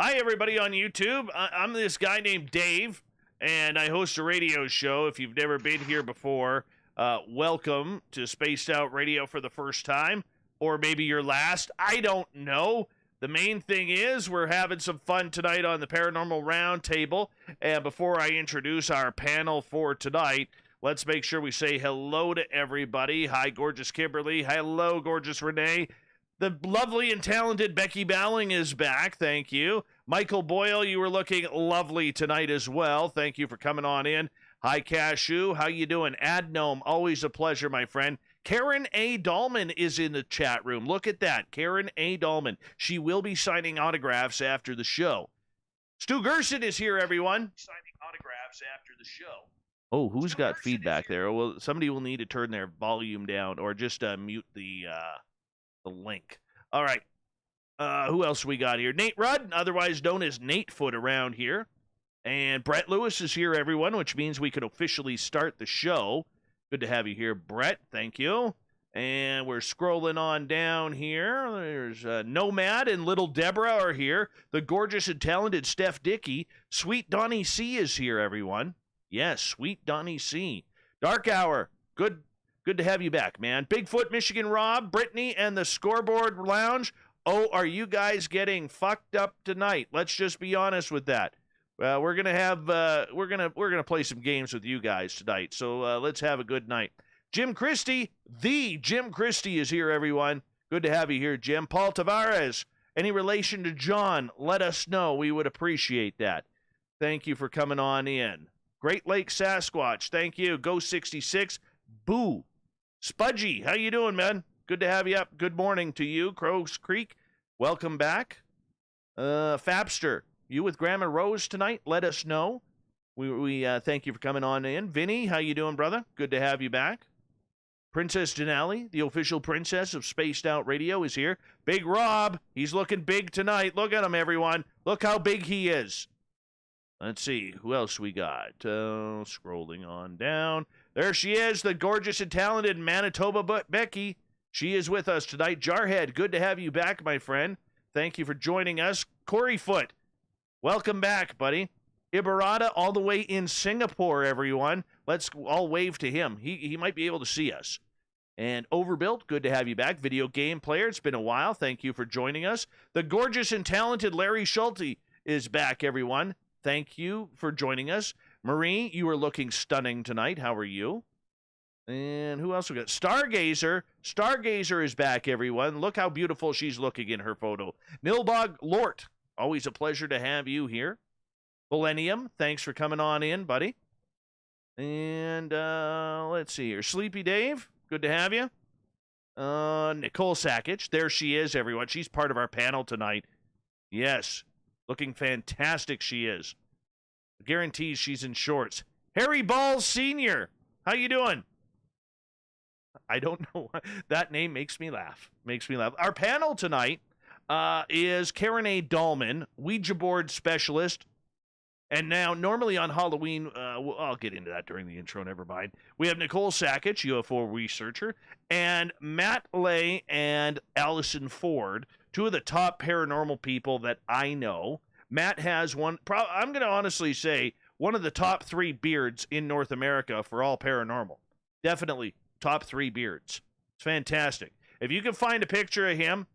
Hi, everybody on YouTube. I'm this guy named Dave, and I host a radio show. If you've never been here before, welcome to Spaced Out Radio for the first time, or maybe your last. I don't know. The main thing is we're having some fun tonight on the Paranormal Round Table. And before I introduce our panel for tonight, let's make sure we say hello to everybody. Hi, gorgeous Kimberly. Hello, gorgeous Renee. The lovely and talented Becky Bowling is back. Thank you. Michael Boyle, you were looking lovely tonight as well. Thank you for coming on in. Hi, Cashew. How you doing? Adnome, always a pleasure, my friend. Karen A. Dahlman is in the chat room. Look at that. Karen A. Dahlman. She will be signing autographs after the show. Stu Gerson is here, everyone. Signing autographs after the show. Oh, who's got feedback there? Well, somebody will need to turn their volume down or just mute the link. All right. Who else we got here? Nate Rudd, otherwise known as Nate Foot around here. And Brett Lewis is here, everyone, which means we can officially start the show. Good to have you here, Brett. Thank you. And we're scrolling on down here. There's Nomad and Little Deborah are here. The gorgeous and talented Steph Dickey. Sweet Donnie C is here, everyone. Yes, Sweet Donnie C. Dark Hour. Good to have you back, man. Bigfoot, Michigan Rob, Brittany, and the Scoreboard Lounge. Oh, are you guys getting fucked up tonight? Let's just be honest with that. We're gonna have we're gonna play some games with you guys tonight. So let's have a good night. Jim Christie, the Jim Christie is here, everyone. Good to have you here, Jim. Paul Tavares, any relation to John? Let us know. We would appreciate that. Thank you for coming on in. Great Lake Sasquatch, thank you. Go 66. Boo. Spudgy, how you doing, man? Good to have you up. Good morning to you. Crows Creek, welcome back. Fabster, you with Grandma Rose tonight? Let us know. We thank you for coming on in. Vinny, how you doing, brother? Good to have you back. Princess Denali, the official princess of Spaced Out Radio, is here. Big Rob, he's looking big tonight. Look at him, everyone. Look how big he is. Let's see, who else we got? Scrolling on down. There she is, the gorgeous and talented Manitoba Becky. She is with us tonight. Jarhead, good to have you back, my friend. Thank you for joining us. Corey Foot, welcome back, buddy. Ibarata, all the way in Singapore, everyone. Let's all wave to him. He might be able to see us. And Overbuilt, good to have you back. Video game player, it's been a while. Thank you for joining us. The gorgeous and talented Larry Schulte is back, everyone. Thank you for joining us. Marie, you are looking stunning tonight. How are you? And who else we got? Stargazer. Stargazer is back, everyone. Look how beautiful she's looking in her photo. Nilbog Lort, always a pleasure to have you here. Millennium, thanks for coming on in, buddy. And let's see here. Sleepy Dave, good to have you. Nicole Sakach, there she is, everyone. She's part of our panel tonight. Yes, looking fantastic she is. Guarantees she's in shorts. Harry Balls Sr., how you doing? I don't know. That name makes me laugh. Makes me laugh. Our panel tonight is Karen A. Dahlman, Ouija Board specialist. And now, normally on Halloween, I'll get into that during the intro, never mind. We have Nicole Sakach, UFO researcher, and Matt Lay and Alyson Ford, two of the top paranormal people that I know. Matt has one, I'm going to honestly say, one of the top 3 beards in North America for all paranormal. Definitely top 3 beards. It's fantastic. If you can find a picture of him,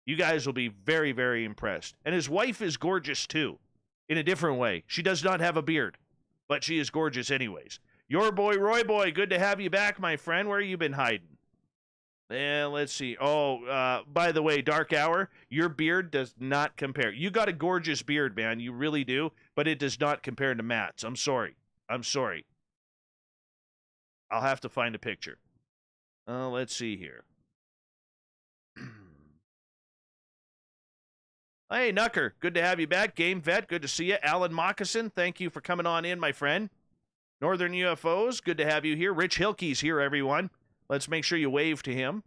you guys will be very, very impressed. And his wife is gorgeous, too. In a different way. She does not have a beard, but she is gorgeous anyways. Your boy, Roy Boy, good to have you back, my friend. Where you been hiding? And let's see. Oh, by the way, Dark Hour, your beard does not compare. You got a gorgeous beard, man. You really do, but it does not compare to Matt's. I'm sorry. I'm sorry. I'll have to find a picture. Let's see here. Hey, Nucker, good to have you back. Game Vet, good to see you. Alan Moccasin, thank you for coming on in, my friend. Northern UFOs, good to have you here. Rich Hilkey's here, everyone. Let's make sure you wave to him.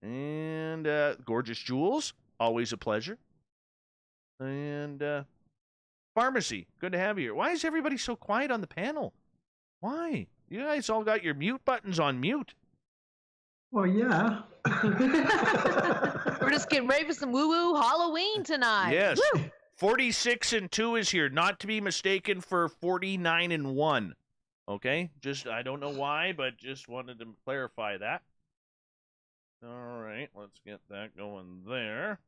And Gorgeous Jules, always a pleasure. And Pharmacy, good to have you here. Why is everybody so quiet on the panel? Why? You guys all got your mute buttons on mute. Well, yeah. We're just getting ready for some woo-woo Halloween tonight. Yes. Woo! 46 and 2 is here, not to be mistaken for 49 and 1. Okay? Just, I don't know why, but just wanted to clarify that. All right, let's get that going there.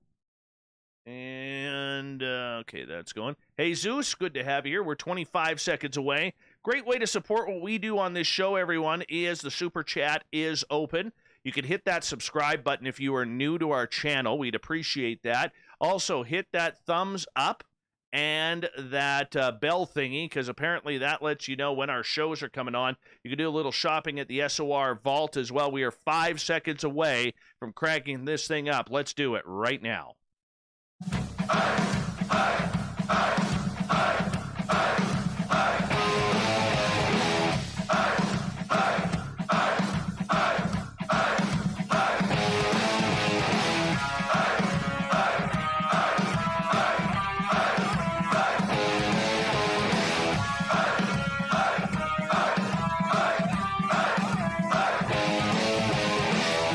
And, okay, that's going. Hey, Zeus, good to have you here. We're 25 seconds away. Great way to support what we do on this show, everyone, is the Super Chat is open. You can hit that subscribe button if you are new to our channel. We'd appreciate that. Also, hit that thumbs up and that bell thingy, because apparently that lets you know when our shows are coming on. You can do a little shopping at the SOR Vault as well. We are 5 seconds away from cracking this thing up. Let's do it right now.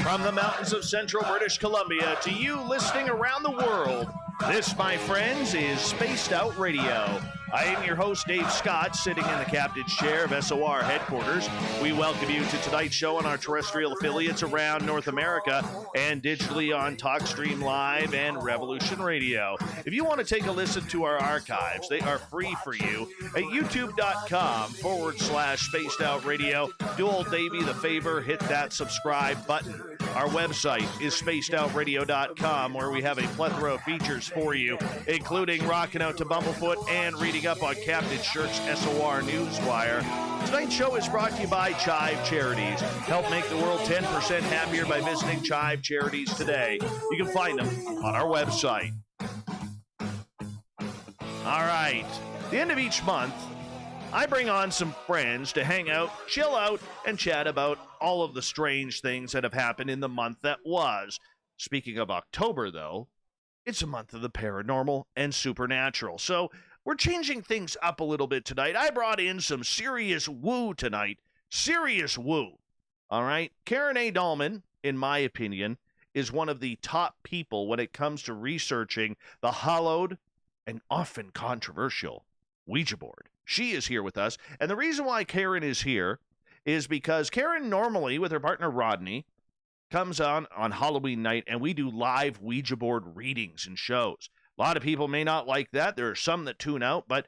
From the mountains of central British Columbia to you listening around the world, this, my friends, is Spaced Out Radio. I am your host, Dave Scott, sitting in the captain's chair of SOR headquarters. We welcome you to tonight's show on our terrestrial affiliates around North America and digitally on TalkStream Live and Revolution Radio. If you want to take a listen to our archives, they are free for you at youtube.com/Spaced Out Radio. Do old Davey the favor, hit that subscribe button. Our website is spacedoutradio.com, where we have a plethora of features for you, including rocking out to Bumblefoot and reading up on Captain Shirk's SOR Newswire. Tonight's show is brought to you by Chive Charities. Help make the world 10% happier by visiting Chive Charities today. You can find them on our website. All right. The end of each month, I bring on some friends to hang out, chill out, and chat about all of the strange things that have happened in the month that was. Speaking of October, though, it's a month of the paranormal and supernatural. So we're changing things up a little bit tonight. I brought in some serious woo tonight. Serious woo. All right? Karen A. Dahlman, in my opinion, is one of the top people when it comes to researching the hollowed and often controversial Ouija board. She is here with us. And the reason why Karen is here is because Karen normally, with her partner Rodney, comes on Halloween night, and we do live Ouija board readings and shows. A lot of people may not like that. There are some that tune out, but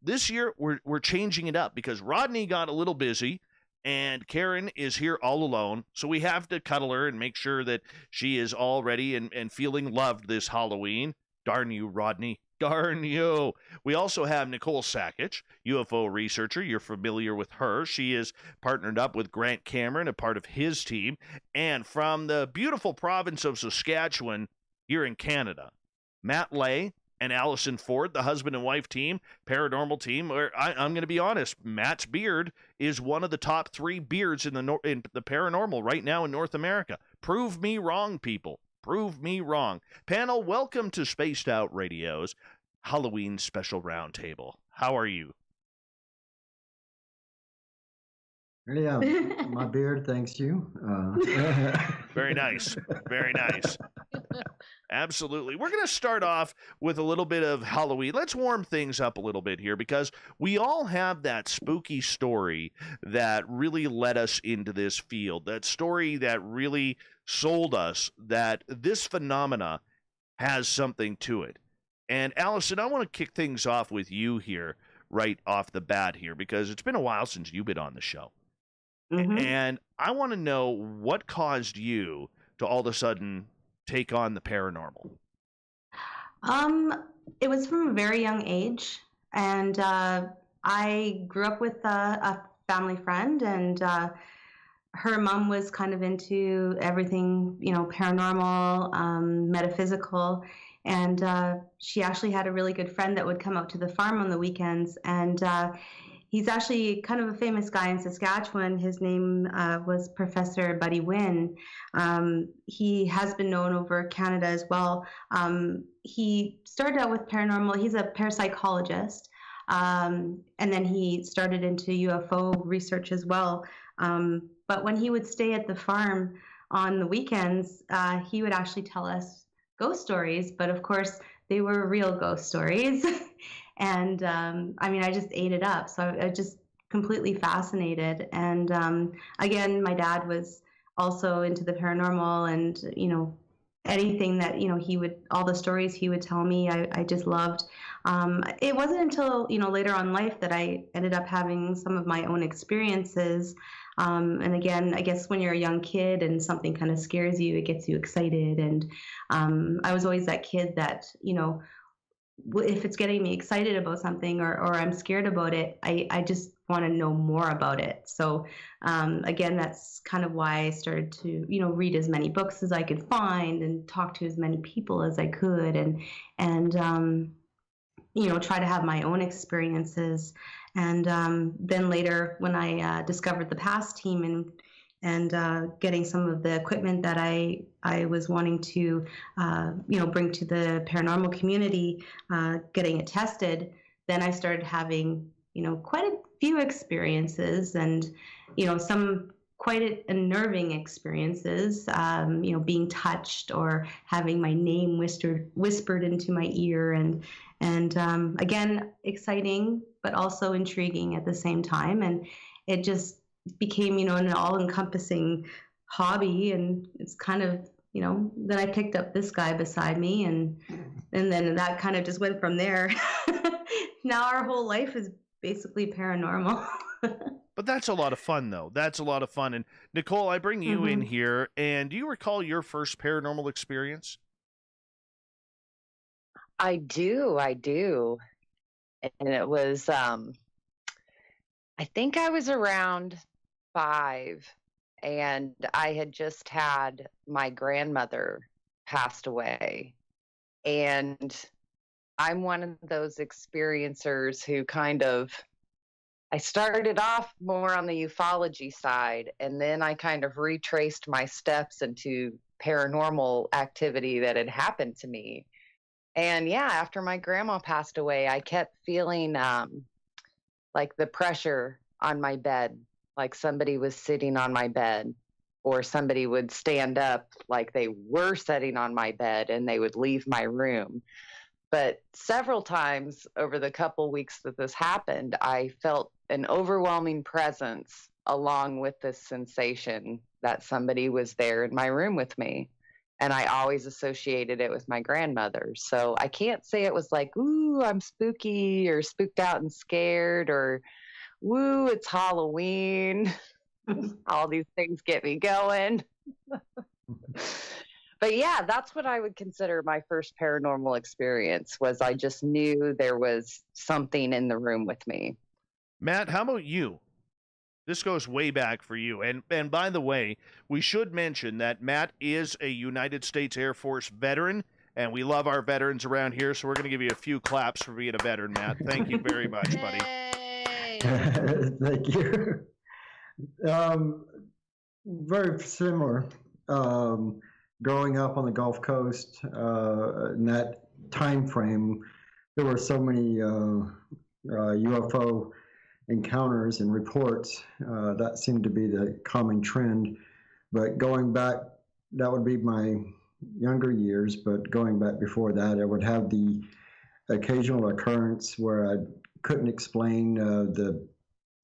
this year we're changing it up because Rodney got a little busy, and Karen is here all alone, so we have to cuddle her and make sure that she is all ready and feeling loved this Halloween. Darn you, Rodney. Darn you. We also have Nicole Sakach, UFO researcher. You're familiar with her. She is partnered up with Grant Cameron, a part of his team. And from the beautiful province of Saskatchewan here in Canada, Matt Lay and Alyson Ford, the husband and wife team, paranormal team. Where I'm going to be honest, Matt's beard is one of the top 3 beards in the paranormal right now in North America. Prove me wrong, people. Prove me wrong. Panel, welcome to Spaced Out Radio's Halloween Special Roundtable. How are you? Yeah, my beard thanks you. Very nice. Very nice. Absolutely. We're going to start off with a little bit of Halloween. Let's warm things up a little bit here because we all have that spooky story that really led us into this field. That story that really sold us that this phenomena has something to it. And Alyson, I want to kick things off with you here right off the bat here because it's been a while since you've been on the show. Mm-hmm. And I want to know what caused you to all of a sudden take on the paranormal. It was from a very young age, and I grew up with a family friend, and her mom was kind of into everything, paranormal, metaphysical, and she actually had a really good friend that would come out to the farm on the weekends, and he's actually kind of a famous guy in Saskatchewan. His name was Professor Buddy Wynn. He has been known over Canada as well. He started out with paranormal. He's a parapsychologist, and then he started into UFO research as well. But when he would stay at the farm on the weekends, he would actually tell us ghost stories. But of course, they were real ghost stories. And I mean, I just ate it up. So I just completely fascinated. And again, my dad was also into the paranormal, and anything that he would, all the stories he would tell me, I just loved. It wasn't until later on in life that I ended up having some of my own experiences. And again, I guess when you're a young kid and something kind of scares you, it gets you excited. And I was always that kid that if it's getting me excited about something, or I'm scared about it, I just want to know more about it. So again, that's kind of why I started to read as many books as I could find and talk to as many people as I could, and try to have my own experiences. And then later, when I discovered the past team and getting some of the equipment that I was wanting to bring to the paranormal community, getting it tested, then I started having quite a few experiences, and some quite unnerving experiences, being touched or having my name whispered into my ear, and again, exciting but also intriguing at the same time. And it just became an all-encompassing hobby. And it's kind of then I picked up this guy beside me, and then that kind of just went from there. Now our whole life is basically paranormal. But that's a lot of fun, though. That's a lot of fun. And Nicole, I bring you in here, and do you recall your first paranormal experience? I do. And it was, I think I was around 5, and I had just had my grandmother passed away. And I'm one of those experiencers who I started off more on the ufology side, and then I kind of retraced my steps into paranormal activity that had happened to me. And yeah, after my grandma passed away, I kept feeling like the pressure on my bed, like somebody was sitting on my bed, or somebody would stand up like they were sitting on my bed and they would leave my room. But several times over the couple weeks that this happened, I felt an overwhelming presence along with this sensation that somebody was there in my room with me. And I always associated it with my grandmother. So I can't say it was like, ooh, I'm spooky or spooked out and scared, or woo, it's Halloween. All these things get me going. But yeah, that's what I would consider my first paranormal experience. Was I just knew there was something in the room with me. Matt, how about you? This goes way back for you. And by the way, we should mention that Matt is a United States Air Force veteran, and we love our veterans around here, so we're going to give you a few claps for being a veteran, Matt. Thank you very much, buddy. Yay! Thank you. Very similar. Growing up on the Gulf Coast, in that time frame, there were so many UFO encounters and reports. That seemed to be the common trend. But going back, that would be my younger years, but going back before that, I would have the occasional occurrence where I couldn't explain the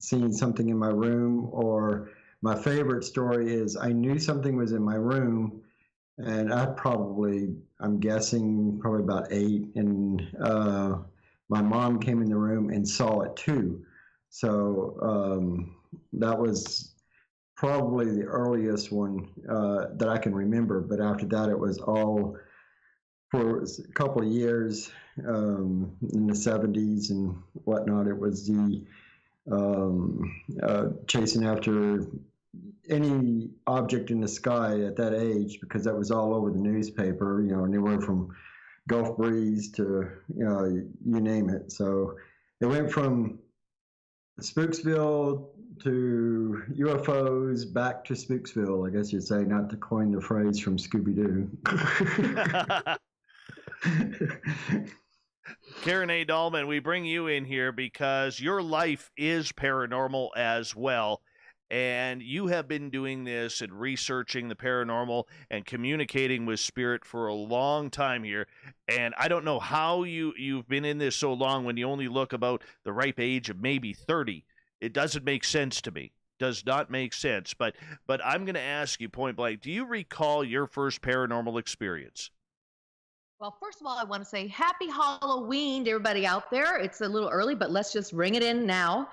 seeing something in my room. Or my favorite story is I knew something was in my room, and I'm guessing probably about 8, and my mom came in the room and saw it too. So that was probably the earliest one that I can remember. But after that, it was all for a couple of years in the 70s and whatnot. It was the chasing after any object in the sky at that age, because that was all over the newspaper, anywhere from Gulf Breeze to, you name it. So it went from Spooksville to UFOs back to Spooksville, I guess you'd say, not to coin the phrase from Scooby-Doo. Karen A. Dahlman, we bring you in here because your life is paranormal as well. And you have been doing this and researching the paranormal and communicating with spirit for a long time here. And I don't know how you've been in this so long when you only look about the ripe age of maybe 30. It doesn't make sense to me. Does not make sense. But I'm going to ask you point blank, do you recall your first paranormal experience? Well, first of all, I want to say happy Halloween to everybody out there. It's a little early, but let's just ring it in now.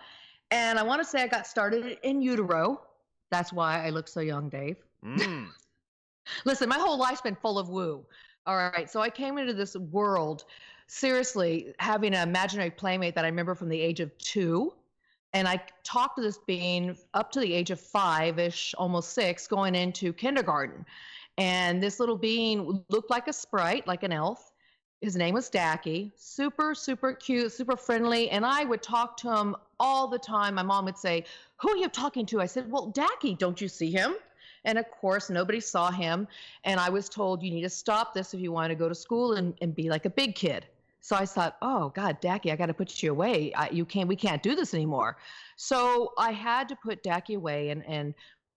And I want to say I got started in utero. That's why I look so young, Dave. Listen, my whole life's been full of woo. All right, so I came into this world, seriously, having an imaginary playmate that I remember from the age of 2. And I talked to this being up to the age of 5-ish, almost 6, going into kindergarten. And this little being looked like a sprite, like an elf. His name was Dacky. Super, super cute, super friendly. And I would talk to him all the time. My mom would say, "Who are you talking to?" I said, "Well, Dacky, don't you see him?" And of course, nobody saw him. And I was told, "You need to stop this if you want to go to school and be like a big kid." So I thought, "Oh God, Dacky, I got to put you away. We can't do this anymore." So I had to put Dacky away, and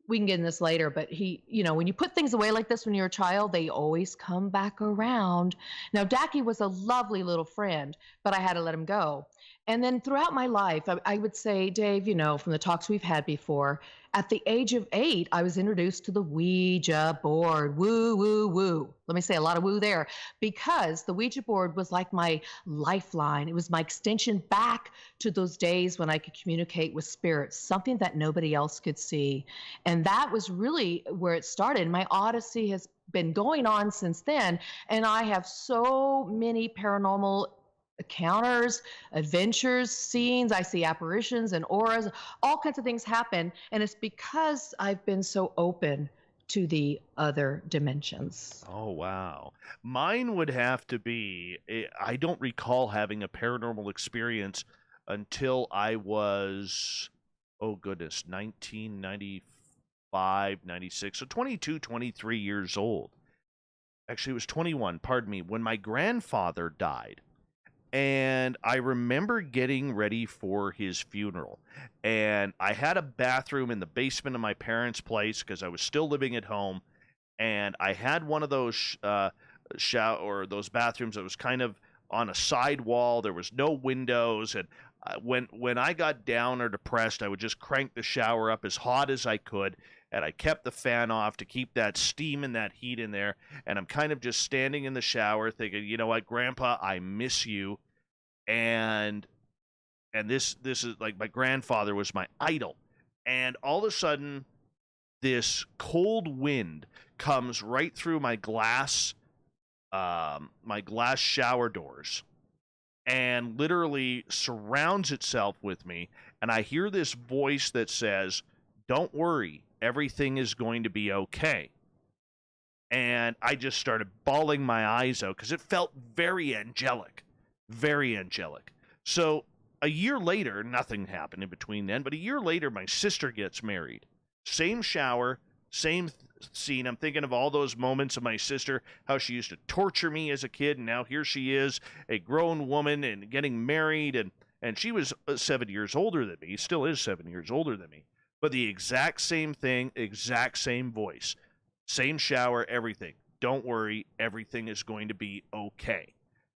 we can get in this later, but he, when you put things away like this when you're a child, they always come back around. Now, Dacky was a lovely little friend, but I had to let him go. And then throughout my life, I would say, Dave, from the talks we've had before, at the age of 8, I was introduced to the Ouija board. Woo, woo, woo. Let me say a lot of woo there, because the Ouija board was like my lifeline. It was my extension back to those days when I could communicate with spirits, something that nobody else could see. And that was really where it started. My odyssey has been going on since then, and I have so many paranormal encounters, adventures, scenes. I see apparitions and auras, all kinds of things happen. And it's because I've been so open to the other dimensions. Oh, wow. Mine would have to be, I don't recall having a paranormal experience until I was, 1995, 96. So 22, 23 years old. Actually, it was 21, pardon me, when my grandfather died. And I remember getting ready for his funeral. And I had a bathroom in the basement of my parents' place because I was still living at home. And I had one of those those bathrooms that was kind of on a side wall. There was no windows. And when I got down or depressed, I would just crank the shower up as hot as I could. And I kept the fan off to keep that steam and that heat in there. And I'm kind of just standing in the shower thinking, you know what, Grandpa, I miss you. And this is like, my grandfather was my idol. And all of a sudden, this cold wind comes right through my glass shower doors and literally surrounds itself with me. And I hear this voice that says, "Don't worry. Everything is going to be okay." And I just started bawling my eyes out because it felt very angelic. Very angelic. So a year later, nothing happened in between then, but a year later, my sister gets married. Same shower, same scene. I'm thinking of all those moments of my sister, how she used to torture me as a kid, and now here she is, a grown woman and getting married, and she was 7 years older than me, still is 7 years older than me. But the exact same thing, exact same voice, same shower, everything. Don't worry, everything is going to be okay.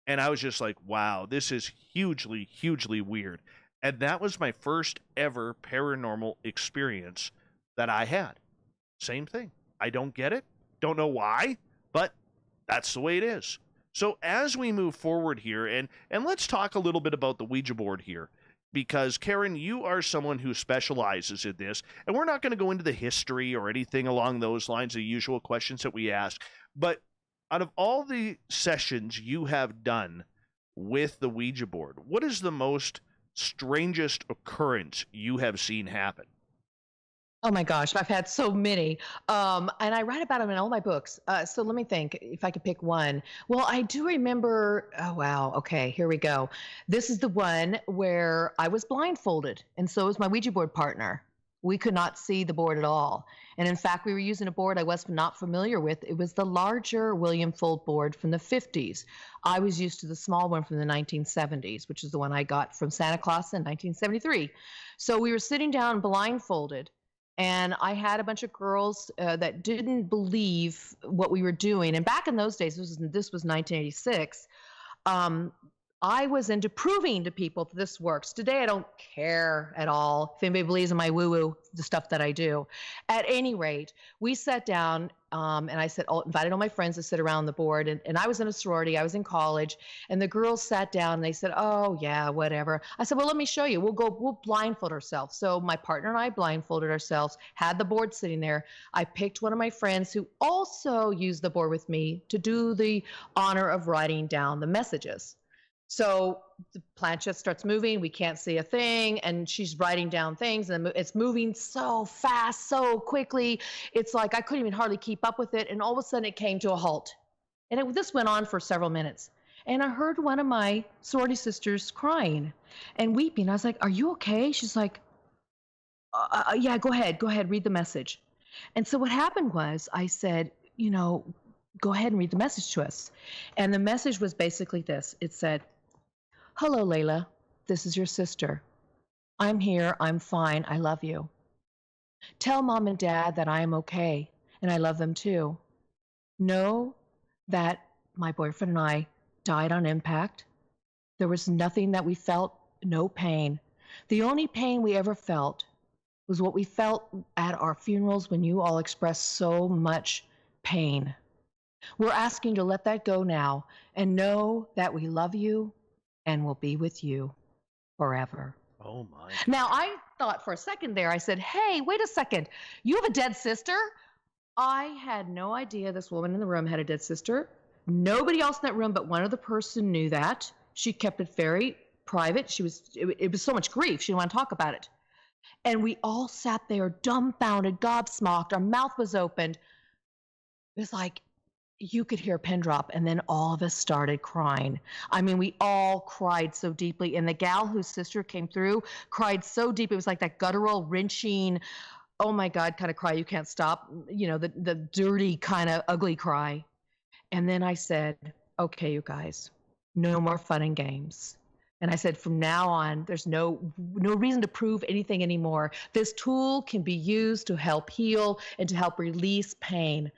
And I was just like, wow, this is hugely, hugely weird. And that was my first ever paranormal experience that I had. Same thing. I don't get it. Don't know why, but that's the way it is. So as we move forward here, and let's talk a little bit about the Ouija board here. Because, Karen, you are someone who specializes in this, and we're not going to go into the history or anything along those lines, the usual questions that we ask. But out of all the sessions you have done with the Ouija board, what is the most strangest occurrence you have seen happen? Oh my gosh, I've had so many. And I write about them in all my books. So let me think if I could pick one. Well, I do remember, oh wow, okay, here we go. This is the one where I was blindfolded, and so was my Ouija board partner. We could not see the board at all. And in fact, we were using a board I was not familiar with. It was the larger William Fold board from the 50s. I was used to the small one from the 1970s, which is the one I got from Santa Claus in 1973. So we were sitting down blindfolded, And I had a bunch of girls that didn't believe what we were doing. And back in those days, this was 1986. I was into proving to people that this works. Today, I don't care at all if anybody believes in my woo-woo, the stuff that I do. At any rate, we sat down and I said, invited all my friends to sit around the board. And I was in a sorority. I was in college. And the girls sat down and they said, oh, yeah, whatever. I said, well, let me show you. We'll blindfold ourselves. So my partner and I blindfolded ourselves, had the board sitting there. I picked one of my friends who also used the board with me to do the honor of writing down the messages. So the planchette starts moving. We can't see a thing. And she's writing down things. And it's moving so fast, so quickly. It's like I couldn't even hardly keep up with it. And all of a sudden it came to a halt. And this went on for several minutes. And I heard one of my sorority sisters crying and weeping. I was like, are you okay? She's like, yeah, go ahead, read the message. And so what happened was I said, go ahead and read the message to us. And the message was basically this. It said, hello, Layla. This is your sister. I'm here. I'm fine. I love you. Tell Mom and Dad that I am okay, and I love them too. Know that my boyfriend and I died on impact. There was nothing that we felt, no pain. The only pain we ever felt was what we felt at our funerals when you all expressed so much pain. We're asking you to let that go now and know that we love you and will be with you forever. Oh, my. Now, I thought for a second there, I said, hey, wait a second. You have a dead sister? I had no idea this woman in the room had a dead sister. Nobody else in that room but one other person knew that. She kept it very private. It was so much grief. She didn't want to talk about it. And we all sat there dumbfounded, gobsmacked. Our mouth was opened. It was like, you could hear a pin drop, and then all of us started crying. I mean, we all cried so deeply, and the gal whose sister came through cried so deep. It was like that guttural, wrenching, oh my God kind of cry. You can't stop, the dirty kind of ugly cry. And then I said, okay, you guys, no more fun and games. And I said, from now on, there's no reason to prove anything anymore. This tool can be used to help heal and to help release pain.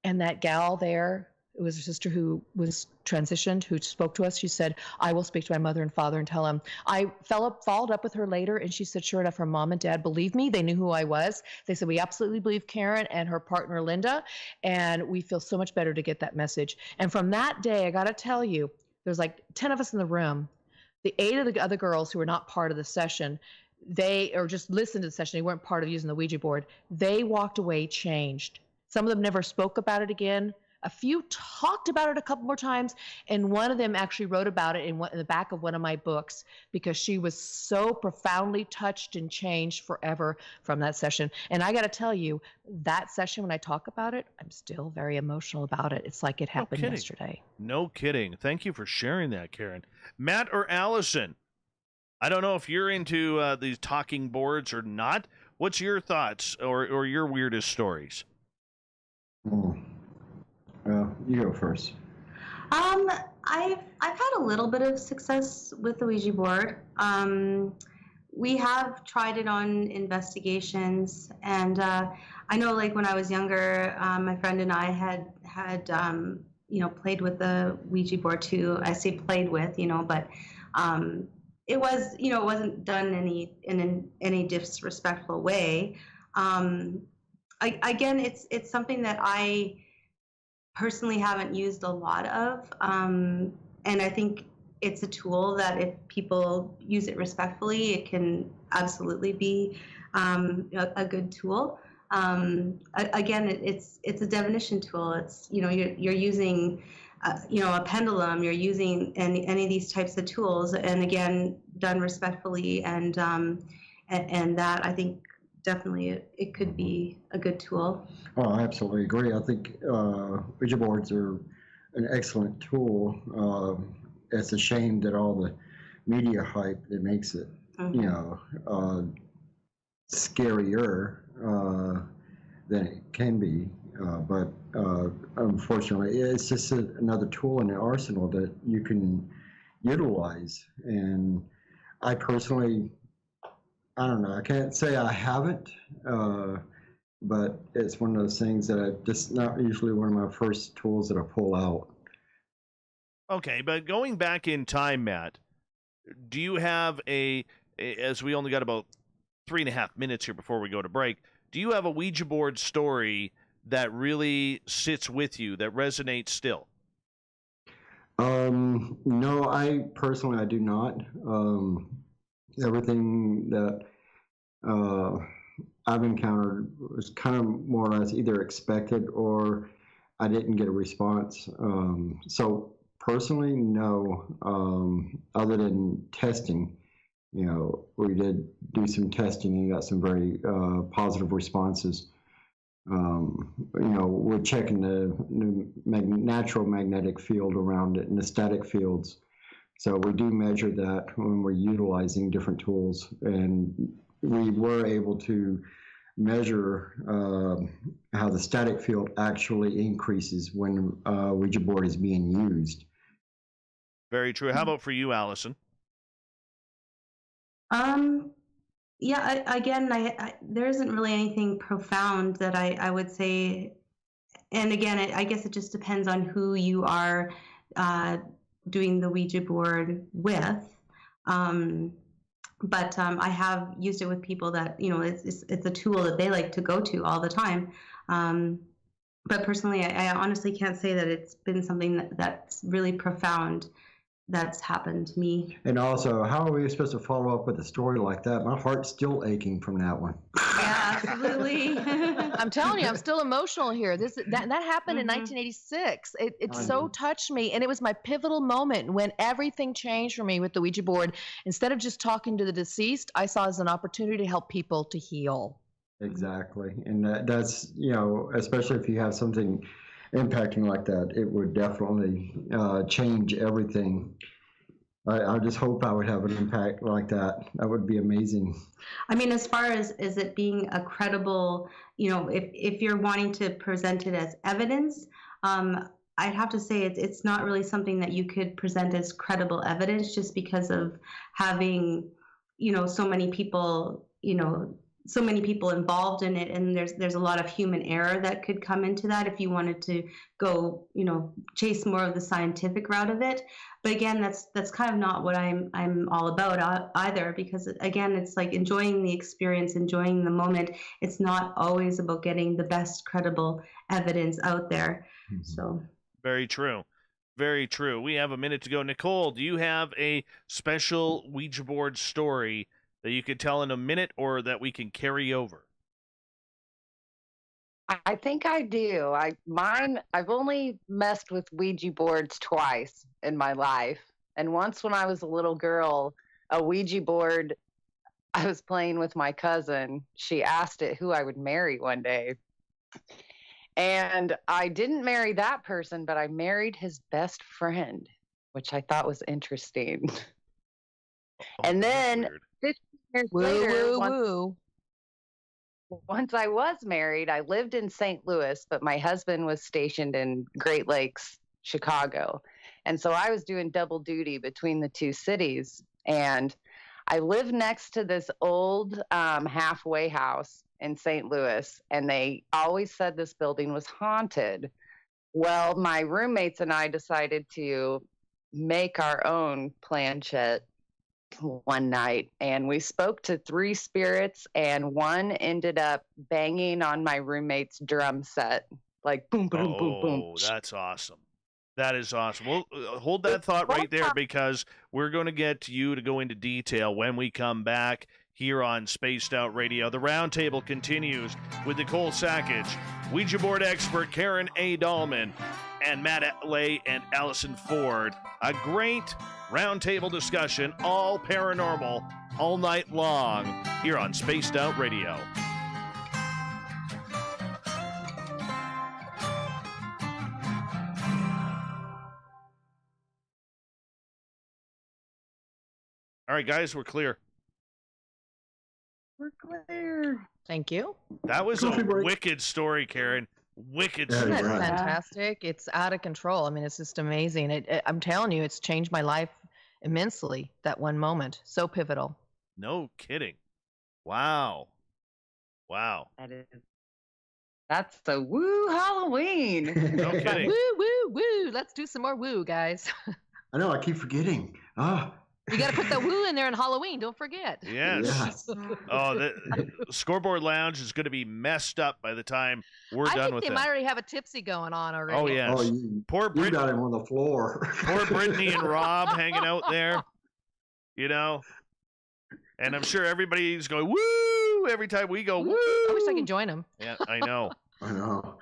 And that gal there, it was her sister who was transitioned, who spoke to us. She said, I will speak to my mother and father and tell them. I followed up with her later, and she said, sure enough, her mom and dad believed me. They knew who I was. They said, we absolutely believe Karen and her partner, Linda, and we feel so much better to get that message. And from that day, I got to tell you, there's like 10 of us in the room. The 8 of the other girls who were not part of the session, or just listened to the session, they weren't part of using the Ouija board, they walked away changed. Some of them never spoke about it again. A few talked about it a couple more times, and one of them actually wrote about it in the back of one of my books because she was so profoundly touched and changed forever from that session. And I got to tell you, that session, when I talk about it, I'm still very emotional about it. It's like it happened yesterday. No kidding. Thank you for sharing that, Karen. Matt or Alyson, I don't know if you're into these talking boards or not. What's your thoughts or your weirdest stories? Well, you go first. I've had a little bit of success with the Ouija board. We have tried it on investigations, and I know, like when I was younger, my friend and I had played with the Ouija board too. I say played with, but it was, it wasn't done in any disrespectful way. Again, it's something that I personally haven't used a lot of, and I think it's a tool that if people use it respectfully, it can absolutely be a good tool. Again, it's a divination tool. It's you're using a pendulum. You're using any of these types of tools, and again, done respectfully, and that I think. Definitely, it could be a good tool. Oh, I absolutely agree. I think Ouija boards are an excellent tool. It's a shame that all the media hype that makes it, scarier than it can be. But unfortunately, it's just another tool in the arsenal that you can utilize. And I personally I don't know. I can't say I haven't, but it's one of those things that I just not usually one of my first tools that I pull out. Okay, but going back in time, Matt, do you have as we only got about 3.5 minutes here before we go to break, do you have a Ouija board story that really sits with you, that resonates still? No, I personally, I do not. Everything that I've encountered was kind of more or less either expected or I didn't get a response. So personally, no. Other than testing, we did do some testing and got some very positive responses. We're checking the natural magnetic field around it and the static fields. So we do measure that when we're utilizing different tools. And we were able to measure how the static field actually increases when Ouija board is being used. Very true. How about for you, Alyson? Yeah, again, there isn't really anything profound that I would say. And again, I guess it just depends on who you are doing the Ouija board with. But I have used it with people that, it's a tool that they like to go to all the time. But personally, I honestly can't say that it's been something that's really profound that's happened to me. And also, how are we supposed to follow up with a story like that? My heart's still aching from that one. Yeah, absolutely. I'm telling you, I'm still emotional here. That happened in 1986. It so touched me, and it was my pivotal moment when everything changed for me with the Ouija board. Instead of just talking to the deceased, I saw it as an opportunity to help people to heal. Exactly, and that's especially if you have something impacting like that, it would definitely change everything. I just hope I would have an impact like that. That would be amazing. I mean, as far as it being a credible, if you're wanting to present it as evidence, I'd have to say it's not really something that you could present as credible evidence just because of having, so many people, so many people involved in it, and there's a lot of human error that could come into that if you wanted to go, chase more of the scientific route of it. But again, that's kind of not what I'm all about either, because again, it's like enjoying the experience, enjoying the moment. It's not always about getting the best credible evidence out there. Mm-hmm. So very true. Very true. We have a minute to go. Nicole, do you have a special Ouija board story that you could tell in a minute or that we can carry over? I think I do. I've only messed with Ouija boards twice in my life. And once when I was a little girl, a Ouija board, I was playing with my cousin. She asked it who I would marry one day. And I didn't marry that person, but I married his best friend, which I thought was interesting. And then 15 years later, once I was married, I lived in St. Louis, but my husband was stationed in Great Lakes, Chicago. And so I was doing double duty between the two cities. And I lived next to this old halfway house in St. Louis, and they always said this building was haunted. Well, my roommates and I decided to make our own planchette one night, and we spoke to 3 spirits, and one ended up banging on my roommate's drum set, like boom, boom, boom, boom. Oh, that's awesome. That is awesome. Well, hold that thought right there, because we're going to get you to go into detail when we come back here on Spaced Out Radio. The roundtable continues with Nicole Sakach, Ouija board expert Karen A. Dahlman, and Matt Lay and Alyson Ford. A great roundtable discussion, all paranormal, all night long, here on Spaced Out Radio. All right, guys, we're clear. We're clear. Thank you. That was a wicked story, Karen. Wicked story. Isn't that fantastic? It's out of control. I mean, it's just amazing. I'm telling you, it's changed my life immensely, that one moment. So pivotal. No kidding. Wow. That's the woo Halloween. No kidding. Woo, woo, woo. Let's do some more woo, guys. I know, I keep forgetting. You got to put the woo in there in Halloween. Don't forget. Yes. Yes. Oh, the Scoreboard Lounge is going to be messed up by the time we're I done think with they that. might already have a tipsy going on already. Oh, yes. Oh, you Poor got him on the floor. Poor Brittany and Rob hanging out there, you know. And I'm sure everybody's going, woo, every time we go, woo. I wish I could join them. Yeah, I know. I know.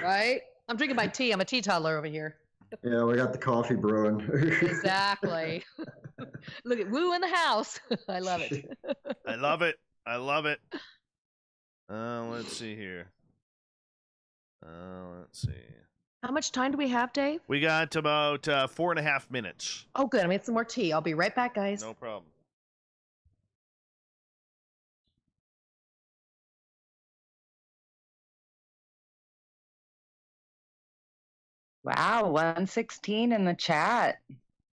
Right? I'm drinking my tea. I'm a teetotaler over here. Yeah, we got the coffee brewing. Exactly. Look at woo in the house. I love it. I love it. I love it. Let's see here. Let's see. How much time do we have, Dave? We got about 4.5 minutes. Oh, good. I made some more tea. I'll be right back, guys. No problem. Wow, 116 in the chat.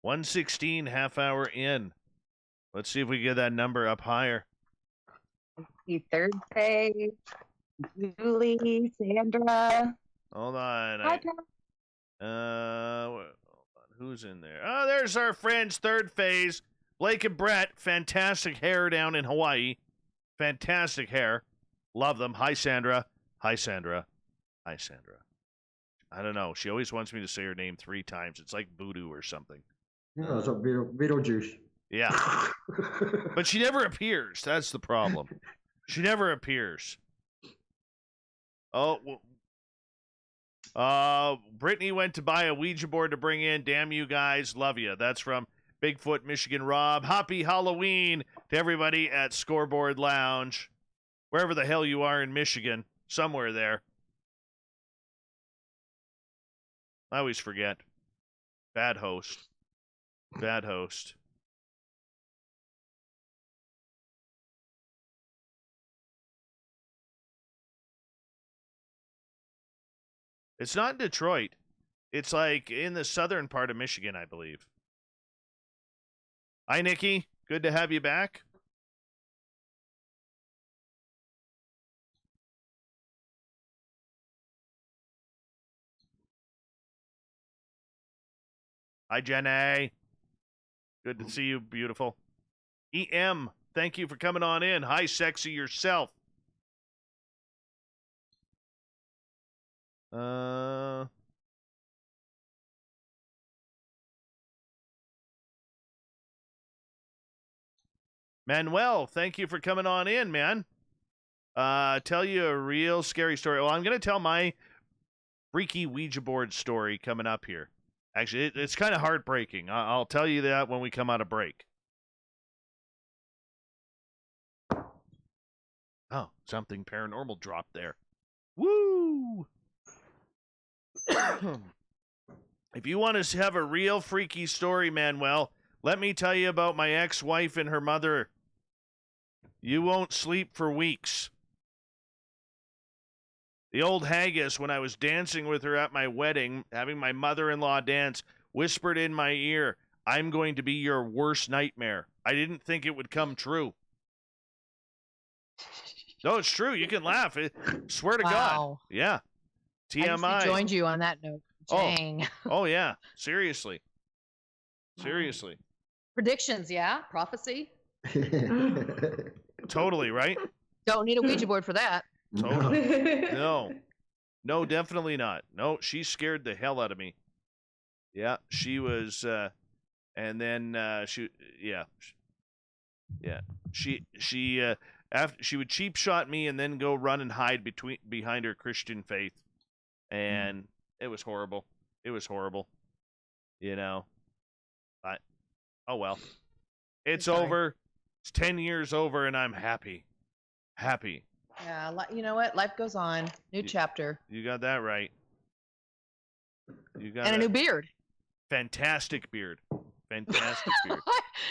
116, half hour in. Let's see if we get that number up higher. See Thursday, Julie, Sandra. Hold on. Hi, Pat. Hold on. Who's in there? Oh, there's our friends, third phase. Blake and Brett, fantastic hair down in Hawaii. Fantastic hair. Love them. Hi, Sandra. Hi, Sandra. Hi, Sandra. I don't know. She always wants me to say her name 3 times. It's like voodoo or something. Yeah, it's a Beetlejuice. Yeah. But she never appears. That's the problem. She never appears. Oh, Brittany went to buy a Ouija board to bring in. Damn you guys. Love you. That's from Bigfoot, Michigan Rob. Happy Halloween to everybody at Scoreboard Lounge. Wherever the hell you are in Michigan. Somewhere there. I always forget. Bad host. Bad host. It's not in Detroit. It's like in the southern part of Michigan, I believe. Hi, Nikki. Good to have you back. Hi, Jenny. Good to see you, beautiful. EM, thank you for coming on in. Hi, sexy yourself. Manuel, thank you for coming on in, man. Tell you a real scary story. Well, I'm going to tell my freaky Ouija board story coming up here. Actually, it's kind of heartbreaking. I'll tell you that when we come out of break. Oh, something paranormal dropped there. Woo! If you want to have a real freaky story, Manuel, let me tell you about my ex-wife and her mother. You won't sleep for weeks. The old haggis, when I was dancing with her at my wedding, having my mother-in-law dance, whispered in my ear, "I'm going to be your worst nightmare." I didn't think it would come true. No, it's true. You can laugh. Swear to God. Yeah. TMI. I just joined you on that note. Dang. Oh, yeah. Seriously. Seriously. Predictions, yeah? Prophecy? Totally, right? Don't need a Ouija board for that. Totally. No, definitely not. No, she scared the hell out of me. Yeah, she was, and then she after she would cheap shot me and then go run and hide behind her Christian faith, and it was horrible. It was horrible, you know. But oh well, it's over. It's 10 years over, and I'm happy. Happy. Yeah, you know what? Life goes on. New chapter. You got that right. You got and a new beard. Fantastic beard. Fantastic beard.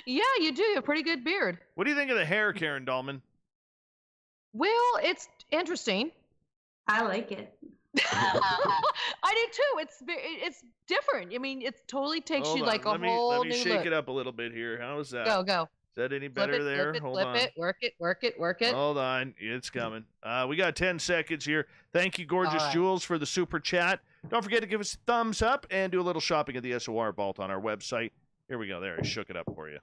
Yeah, you do. You have a pretty good beard. What do you think of the hair, Karen Dahlman? Well, it's interesting. I like it. I do too. It's different. I mean, it totally takes Hold you on. like a let whole me new shake look. it up a little bit here. How's that? Go. that any Flip better it, there? flip it, Hold flip on. it, work it, work it, work it. Hold on. It's coming. We got 10 seconds here. Thank you, Gorgeous All right. Jules, for the super chat. Don't forget to give us a thumbs up and do a little shopping at the SOR Vault on our website. Here we go. There, I shook it up for you.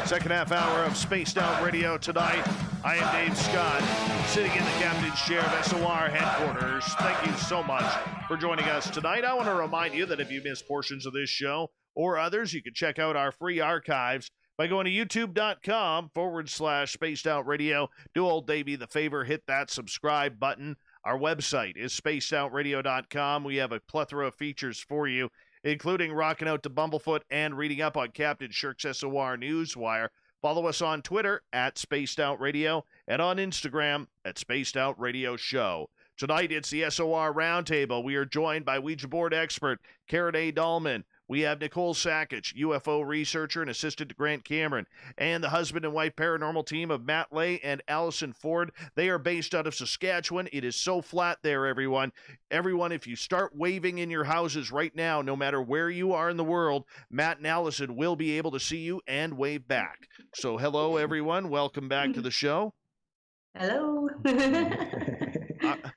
Second half hour of Spaced Out Radio tonight. I am Dave Scott, sitting in the captain's chair of SOR headquarters. Thank you so much for joining us tonight. I want to remind you that if you missed portions of this show or others, you can check out our free archives by going to youtube.com/Spaced Out Radio. Do old Davey the favor, hit that subscribe button. Our website is spacedoutradio.com. We have a plethora of features for you, including rocking out to Bumblefoot and reading up on Captain Shirk's SOR Newswire. Follow us on Twitter at Spaced Out Radio and on Instagram at Spaced Out Radio Show. Tonight, it's the SOR Roundtable. We are joined by Ouija Board expert Karen A. Dahlman. We have Nicole Sakach, UFO researcher and assistant to Grant Cameron, and the husband and wife paranormal team of Matt Lay and Alyson Ford. They are based out of Saskatchewan. It is so flat there, everyone. Everyone, if you start waving in your houses right now, no matter where you are in the world, Matt and Alyson will be able to see you and wave back. So hello, everyone. Welcome back to the show. Hello.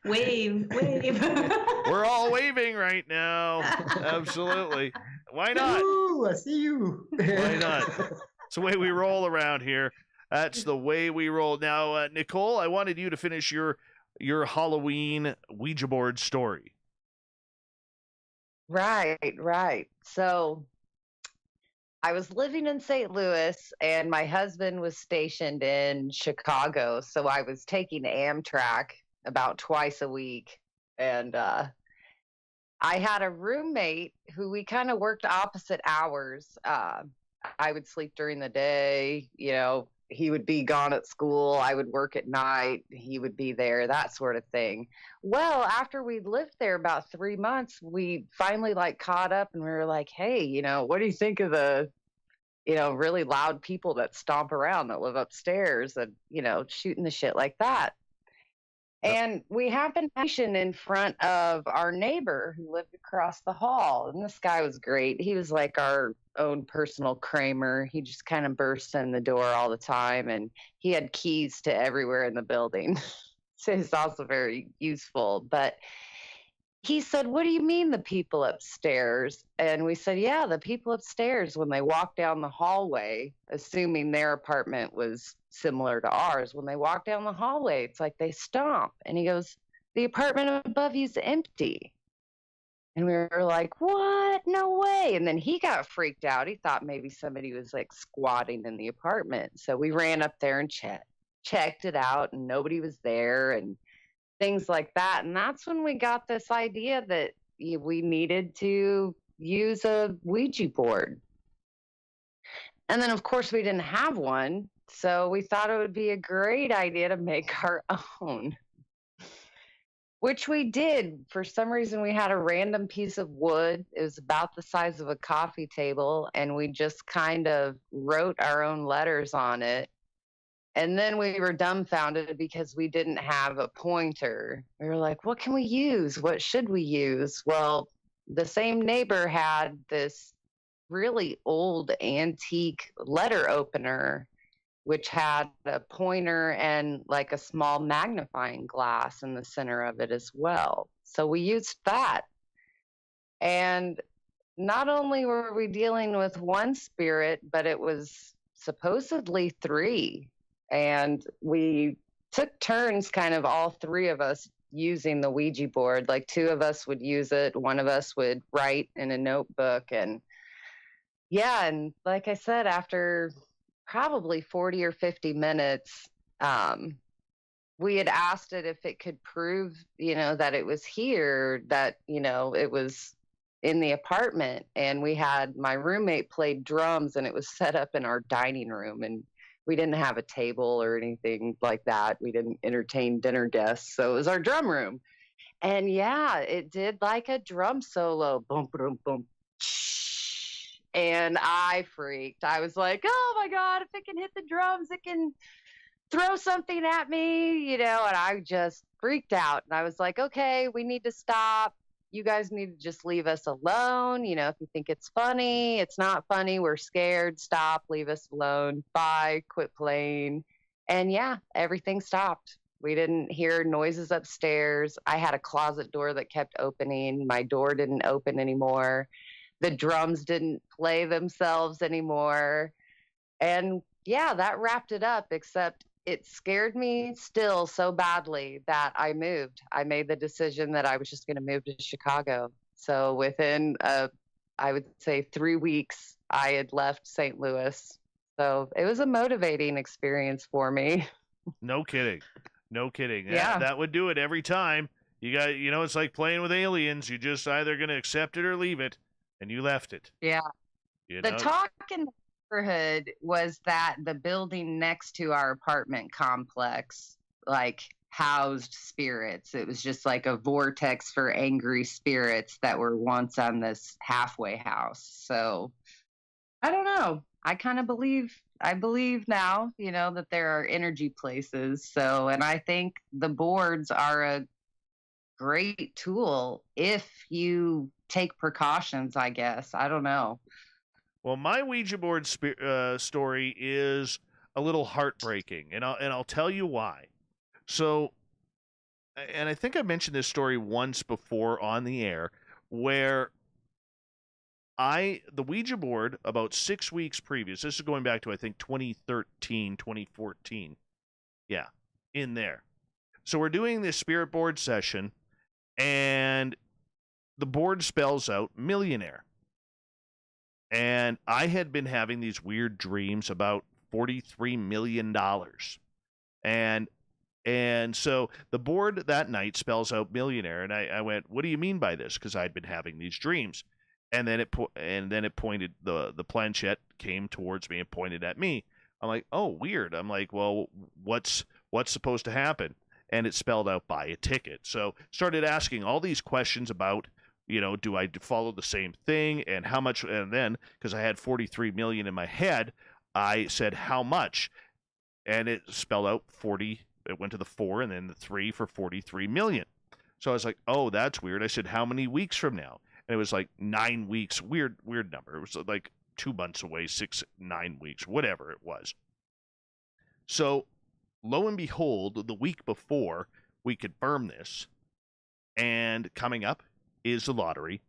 Wave. We're all waving right now. Absolutely. Why not? Ooh, I see you. Why not? It's the way we roll around here. That's the way we roll. Now, Nicole, I wanted you to finish your Halloween Ouija board story. Right. So I was living in St. Louis and my husband was stationed in Chicago. So I was taking Amtrak about twice a week. And I had a roommate who we kind of worked opposite hours. I would sleep during the day, he would be gone at school. I would work at night. He would be there, that sort of thing. Well, after we lived there about 3 months, we finally caught up and we were like, hey, what do you think of the, really loud people that stomp around that live upstairs and, shooting the shit like that. And we happened to station in front of our neighbor who lived across the hall. And this guy was great. He was like our own personal Kramer. He just kind of burst in the door all the time. And he had keys to everywhere in the building. So he's also very useful. But he said, what do you mean the people upstairs? And we said, yeah, the people upstairs, when they walk down the hallway, assuming their apartment was similar to ours, when they walk down the hallway, it's like they stomp. And he goes, the apartment above you is empty. And we were like, what? No way. And then he got freaked out. He thought maybe somebody was squatting in the apartment. So we ran up there and checked it out, and nobody was there and things like that. And that's when we got this idea that we needed to use a Ouija board. And then, of course, we didn't have one. So we thought it would be a great idea to make our own, which we did. For some reason, we had a random piece of wood. It was about the size of a coffee table, and we just kind of wrote our own letters on it. And then we were dumbfounded because we didn't have a pointer. We were like, what can we use? What should we use? Well, the same neighbor had this really old antique letter opener, which had a pointer and a small magnifying glass in the center of it as well. So we used that. And not only were we dealing with one spirit, but it was supposedly 3. And we took turns, kind of all 3 of us, using the Ouija board. 2 of us would use it. One of us would write in a notebook. And yeah, and like I said, after probably 40 or 50 minutes, we had asked it if it could prove, that it was here, that, it was in the apartment. And we had my roommate played drums, and it was set up in our dining room. And we didn't have a table or anything like that. We didn't entertain dinner guests. So it was our drum room. And yeah, it did like a drum solo. Boom, boom, boom. And I freaked. I was like, oh my God, if it can hit the drums, it can throw something at me, and I just freaked out. And I was like, okay, we need to stop. You guys need to just leave us alone. If you think it's funny, it's not funny. We're scared. Stop, leave us alone. Bye, quit playing. And yeah, everything stopped. We didn't hear noises upstairs. I had a closet door that kept opening. My door didn't open anymore. The drums didn't play themselves anymore. And yeah, that wrapped it up, except it scared me still so badly that I moved. I made the decision that I was just going to move to Chicago. So within, I would say 3 weeks, I had left St. Louis. So it was a motivating experience for me. No kidding. No kidding. Yeah. That would do it every time. You got, it's like playing with aliens. You just either going to accept it or leave it, and you left it. Yeah. The talk in the neighborhood was that the building next to our apartment complex, housed spirits. It was just like a vortex for angry spirits that were once on this halfway house. So I don't know. I believe now, that there are energy places. So, and I think the boards are a great tool if you take precautions, I guess. I don't know. Well, my Ouija board story is a little heartbreaking, and I'll tell you why. So, and I think I mentioned this story once before on the air, where the Ouija board, about 6 weeks previous, this is going back to, I think, 2013, 2014. Yeah, in there. So we're doing this spirit board session, and the board spells out millionaire. And I had been having these weird dreams about $43 million. And so the board that night spells out millionaire, and I went, what do you mean by this? Because I'd been having these dreams. And then it pointed, the planchette came towards me and pointed at me. I'm like, oh, weird. I'm like, well, what's supposed to happen? And it spelled out buy a ticket. So started asking all these questions about, do I follow the same thing and how much? And then, because I had 43 million in my head, I said how much, and it spelled out 40. It went to the 4 and then the 3 for 43 million. So I was like, oh, that's weird. I said, how many weeks from now? And it was like 9 weeks. Weird number. It was like 2 months away, 9 weeks, whatever it was. So lo and behold, the week before, we confirm this, and coming up is the lottery,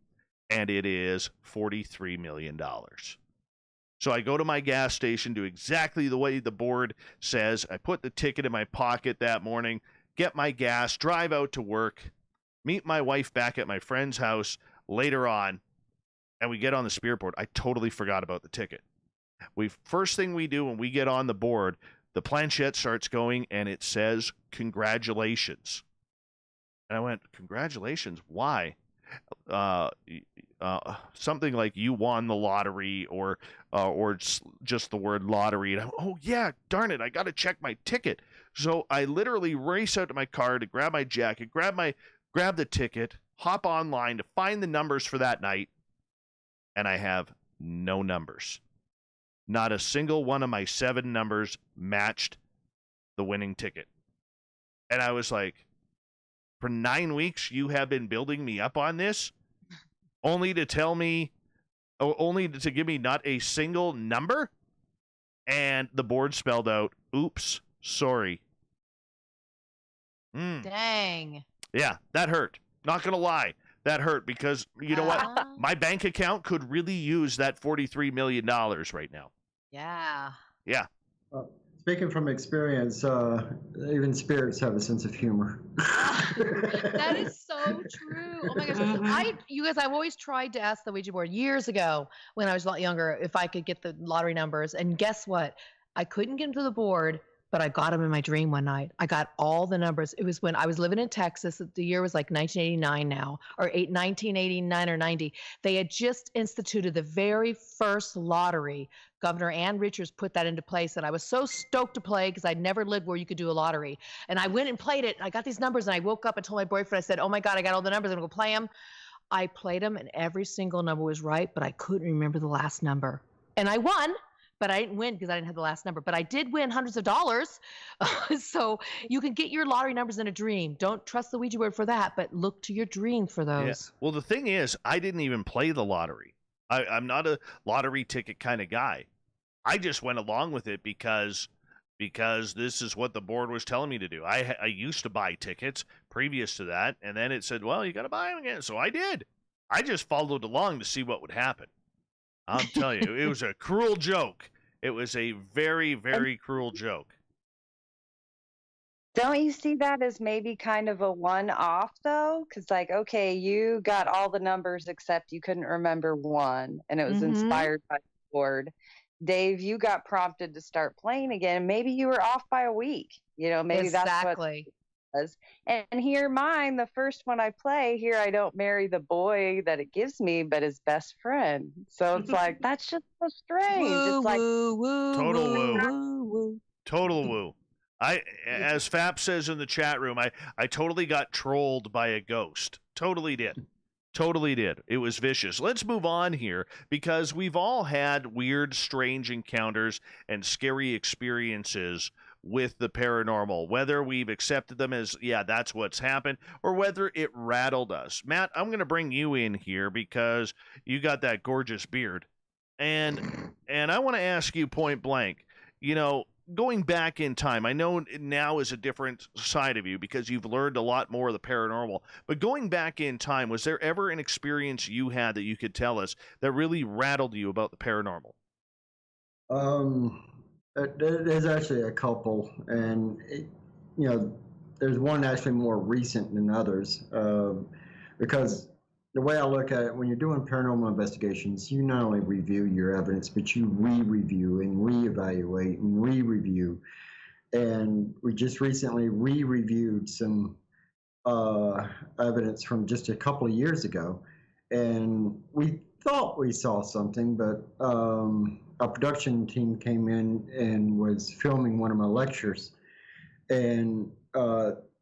and it is $43 million. So I go to my gas station, do exactly the way the board says. I put the ticket in my pocket that morning, get my gas, drive out to work, meet my wife back at my friend's house later on, and we get on the spirit board. I totally forgot about the ticket. First thing we do when we get on the board, the planchette starts going, and it says, congratulations. And I went, congratulations? Why? Something like you won the lottery, or just the word lottery. And oh yeah, darn it, I got to check my ticket. So I literally race out to my car to grab my jacket, grab the ticket, hop online to find the numbers for that night, and I have no numbers. Not a single one of my 7 numbers matched the winning ticket. And I was like, for 9 weeks, you have been building me up on this, only to give me not a single number? And the board spelled out, oops, sorry. Dang. Yeah, that hurt. Not going to lie. That hurt because, you know what? My bank account could really use that $43 million right now. Yeah. Yeah. Speaking from experience, even spirits have a sense of humor. That is so true. Oh my gosh. You guys, I've always tried to ask the Ouija board years ago when I was a lot younger if I could get the lottery numbers. And guess what? I couldn't get them to the board, but I got them in my dream one night. I got all the numbers. It was when I was living in Texas. The year was like 1989 now, or 1989 or 90. They had just instituted the very first lottery. Governor Ann Richards put that into place, and I was so stoked to play because I'd never lived where you could do a lottery. And I went and played it. And I got these numbers, and I woke up and told my boyfriend, I said, oh my God, I got all the numbers. I'm going to go play them. I played them, and every single number was right, but I couldn't remember the last number. And I won. But I didn't win because I didn't have the last number. But I did win hundreds of dollars. So you can get your lottery numbers in a dream. Don't trust the Ouija board for that, but look to your dream for those. Yeah. Well, the thing is, I didn't even play the lottery. I'm not a lottery ticket kind of guy. I just went along with it because this is what the board was telling me to do. I used to buy tickets previous to that, and then it said, well, you got to buy them again. So I did. I just followed along to see what would happen. I'll tell you, it was a cruel joke. It was a very, very cruel joke. Don't you see that as maybe kind of a one-off, though? Because, like, okay, you got all the numbers except you couldn't remember one, and it was inspired by the board. Dave, you got prompted to start playing again. Maybe you were off by a week. You know, maybe that's what it was. And here, mine, the first one I play, here I don't marry the boy that it gives me, but his best friend. So it's like, that's just so strange. Woo, it's like woo, total woo, woo. woo, woo. Total woo. As Fap says in the chat room, I totally got trolled by a ghost. Totally did. Totally did. It was vicious. Let's move on here because we've all had weird, strange encounters and scary experiences with the paranormal, whether we've accepted them as, yeah, that's what's happened, or whether it rattled us. Matt, I'm going to bring you in here because you got that gorgeous beard. And I want to ask you point blank, you know, going back in time, I know now is a different side of you because you've learned a lot more of the paranormal, but going back in time, was there ever an experience you had that you could tell us that really rattled you about the paranormal? There's actually a couple, and there's one actually more recent than others, because the way I look at it, when you're doing paranormal investigations, you not only review your evidence, but you re-review and re-evaluate and re-review. And we just recently re-reviewed some evidence from just a couple of years ago, and we thought we saw something, but a production team came in and was filming one of my lectures, and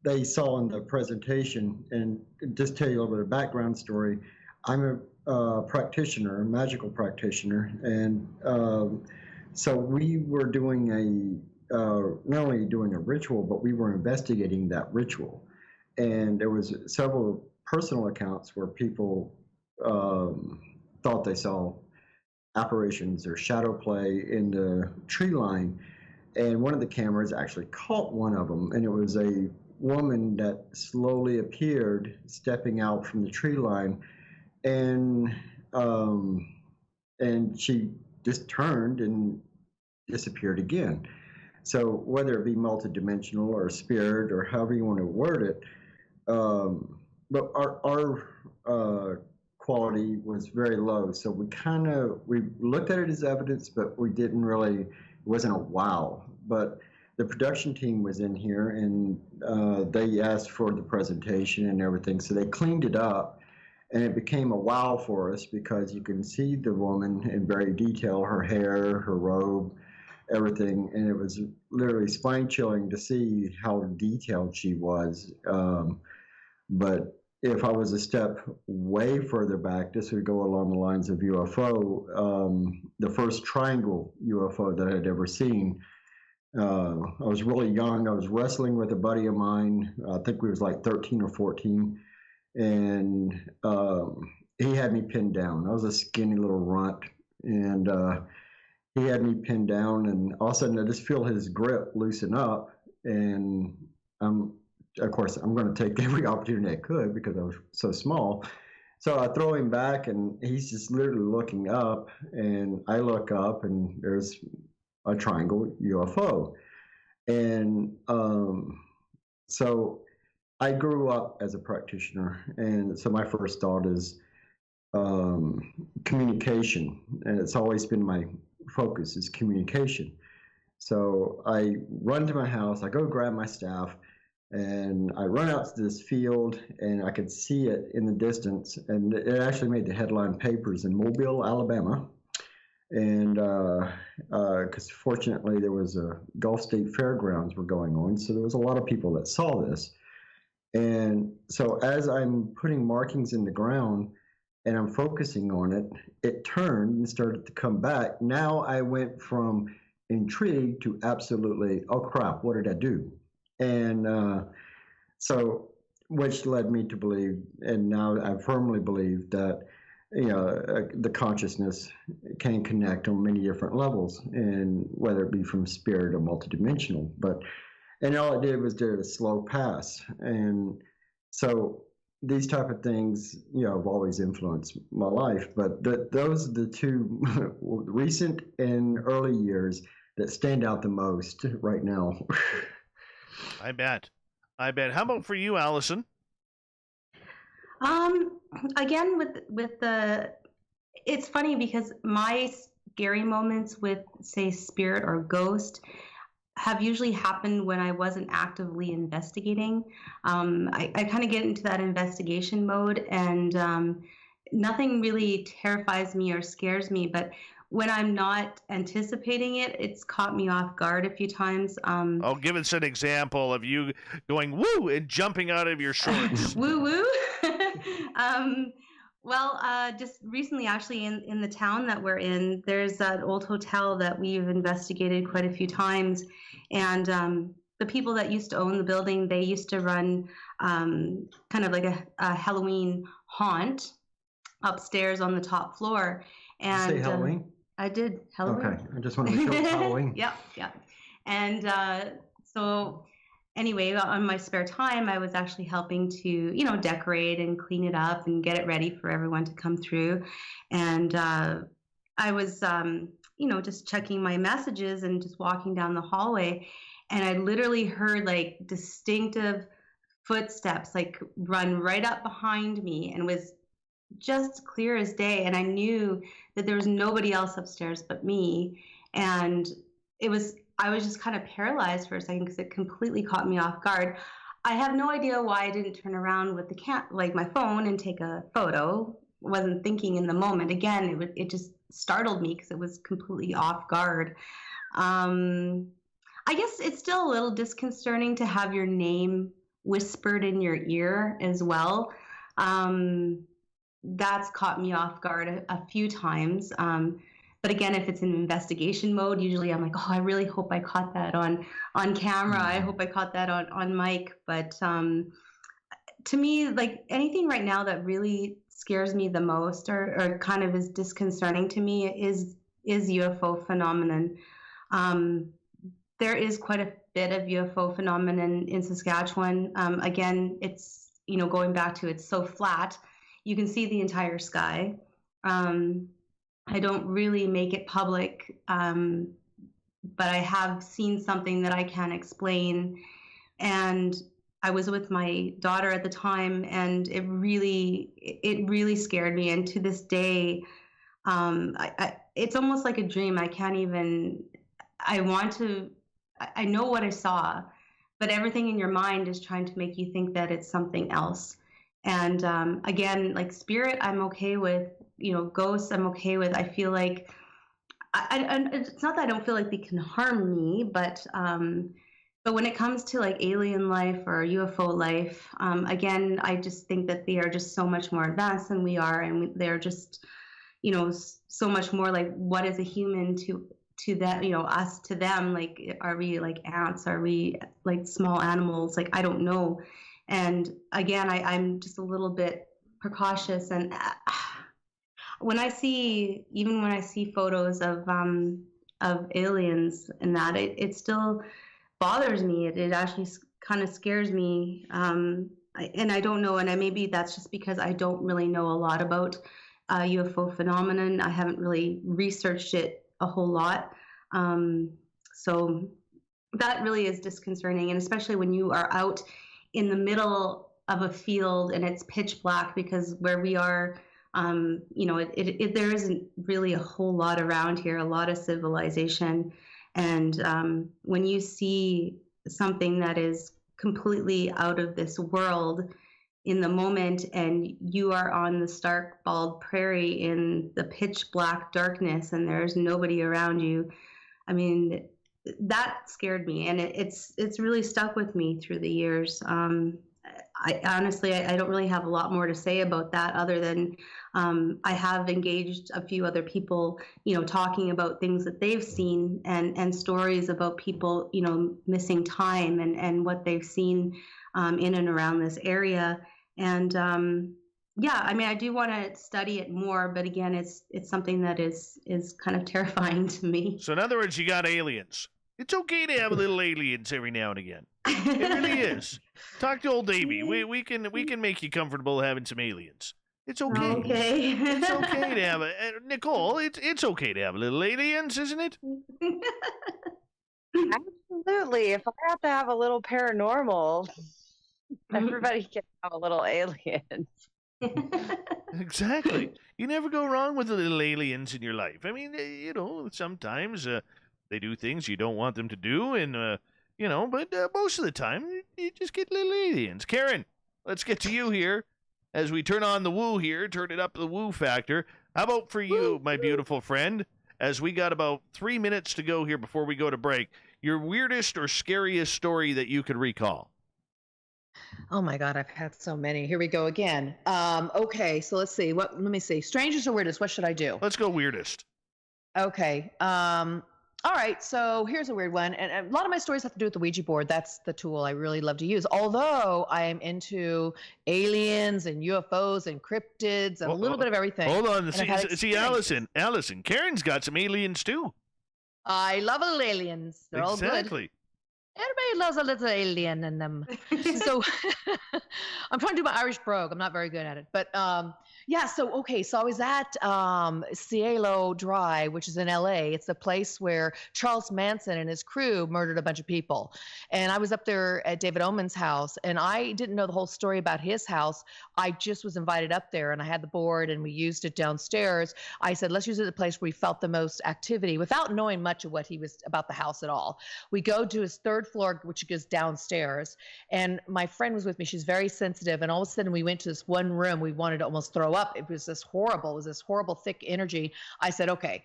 they saw in the presentation, and just tell you a little bit of background story. I'm a practitioner, a magical practitioner, and so we were doing not only doing a ritual, but we were investigating that ritual. And there was several personal accounts where people thought they saw apparitions or shadow play in the tree line. And one of the cameras actually caught one of them, and it was a woman that slowly appeared stepping out from the tree line, and she just turned and disappeared again. So whether it be multidimensional or spirit or however you want to word it, but our quality was very low. So we looked at it as evidence, but we didn't really, it wasn't a wow. But the production team was in here, and they asked for the presentation and everything. So they cleaned it up, and it became a wow for us because you can see the woman in very detail, her hair, her robe, everything. And it was literally spine chilling to see how detailed she was. But if I was a step way further back, this would go along the lines of UFO, the first triangle UFO that I'd ever seen. I was really young. I was wrestling with a buddy of mine. I think we was like 13 or 14. And he had me pinned down. I was a skinny little runt. And he had me pinned down. And all of a sudden, I just feel his grip loosen up. And of course, I'm going to take every opportunity I could because I was so small. So I throw him back, and he's just literally looking up. And I look up, and there's a triangle UFO. And so I grew up as a practitioner, and so my first thought is communication, and it's always been my focus is communication. So I run to my house, I go grab my staff, and I run out to this field, and I could see it in the distance, and it actually made the headline papers in Mobile, Alabama. And because fortunately there was a Gulf State Fairgrounds were going on, so there was a lot of people that saw this. And so as I'm putting markings in the ground and I'm focusing on it, it turned and started to come back. Now I went from intrigued to absolutely, oh crap, what did I do? And so, which led me to believe, and now I firmly believe that, the consciousness can connect on many different levels, and whether it be from spirit or multidimensional. And all it did was do a slow pass. And so these type of things, have always influenced my life. But those are the two recent and early years that stand out the most right now. I bet. How about for you, Alyson? Again, with the, it's funny because my scary moments with, say, spirit or ghost have usually happened when I wasn't actively investigating. I kind of get into that investigation mode, and nothing really terrifies me or scares me, but when I'm not anticipating it, it's caught me off guard a few times. Give us an example of you going woo and jumping out of your shorts. Woo woo. Just recently, actually, in the town that we're in, there's that old hotel that we've investigated quite a few times. And the people that used to own the building, they used to run kind of like a Halloween haunt upstairs on the top floor. And Did you say Halloween? I did Halloween. Okay, I just want to make sure it's Halloween. Yep. And so anyway, on my spare time, I was actually helping to, decorate and clean it up and get it ready for everyone to come through. And I was, just checking my messages and just walking down the hallway. And I literally heard like distinctive footsteps, like run right up behind me, and was just clear as day. And I knew that there was nobody else upstairs but me. And I was just kind of paralyzed for a second because it completely caught me off guard. I have no idea why I didn't turn around with my phone and take a photo. Wasn't thinking in the moment. Again, it just startled me because it was completely off guard. I guess it's still a little disconcerting to have your name whispered in your ear as well. That's caught me off guard a few times. But again, if it's in investigation mode, usually I'm like, oh, I really hope I caught that on camera. I hope I caught that on mic. But to me, like anything right now that really scares me the most or kind of is disconcerting to me is UFO phenomenon. There is quite a bit of UFO phenomenon in Saskatchewan. Again, it's, going back to it's so flat. You can see the entire sky. I don't really make it public, but I have seen something that I can't explain. And I was with my daughter at the time, and it really scared me. And to this day, it's almost like a dream. I can't even, I know what I saw, but everything in your mind is trying to make you think that it's something else. And again, like spirit, I'm okay with, ghosts, I'm okay with. I feel like, it's not that I don't feel like they can harm me, but when it comes to like alien life or UFO life, again, I just think that they are just so much more advanced than we are, and they're just, so much more like, what is a human to that, us to them? Like, are we like ants? Are we like small animals? Like, I don't know. And again, I'm just a little bit precautious. And when I see photos of aliens and that, it still bothers me. It actually kind of scares me. And I don't know. And maybe that's just because I don't really know a lot about UFO phenomenon. I haven't really researched it a whole lot. So that really is disconcerting. And especially when you are out in the middle of a field and it's pitch black, because where we are, there isn't really a whole lot around here, a lot of civilization. And when you see something that is completely out of this world in the moment, and you are on the stark bald prairie in the pitch black darkness and there's nobody around you, I mean, that scared me, and it's really stuck with me through the years. I honestly, I don't really have a lot more to say about that, other than I have engaged a few other people, talking about things that they've seen, and stories about people, missing time, and what they've seen in and around this area. And yeah, I mean, I do want to study it more, but again, it's something that is kind of terrifying to me. So in other words, you got aliens. It's okay to have little aliens every now and again. It really is. Talk to old Davey. We can make you comfortable having some aliens. It's okay. Okay. It's okay to have Nicole. It's okay to have little aliens, isn't it? Absolutely. If I have to have a little paranormal, everybody can have a little aliens. Exactly. You never go wrong with the little aliens in your life. I mean, sometimes they do things you don't want them to do, and but most of the time you just get little aliens. Karen, let's get to you here as we turn on the woo here, turn it up the woo factor. How about for you, my beautiful friend, as we got about 3 minutes to go here before we go to break, your weirdest or scariest story that you could recall? Oh my God, I've had so many. Here we go again. Okay, so let's see. Let me see. Strangest or weirdest? What should I do? Let's go weirdest. Okay. All right. So here's a weird one, and a lot of my stories have to do with the Ouija board. That's the tool I really love to use. Although I am into aliens and UFOs and cryptids and a little bit of everything. Hold on. See, Alyson. Karen's got some aliens too. I love little aliens. They're all good. Exactly. Everybody loves a little alien in them. So I'm trying to do my Irish brogue. I'm not very good at it. But yeah, so I was at Cielo Drive, which is in LA. It's a place where Charles Manson and his crew murdered a bunch of people. And I was up there at David Oman's house, and I didn't know the whole story about his house. I just was invited up there, and I had the board, and we used it downstairs. I said, let's use it at the place where we felt the most activity without knowing much of what he was about the house at all. We go to his third floor, which goes downstairs, and my friend was with me. She's very sensitive, and all of a sudden we went to this one room. We wanted to almost throw up. It was this horrible thick energy. I said, okay,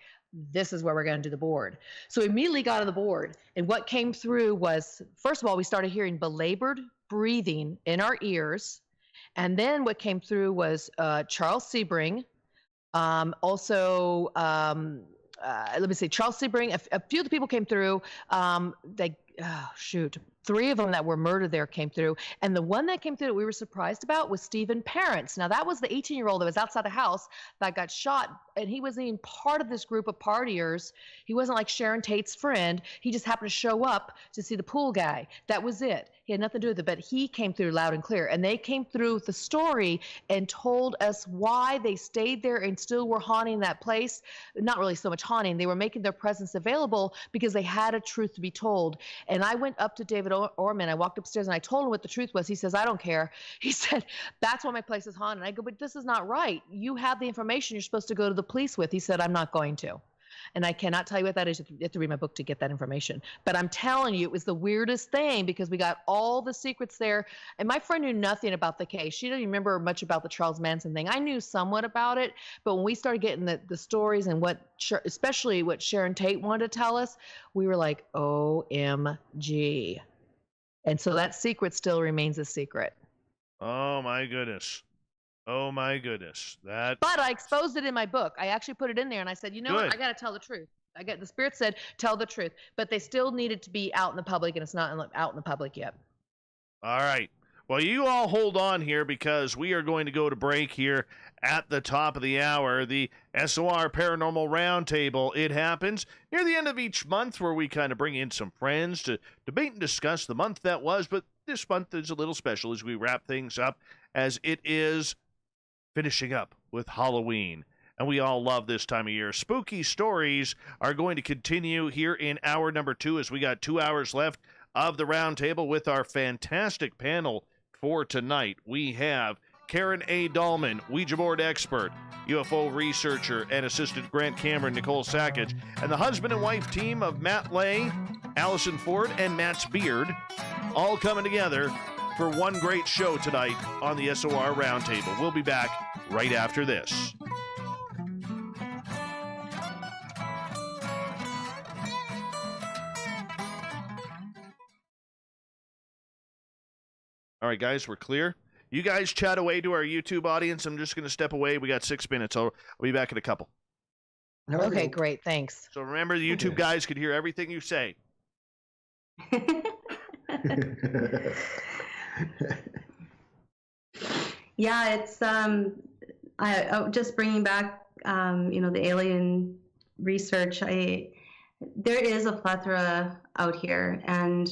this is where we're going to do the board. So we immediately got on the board, and what came through was, first of all, we started hearing belabored breathing in our ears, and then what came through was Charles Sebring, let me see, Charles Sebring, a few of the people came through. Three of them that were murdered there came through. And the one that came through that we were surprised about was Stephen Parents. Now, that was the 18-year-old that was outside the house that got shot, and he wasn't even part of this group of partiers. He wasn't like Sharon Tate's friend. He just happened to show up to see the pool guy. That was it. He had nothing to do with it, but he came through loud and clear. And they came through with the story and told us why they stayed there and still were haunting that place. Not really so much haunting. They were making their presence available because they had a truth to be told. And I went up to David Orman. I walked upstairs and I told him what the truth was. He says, I don't care. He said, that's why my place is haunted. I go, but this is not right. You have the information you're supposed to go to the police with. He said, I'm not going to. And I cannot tell you what that is. You have to read my book to get that information. But I'm telling you, it was the weirdest thing because we got all the secrets there. And my friend knew nothing about the case. She didn't remember much about the Charles Manson thing. I knew somewhat about it. But when we started getting the stories and especially what Sharon Tate wanted to tell us, we were like, OMG. And so that secret still remains a secret. Oh, my goodness. Oh, my goodness. But I exposed it in my book. I actually put it in there, and I said, what? I got to tell the truth. The spirit said, tell the truth. But they still needed to be out in the public, and it's not out in the public yet. All right. Well, you all hold on here because we are going to go to break here at the top of the hour. The SOR Paranormal Round Table. It happens near the end of each month where we kind of bring in some friends to debate and discuss the month that was. But this month is a little special as we wrap things up, as it is finishing up with Halloween. And we all love this time of year. Spooky stories are going to continue here in hour number 2 as we got 2 hours left of the round table with our fantastic panel for tonight. We have Karen A. Dahlman, Ouija Board expert, UFO researcher and assistant Grant Cameron, Nicole Sakach, and the husband and wife team of Matt Lay, Alyson Ford, and Matt's Beard, all coming together for one great show tonight on the SOR Roundtable. We'll be back right after this. All right, guys, we're clear. You guys chat away to our YouTube audience. I'm just going to step away. We got 6 minutes. I'll be back in a couple. Okay, great. Thanks. So remember, the YouTube guys could hear everything you say. Yeah, it's I just bringing back the alien research. There is a plethora out here, and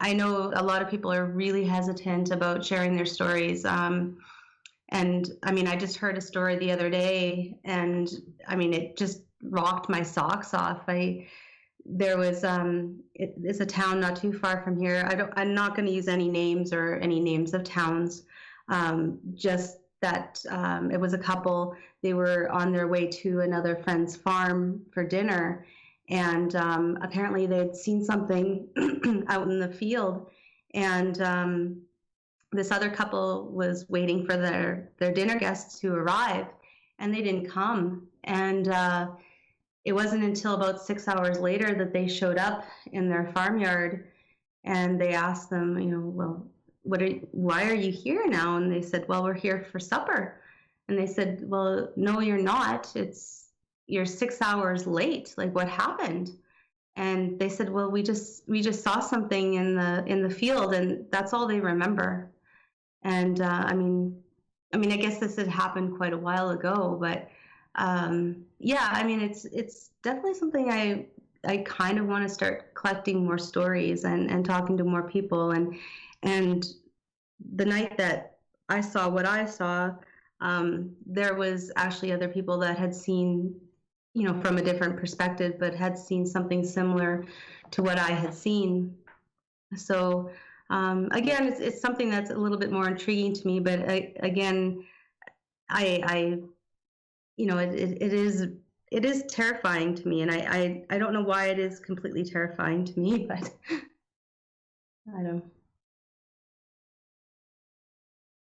I know a lot of people are really hesitant about sharing their stories. And I mean, I just heard a story the other day, and I mean, it just rocked my socks off. There was it's a town not too far from here. I'm not going to use any names or any names of towns. Just that it was a couple. They were on their way to another friend's farm for dinner, and apparently they'd seen something out in the field, and this other couple was waiting for their dinner guests to arrive, and they didn't come. And it wasn't until about 6 hours later that they showed up in their farmyard, and they asked them, well, why are you here now? And they said, well, we're here for supper. And they said, well, no, you're not. You're 6 hours late. Like, what happened? And they said, well, we just saw something in the field, and that's all they remember. And I mean, I guess this had happened quite a while ago, but yeah, I mean, it's definitely something I kind of want to start collecting more stories and talking to more people. And the night that I saw what I saw, there was actually other people that had seen, from a different perspective, but had seen something similar to what I had seen. So again, it's something that's a little bit more intriguing to me, but again, it is terrifying to me, and I don't know why it is completely terrifying to me, but I don't.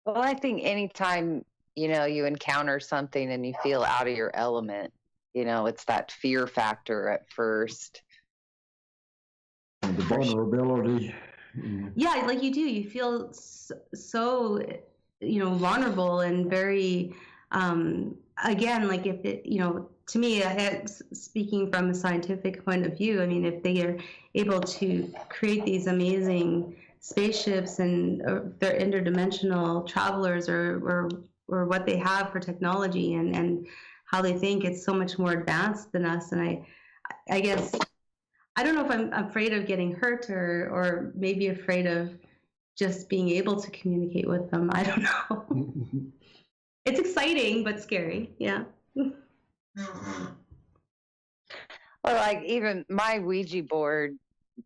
Well, I think anytime, you encounter something and you feel out of your element, it's that fear factor at first. And the vulnerability. Yeah, like you do. You feel so, vulnerable and very, again, like if it, to me, speaking from a scientific point of view, I mean, if they are able to create these amazing spaceships and they're interdimensional travelers or what they have for technology and how they think, it's so much more advanced than us. And I guess, I don't know if I'm afraid of getting hurt or maybe afraid of just being able to communicate with them. I don't know. It's exciting, but scary. Yeah. Well, like even my Ouija board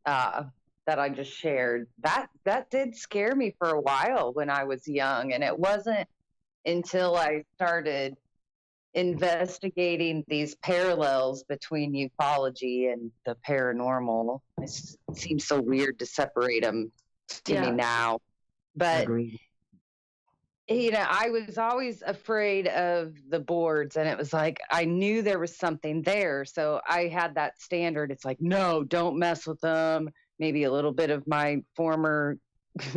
that I just shared, that did scare me for a while when I was young. And it wasn't until I started investigating these parallels between ufology and the paranormal. It seems so weird to separate them to me now. But, Agreed. I was always afraid of the boards, and it was like, I knew there was something there. So I had that standard. It's like, no, don't mess with them. Maybe a little bit of my former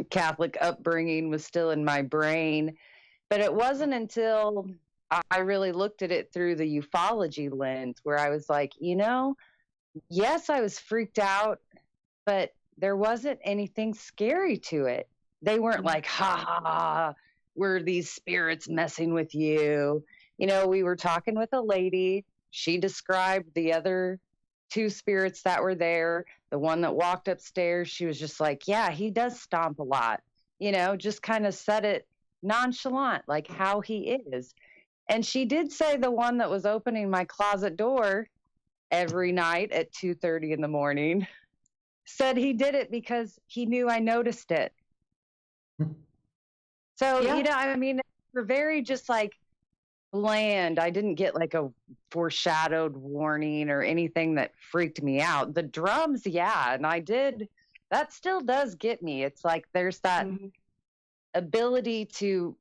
Catholic upbringing was still in my brain. But it wasn't until I really looked at it through the ufology lens where I was like, yes, I was freaked out, but there wasn't anything scary to it. They weren't like, ha, were these spirits messing with you? We were talking with a lady. She described the other two spirits that were there. The one that walked upstairs, she was just like, yeah, he does stomp a lot, just kind of said it nonchalant, like how he is. And she did say the one that was opening my closet door every night at 2:30 in the morning said he did it because he knew I noticed it. So, Yeah. you know, I mean, we're very just like bland. I didn't get like a foreshadowed warning or anything that freaked me out. The drums, yeah, and that still does get me. It's like there's that Mhm. ability to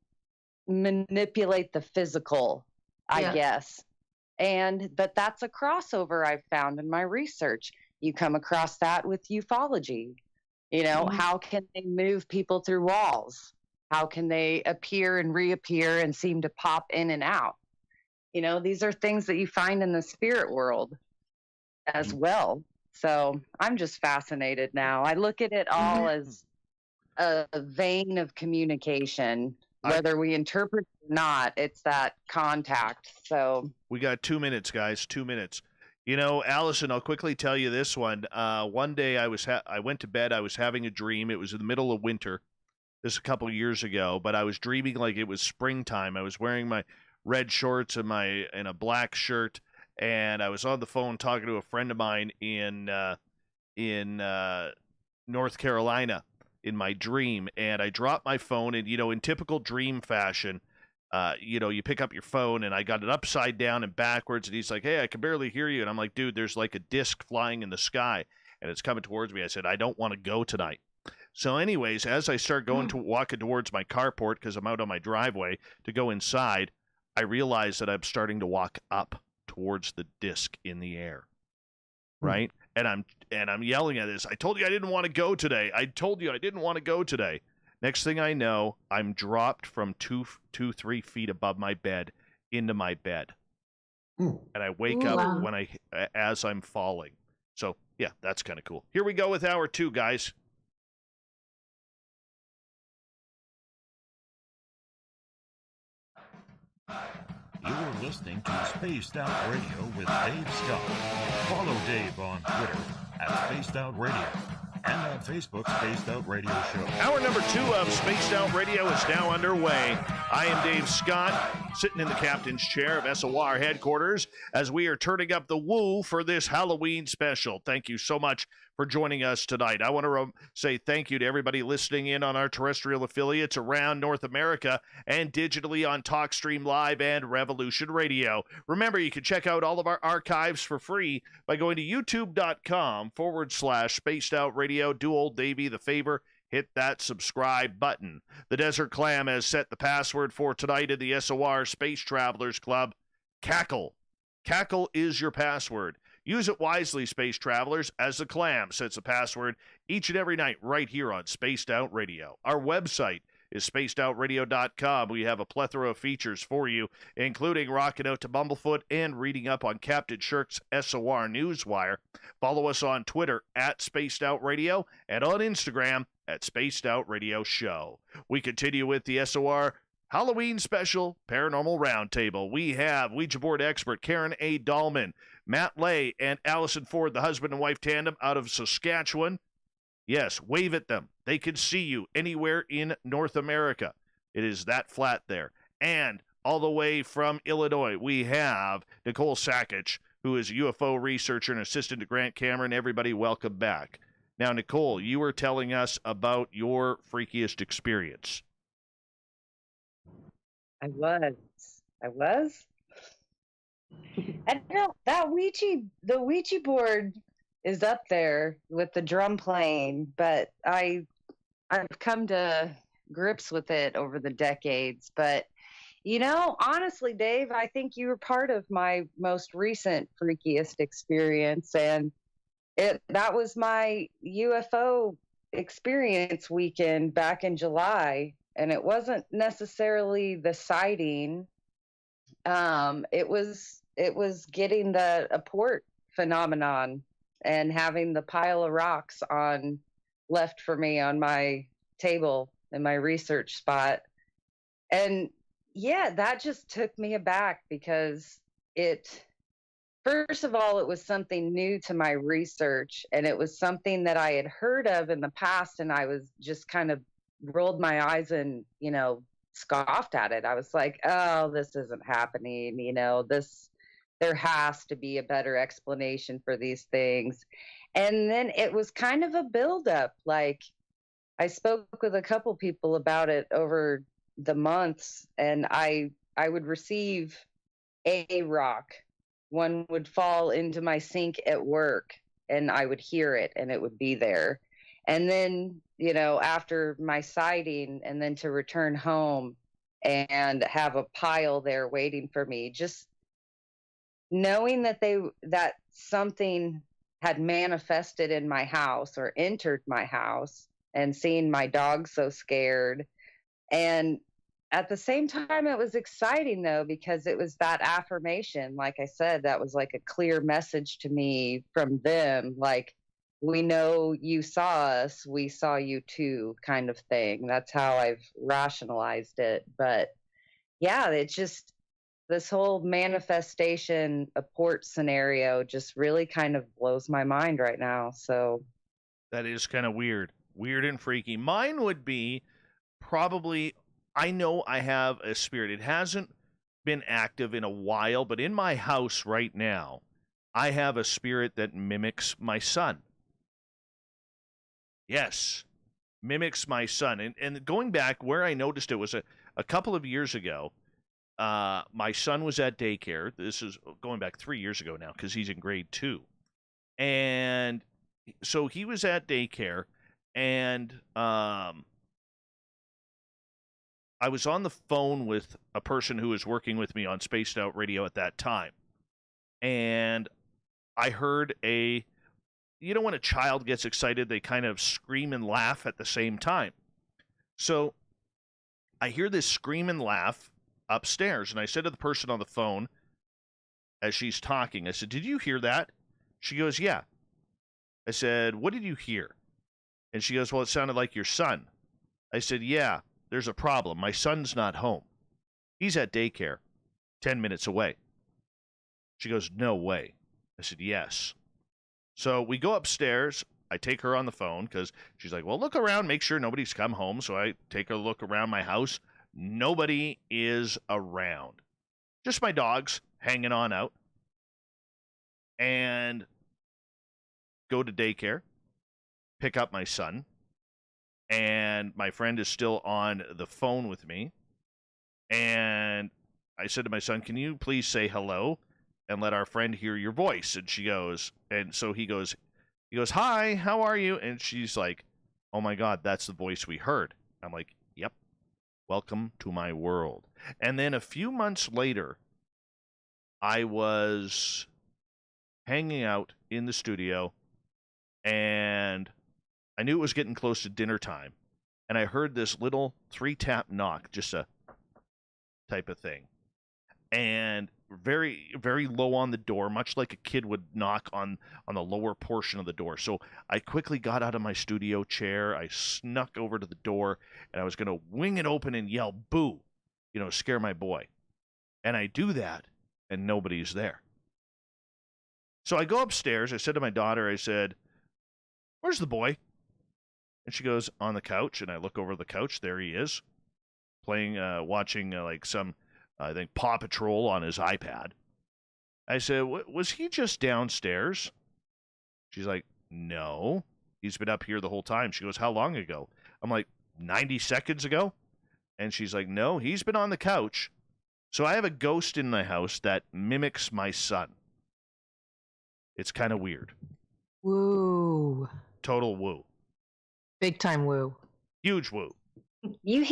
manipulate the physical, I Yeah. guess. But that's a crossover I've found in my research. You come across that with ufology. You know, Mhm. how can they move people through walls? How can they appear and reappear and seem to pop in and out? You know, these are things that you find in the spirit world as well. So I'm just fascinated now. I look at it all as a vein of communication, whether we interpret it or not, it's that contact. So We got 2 minutes, guys. 2 minutes. You know, Alyson, I'll quickly tell you this one. One day I went to bed. I was having a dream. It was in the middle of winter. This a couple years ago, but I was dreaming like it was springtime. I was wearing my red shorts and a black shirt, and I was on the phone talking to a friend of mine in North Carolina in my dream, and I dropped my phone, and in typical dream fashion, you pick up your phone, and I got it upside down and backwards, and he's like, "Hey, I can barely hear you," and I'm like, "Dude, there's like a disc flying in the sky, and it's coming towards me." I said, "I don't want to go tonight." So, anyways, as I start walking towards my carport because I'm out on my driveway to go inside, I realize that I'm starting to walk up towards the disc in the air, right? And I'm yelling at this. I told you I didn't want to go today. I told you I didn't want to go today. Next thing I know, I'm dropped from 3 feet above my bed into my bed, and I wake up Wow. as I'm falling. So yeah, that's kind of cool. Here we go with hour 2, guys. You're listening to Spaced Out Radio with Dave Scott. Follow Dave on Twitter at Spaced Out Radio and on Facebook, Spaced Out Radio Show. Hour number 2 of Spaced Out Radio is now underway. I am Dave Scott, sitting in the captain's chair of SOR headquarters as we are turning up the woo for this Halloween special. Thank you so much for joining us tonight. I want to say thank you to everybody listening in on our terrestrial affiliates around North America and digitally on TalkStream Live and Revolution Radio. Remember, you can check out all of our archives for free by going to youtube.com/Spaced Out Radio. Do old Davey the favor. Hit that subscribe button. The Desert Clam has set the password for tonight in the SOR Space Travelers Club. Cackle. Cackle is your password. Use it wisely, space travelers, as the Clam sets a password each and every night right here on Spaced Out Radio. Our website is spacedoutradio.com. We have a plethora of features for you, including rocking out to Bumblefoot and reading up on Captain Shirk's SOR Newswire. Follow us on Twitter at Spaced Out Radio and on Instagram at Spaced Out Radio Show. We continue with the SOR Halloween special Paranormal Round Table. We have Ouija Board expert Karen A. Dahlman, Matt Lay, and Alyson Ford, the husband and wife tandem out of Saskatchewan. Yes, wave at them. They can see you anywhere in North America. It is that flat there. And all the way from Illinois, we have Nicole Sakach, who is a UFO researcher and assistant to Grant Cameron. Everybody, welcome back. Now, Nicole, you were telling us about your freakiest experience. I was. And no, the Ouija board is up there with the drum playing, but I've come to grips with it over the decades. But honestly, Dave, I think you were part of my most recent freakiest experience, and that was my UFO experience weekend back in July, and it wasn't necessarily the sighting. It was getting the apport phenomenon and having the pile of rocks left for me on my table in my research spot. And yeah, that just took me aback because first of all, it was something new to my research, and it was something that I had heard of in the past, and I was just kind of rolled my eyes and, scoffed at it. I was like, oh, this isn't happening. There has to be a better explanation for these things. And then it was kind of a buildup. Like, I spoke with a couple people about it over, the months, and I would receive a rock. One would fall into my sink at work, and I would hear it, and it would be there. And then, after my sighting, and then to return home and have a pile there waiting for me, just knowing that something had manifested in my house or entered my house, and seeing my dog so scared. And at the same time, it was exciting, though, because it was that affirmation. Like I said, that was like a clear message to me from them. Like, we know you saw us, we saw you too, kind of thing. That's how I've rationalized it. But yeah, it's just this whole manifestation apport scenario just really kind of blows my mind right now. So That is kind of weird and freaky. Mine would be probably, I know I have a spirit. It hasn't been active in a while, but in my house right now, I have a spirit that mimics my son. Yes, mimics my son. And going back where I noticed it was a couple of years ago. My son was at daycare. This is going back 3 years ago now because he's in grade 2. And so he was at daycare, and I was on the phone with a person who was working with me on Spaced Out Radio at that time. And I heard when a child gets excited, they kind of scream and laugh at the same time. So I hear this scream and laugh upstairs, and I said to the person on the phone as she's talking, I said, "Did you hear that?" She goes, "Yeah." I said, "What did you hear?" And she goes, "Well, it sounded like your son." I said, "Yeah, there's a problem. My son's not home. He's at daycare 10 minutes away." She goes, "No way." I said, "Yes." So we go upstairs. I take her on the phone because she's like, "Well, look around, make sure nobody's come home." So I take a look around my house. Nobody is around. Just my dogs hanging on out. And go to daycare, pick up my son, and my friend is still on the phone with me. And I said to my son, "Can you please say hello and let our friend hear your voice?" And he goes, "Hi, how are you?" And she's like, "Oh my God, that's the voice we heard." I'm like, "Yep. Welcome to my world." And then a few months later, I was hanging out in the studio, and I knew it was getting close to dinner time, and I heard this little 3-tap knock, just a type of thing, and very, very low on the door, much like a kid would knock on the lower portion of the door. So I quickly got out of my studio chair, I snuck over to the door, and I was going to wing it open and yell, "Boo!" Scare my boy. And I do that, and nobody's there. So I go upstairs, I said to my daughter, I said, "Where's the boy?" And she goes, "On the couch." And I look over the couch, there he is, playing, watching like some, I think, Paw Patrol on his iPad. I said, "Was he just downstairs?" She's like, "No, he's been up here the whole time." She goes, "How long ago?" I'm like, 90 seconds ago. And she's like, "No, he's been on the couch." So I have a ghost in my house that mimics my son. It's kind of weird. Woo. Total woo. Big time woo. Huge woo. you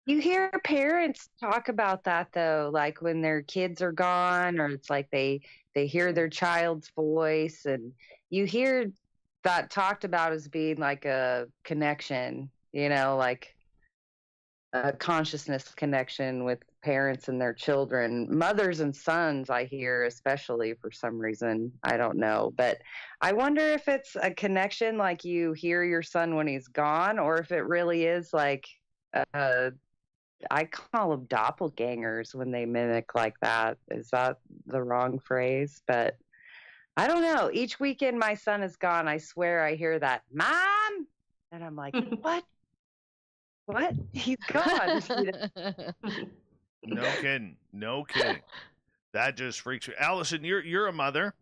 hear parents talk about that, though, like when their kids are gone, or it's like they hear their child's voice, and you hear that talked about as being like a connection, like a consciousness connection with parents and their children, mothers and sons. I hear, especially for some reason, I don't know, but I wonder if it's a connection like you hear your son when he's gone, or if it really is like I call them doppelgangers when they mimic like that. Is that the wrong phrase? But I don't know. Each weekend my son is gone, I swear I hear that, "Mom!" And I'm like, What? He's gone. No kidding. No kidding. That just freaks me. Alyson, you're a mother.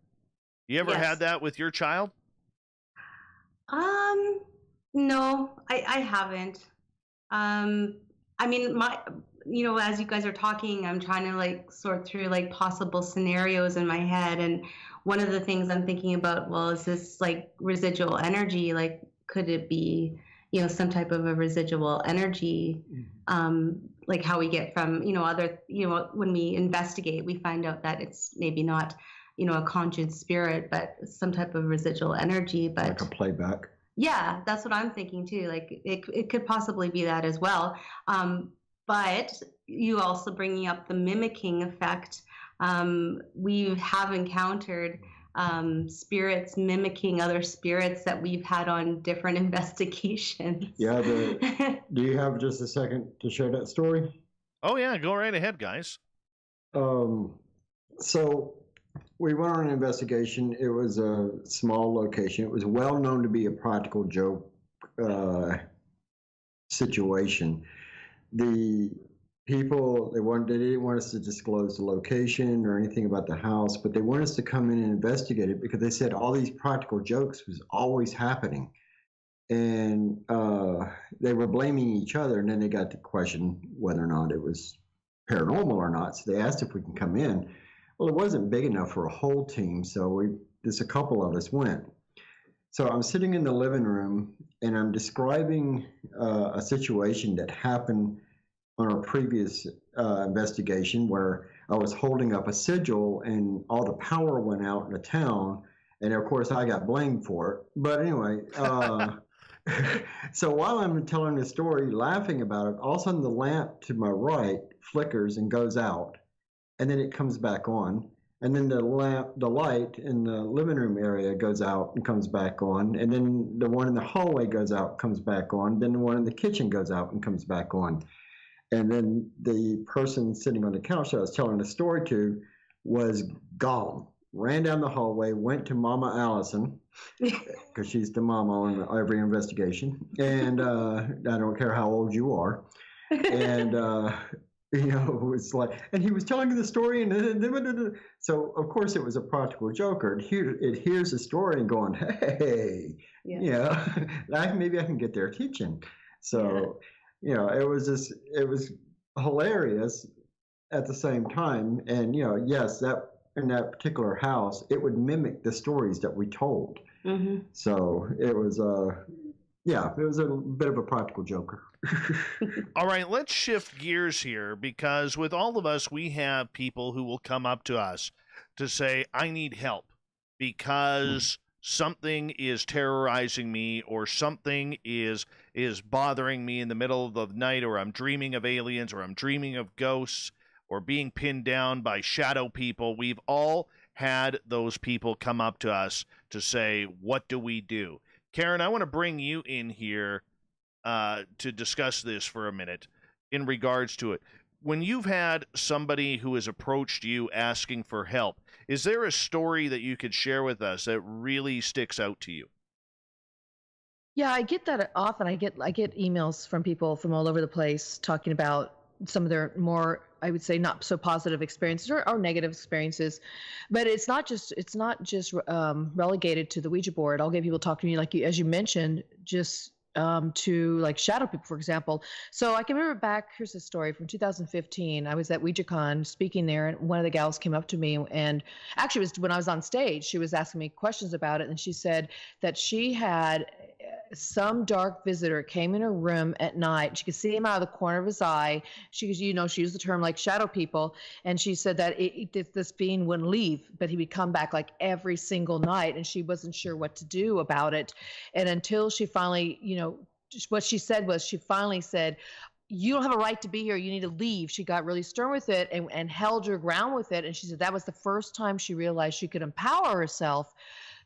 You ever Yes. had that with your child? No, I haven't. I I mean, as you guys are talking, I'm trying to like sort through like possible scenarios in my head. And one of the things I'm thinking about, well, is this like residual energy? Like, could it be, some type of a residual energy? Like how we get from, when we investigate, we find out that it's maybe not, a conscious spirit, but some type of residual energy. But like a playback. Yeah, that's what I'm thinking too. Like it could possibly be that as well. But you also bringing up the mimicking effect. We have encountered spirits mimicking other spirits that we've had on different investigations. Yeah. Do you have just a second to share that story? Oh yeah, go right ahead, guys. So we went on an investigation. It was a small location. It was well known to be a practical joke situation. The people, they didn't want us to disclose the location or anything about the house, but they wanted us to come in and investigate it because they said all these practical jokes was always happening. And they were blaming each other, and then they got to question whether or not it was paranormal or not. So they asked if we can come in. Well, it wasn't big enough for a whole team, so just a couple of us went. So I'm sitting in the living room, and I'm describing a situation that happened on our previous investigation where I was holding up a sigil, and all the power went out in the town, and of course I got blamed for it. But anyway, so while I'm telling the story, laughing about it, all of a sudden the lamp to my right flickers and goes out. And then it comes back on, and then the light in the living room area goes out and comes back on, and then the one in the hallway goes out, comes back on, then the one in the kitchen goes out and comes back on. And then the person sitting on the couch that I was telling the story to was gone, ran down the hallway, went to Mama Alyson, because she's the mama on every investigation, and I don't care how old you are, and it was like, and he was telling the story, and so of course it was a practical joker. It hears the story and going, hey, maybe I can get their attention. So, it was hilarious at the same time. And, yes, that in that particular house, it would mimic the stories that we told. Mm-hmm. So it was it was a bit of a practical joker. All right, let's shift gears here, because with all of us, we have people who will come up to us to say, I need help because something is terrorizing me, or something is bothering me in the middle of the night, or I'm dreaming of aliens, or I'm dreaming of ghosts, or being pinned down by shadow people. We've all had those people come up to us to say, what do we do? Karen, I want to bring you in here to discuss this for a minute in regards to it. When you've had somebody who has approached you asking for help, is there a story that you could share with us that really sticks out to you? Yeah, I get that often. I get emails from people from all over the place talking about some of their more, I would say, not so positive experiences or negative experiences. But it's not just relegated to the Ouija board. I'll get people talking to me, like as you mentioned, just to like shadow people, for example. So I can remember back, here's a story from 2015. I was at WouijaCon speaking there, and one of the gals came up to me, and actually it was when I was on stage, she was asking me questions about it, and she said that she had some dark visitor came in her room at night. She could see him out of the corner of his eye. She used the term like shadow people. And she said that this being wouldn't leave, but he would come back like every single night. And she wasn't sure what to do about it. And until she finally, what she said was, she finally said, you don't have a right to be here. You need to leave. She got really stern with it and held her ground with it. And she said that was the first time she realized she could empower herself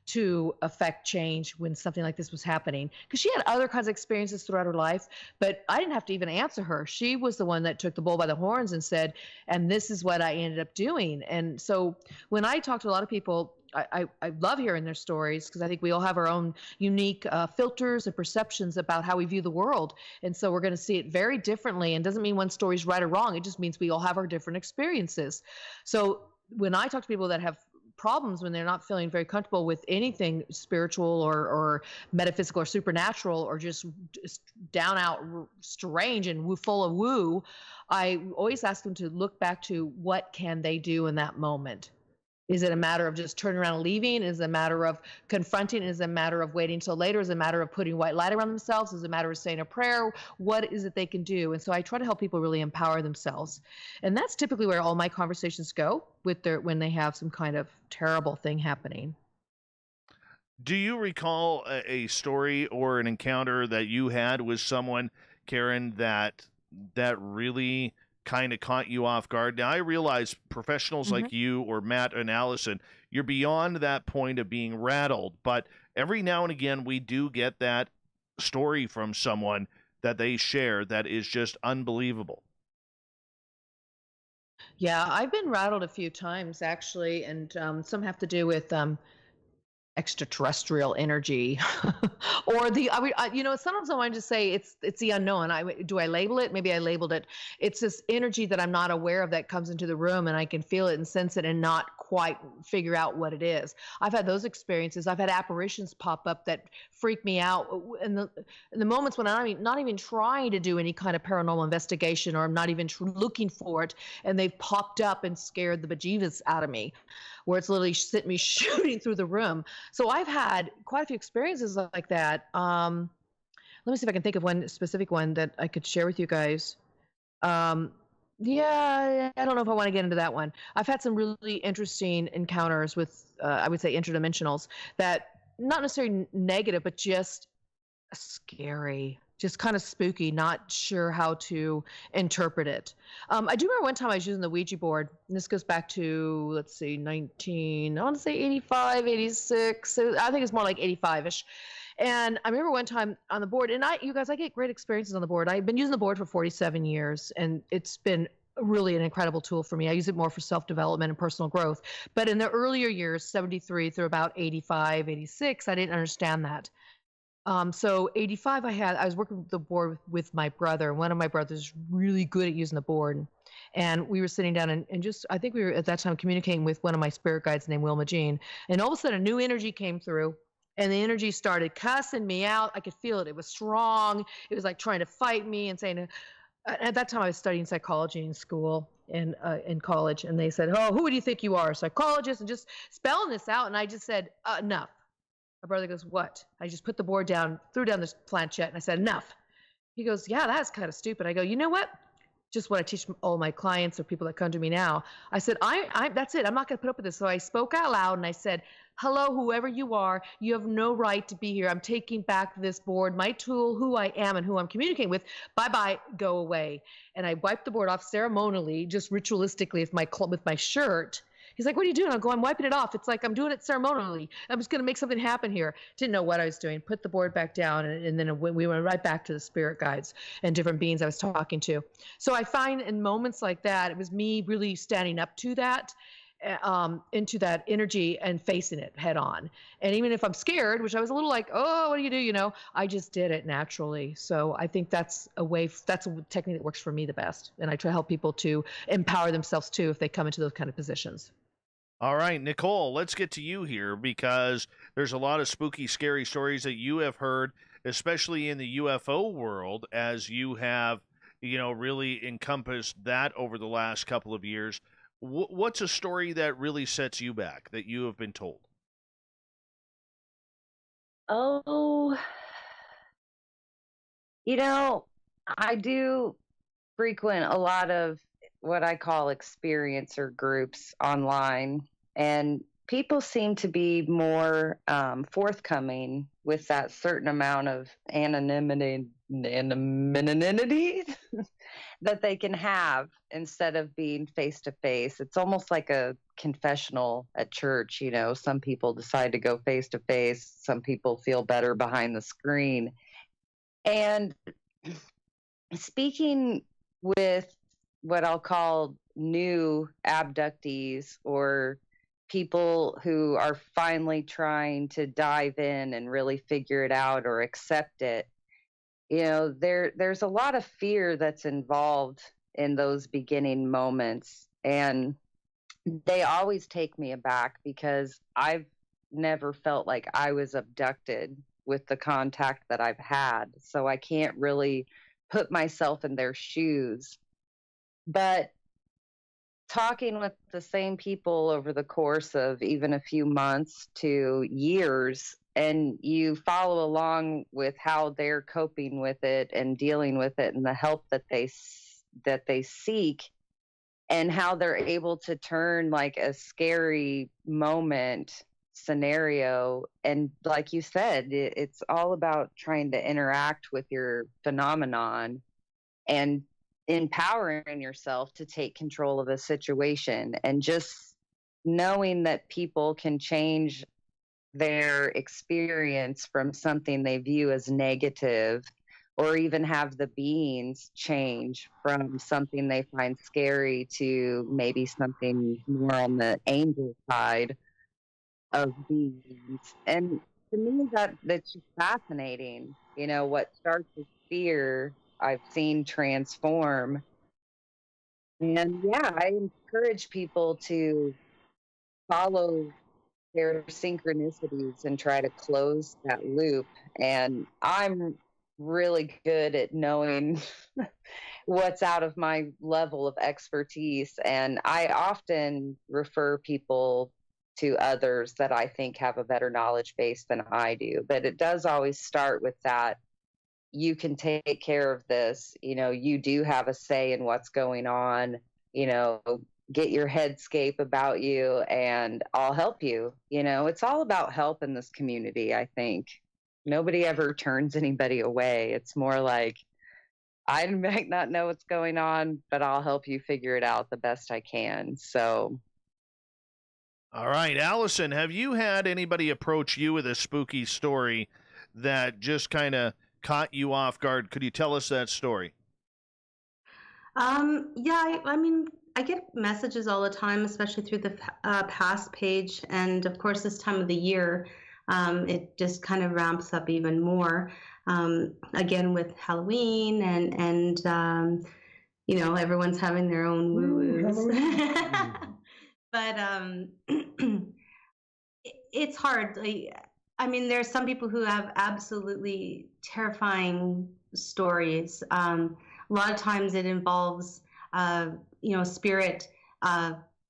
to affect change when something like this was happening. Because she had other kinds of experiences throughout her life, but I didn't have to even answer her. She was the one that took the bull by the horns and said, and this is what I ended up doing. And so when I talk to a lot of people, I love hearing their stories, because I think we all have our own unique filters and perceptions about how we view the world. And so we're going to see it very differently. And doesn't mean one story is right or wrong. It just means we all have our different experiences. So when I talk to people that have problems, when they're not feeling very comfortable with anything spiritual or metaphysical or supernatural, or just down out strange and full of woo, I always ask them to look back to what can they do in that moment. Is it a matter of just turning around and leaving? Is it a matter of confronting? Is it a matter of waiting till later? Is it a matter of putting white light around themselves? Is it a matter of saying a prayer? What is it they can do? And so I try to help people really empower themselves. And that's typically where all my conversations go when they have some kind of terrible thing happening. Do you recall a story or an encounter that you had with someone, Karen, that really kind of caught you off guard? Now, I realize professionals like you or Matt and Alyson, you're beyond that point of being rattled, but every now and again we do get that story from someone that they share that is just unbelievable. Yeah, I've been rattled a few times actually, and some have to do with extraterrestrial energy or sometimes I want to just say it's the unknown. Do I label it? Maybe I labeled it. It's this energy that I'm not aware of that comes into the room, and I can feel it and sense it and not quite figure out what it is. I've had those experiences. I've had apparitions pop up that freak me out in the moments when I'm not even trying to do any kind of paranormal investigation, or I'm not even looking for it, and they've popped up and scared the bejesus out of me, where it's literally sent me shooting through the room. So I've had quite a few experiences like that. Let me see if I can think of one specific one that I could share with you guys. Yeah, I don't know if I want to get into that one. I've had some really interesting encounters with, I would say, interdimensionals that not necessarily negative, but just scary, just kind of spooky, not sure how to interpret it. I do remember one time I was using the Ouija board, and this goes back to, let's see, I want to say 85, 86. I think it's more like 85-ish. And I remember one time on the board, and you guys, I get great experiences on the board. I've been using the board for 47 years, and it's been really an incredible tool for me. I use it more for self-development and personal growth. But in the earlier years, 73 through about 85, 86, I didn't understand that. So 85, I was working with the board with my brother. One of my brothers really good at using the board. And we were sitting down and just, I think we were at that time communicating with one of my spirit guides named Wilma Jean. And all of a sudden a new energy came through. And the energy started cussing me out. I could feel it. It was strong. It was like trying to fight me and saying, at that time I was studying psychology in school and in college. And they said, "Oh, who do you think you are? A psychologist?" And just spelling this out. And I just said, "Enough." My brother goes, "What?" I just put the board down, threw down this planchette, and I said, "Enough." He goes, "Yeah, that's kind of stupid." I go, "You know what? Just what I teach all my clients or people that come to me now." I said, that's it. I'm not going to put up with this. So I spoke out loud and I said, "Hello, whoever you are, you have no right to be here. I'm taking back this board, my tool, who I am and who I'm communicating with. Bye-bye, go away." And I wiped the board off ceremonially, just ritualistically with my shirt. He's like, "What are you doing?" I go, "I'm wiping it off. It's like I'm doing it ceremonially. I'm just going to make something happen here." Didn't know what I was doing. Put the board back down, and then we went right back to the spirit guides and different beings I was talking to. So I find in moments like that, it was me really standing up to that, into that energy and facing it head on. And even if I'm scared, which I was a little like, "Oh, what do you do?" I just did it naturally. So I think that's that's a technique that works for me the best. And I try to help people to empower themselves too if they come into those kind of positions. All right, Nicole, let's get to you here, because there's a lot of spooky, scary stories that you have heard, especially in the UFO world, as you have, really encompassed that over the last couple of years. What's a story that really sets you back that you have been told? Oh, I do frequent a lot of what I call experiencer groups online, and people seem to be more forthcoming with that certain amount of anonymity that they can have instead of being face to face. It's almost like a confessional at church. Some people decide to go face to face. Some people feel better behind the screen. And speaking with what I'll call new abductees, or people who are finally trying to dive in and really figure it out or accept it, there's a lot of fear that's involved in those beginning moments. And they always take me aback because I've never felt like I was abducted with the contact that I've had. So I can't really put myself in their shoes. But talking with the same people over the course of even a few months to years, and you follow along with how they're coping with it and dealing with it and the help that they seek, and how they're able to turn like a scary moment scenario. And like you said, it's all about trying to interact with your phenomenon and empowering yourself to take control of a situation, and just knowing that people can change their experience from something they view as negative, or even have the beings change from something they find scary to maybe something more on the angel side of beings. And to me, that's just fascinating. You know, what starts with fear, I've seen transform. And yeah, I encourage people to follow their synchronicities and try to close that loop. And I'm really good at knowing what's out of my level of expertise. And I often refer people to others that I think have a better knowledge base than I do. But it does always start with that. You can take care of this. You know, you do have a say in what's going on. You know, get your headscape about you and I'll help you. You know, it's all about help in this community, I think. Nobody ever turns anybody away. It's more like, I might not know what's going on, but I'll help you figure it out the best I can. So. All right, Alyson, have you had anybody approach you with a spooky story that just kind of caught you off guard? Could you tell us that story? Yeah, I mean, I get messages all the time, especially through the past page. And of course, this time of the year, it just kind of ramps up even more. Again, with Halloween and you know, everyone's having their own woo-woos. But it's hard. I mean, there's some people who have absolutely terrifying stories. A lot of times it involves, you know, spirit,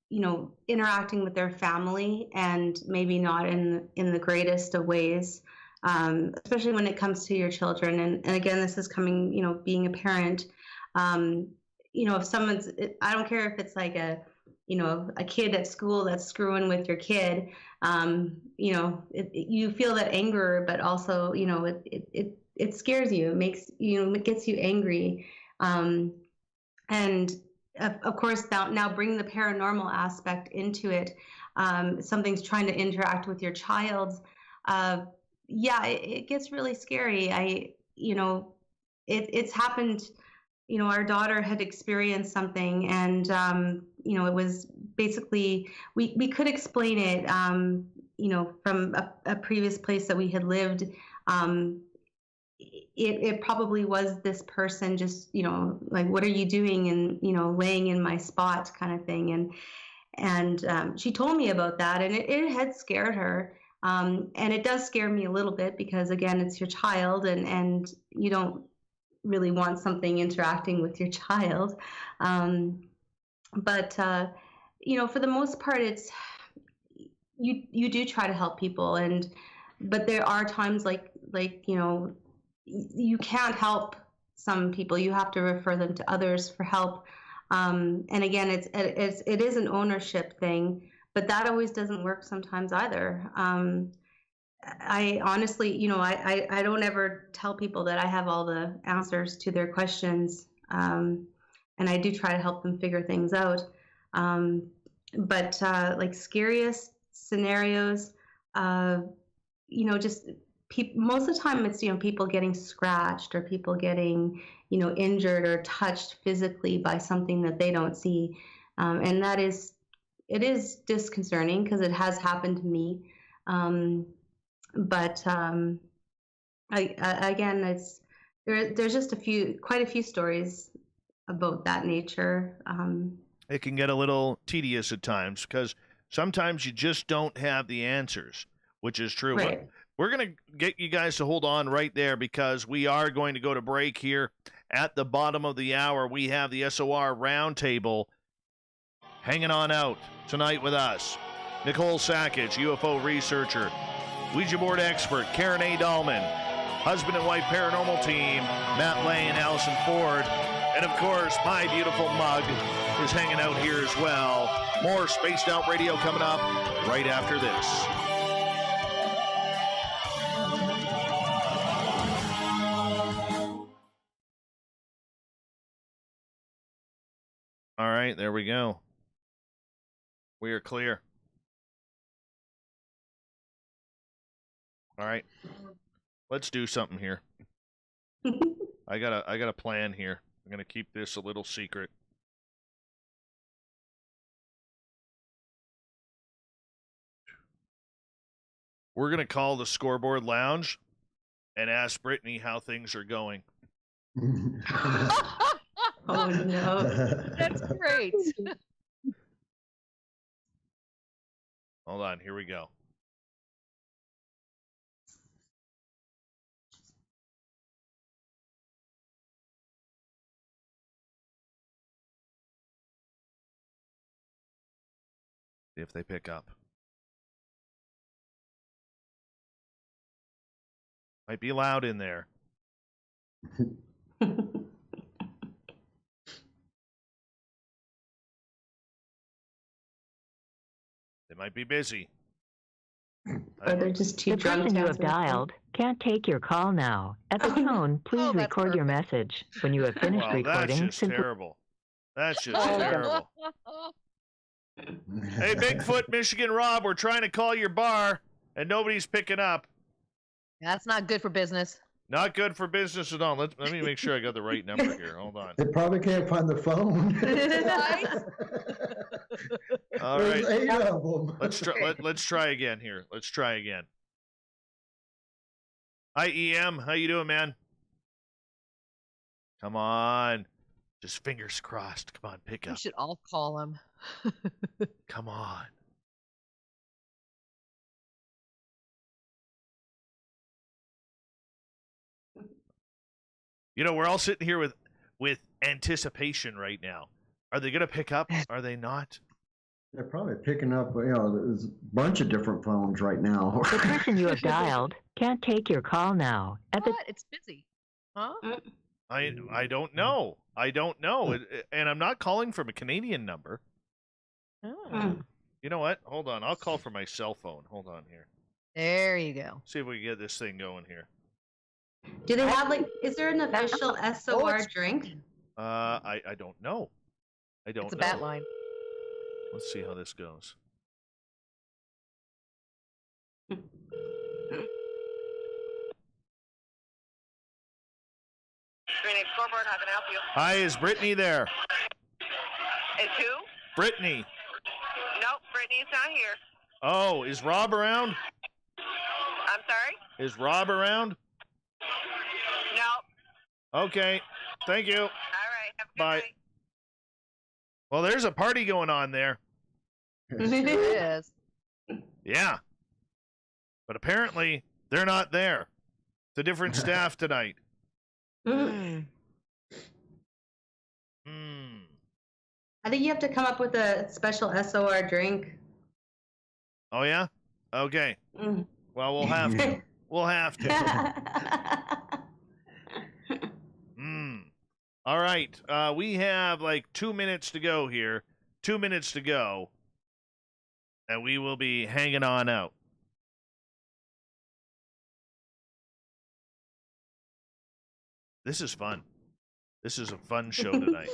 you know, interacting with their family, and maybe not in the greatest of ways, especially when it comes to your children. And again, this is coming, you know, being a parent. You know, if someone's, I don't care if it's like you know, a kid at school that's screwing with your kid, you know, you feel that anger, but also, you know, it scares you. It makes, you know, it gets you angry. And of course, now bring the paranormal aspect into it. Something's trying to interact with your child. Yeah, it gets really scary. You know, it's happened. You know, our daughter had experienced something, and you know, it was basically, we could explain it, you know, from a previous place that we had lived. It probably was this person just, you know, like, what are you doing, and, you know, laying in my spot kind of thing. And she told me about that, and it had scared her. And it does scare me a little bit because, again, it's your child, and you don't really want something interacting with your child. But you know, for the most part, it's, you do try to help people, but there are times like, you know, you can't help some people. You have to refer them to others for help. And again, it is an ownership thing, but that always doesn't work sometimes either. I honestly, you know, I don't ever tell people that I have all the answers to their questions. And I do try to help them figure things out. But like scariest scenarios, you know, just most of the time it's, you know, people getting scratched or people getting, you know, injured or touched physically by something that they don't see. And it is disconcerting because it has happened to me. But again, there's just quite a few stories about that nature. it can get a little tedious at times because sometimes you just don't have the answers, which is true. Right. We're going to get you guys to hold on right there because we are going to go to break here at the bottom of the hour. We have the SOR Roundtable hanging on out tonight with us. Nicole Sakach, UFO researcher, Ouija Board expert, Karen A. Dahlman, husband and wife paranormal team, Matt Lay and Alyson Ford, and of course, my beautiful mug is hanging out here as well. More Spaced Out Radio coming up right after this. All right, there we go. We are clear. All right, let's do something here. I got a plan here. I'm gonna keep this a little secret. We're gonna call the Scoreboard Lounge and ask Brittany how things are going. Oh no. That's great. Hold on, here we go. See if they pick up. Might be loud in there. They might be busy. Or they're just too The drunk person to you have answer the phone. dialed can't take your call now. At the tone, please Oh, that's record your perfect. message. When you have finished Well, that's recording, just simply terrible. That's just Oh, terrible. Hey, Bigfoot, Michigan Rob, we're trying to call your bar, and nobody's picking up. That's not good for business. Not good for business at all. Let me make sure I got the right number here. Hold on. They probably can't find the phone. All There's right. 8 of them. Let's try again here. Let's try again. Hi, EM. How you doing, man? Come on. Just fingers crossed. Come on, pick We up. should all call him. Come on. You know, we're all sitting here with anticipation right now. Are they going to pick up? Are they not? They're probably picking up, there's a bunch of different phones right now. the person you have dialed can't take your call now. At the What? It's busy. Huh? I don't know. I don't know. And I'm not calling from a Canadian number. Oh. You know what? Hold on. I'll call from my cell phone. Hold on here. There you go. See if we can get this thing going here. Do they have is there an official SOR it's- drink? I don't know. I don't It's a know. bat line. Let's see how this goes. Scoreboard, how can I help you? Hi, is Brittany there? Is who? Brittany. Nope, Brittany's not here. Oh, is Rob around? I'm sorry? Is Rob around? Nope. Okay. Thank you. All right, have a good Bye. night. Well, there's a party going on there. It is. Yeah. But apparently, they're not there. It's a different staff tonight. Mm. Hmm. I think you have to come up with a special SOR drink. Oh, yeah? Okay. Mm. Well, we'll have to. We'll have to. All right. We have like 2 minutes to go here. 2 minutes to go. And we will be hanging on out. This is fun. This is a fun show tonight.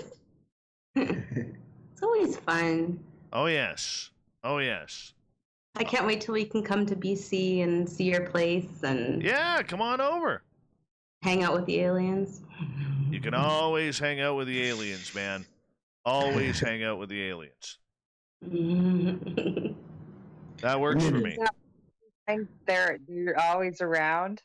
It's always fun. Oh, yes. Oh, yes. I can't wait till we can come to BC and see your place and Yeah, come on over. hang out with the aliens. You can always hang out with the aliens, man. Always hang out with the aliens. That works for me. They're always around.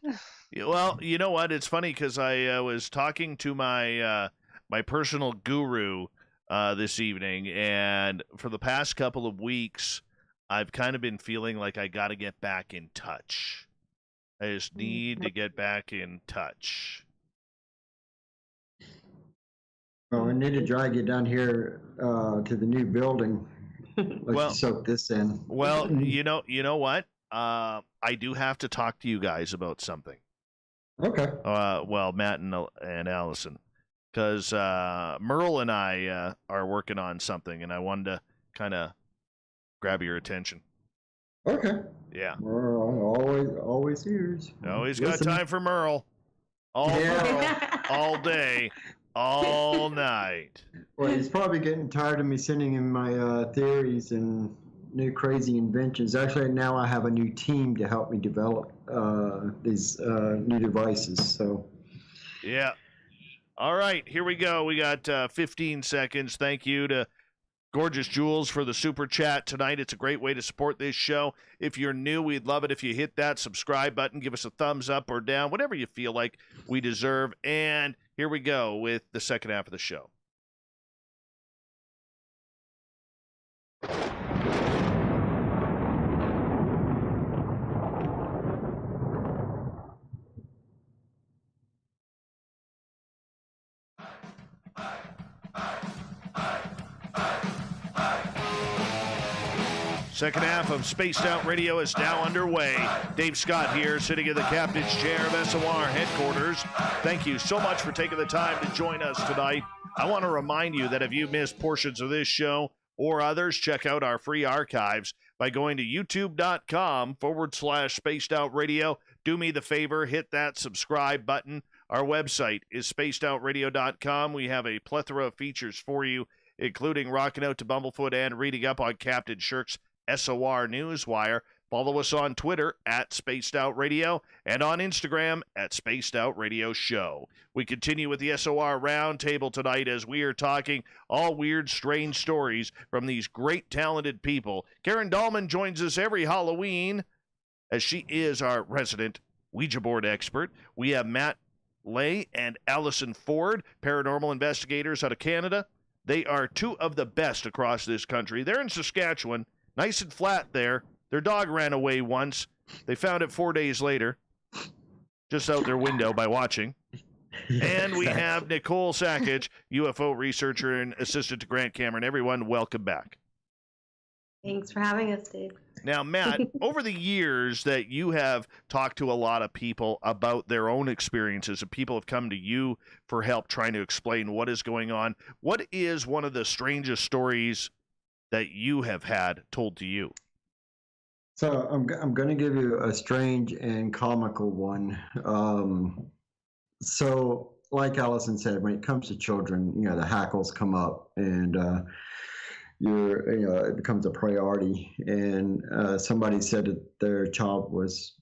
Yeah, well, you know what? It's funny because I was talking to my my personal guru this evening, and for the past couple of weeks, I've kind of been feeling like I got to get back in touch. I just need to get back in touch. Well, we need to drag you down here to the new building. Let you soak this in. Well, you know what? I do have to talk to you guys about something. Okay. Well, Matt and Alyson, because Merle and I are working on something, and I wanted to kind of grab your attention. Okay. Yeah. We're always ears. Always got time for Merle. Merle, all day, all night. Well, he's probably getting tired of me sending him my theories and new crazy inventions. Actually, now I have a new team to help me develop these new devices. So. Yeah. All right, here we go. We got 15 seconds. Thank you to Gorgeous Jules for the super chat tonight. It's a great way to support this show. If you're new, we'd love it if you hit that subscribe button. Give us a thumbs up or down, whatever you feel like we deserve. And here we go with the second half of the show. Second half of Spaced Out Radio is now underway. Dave Scott here, sitting in the captain's chair of SOR headquarters. Thank you so much for taking the time to join us tonight. I want to remind you that if you missed portions of this show or others, check out our free archives by going to youtube.com/Spaced Out Radio. Do me the favor, hit that subscribe button. Our website is spacedoutradio.com. We have a plethora of features for you, including rocking out to Bumblefoot and reading up on Captain Shirk's SOR Newswire. Follow us on Twitter at Spaced Out Radio and on Instagram at Spaced Out Radio Show. We continue with the SOR Roundtable tonight as we are talking all weird, strange stories from these great, talented people. Karen Dahlman joins us every Halloween as she is our resident Ouija Board expert. We have Matt Lay and Alyson Ford, paranormal investigators out of Canada. They are two of the best across this country. They're in Saskatchewan. Nice and flat there. Their dog ran away once. They found it 4 days later, just out their window by watching. And we have Nicole Sakach, UFO researcher and assistant to Grant Cameron. Everyone, welcome back. Thanks for having us, Dave. Now, Matt, over the years that you have talked to a lot of people about their own experiences, and people have come to you for help trying to explain what is going on, what is one of the strangest stories that you have had told to you? So I'm going to give you a strange and comical one. So like Alyson said, when it comes to children, the hackles come up and it becomes a priority. And somebody said that their child was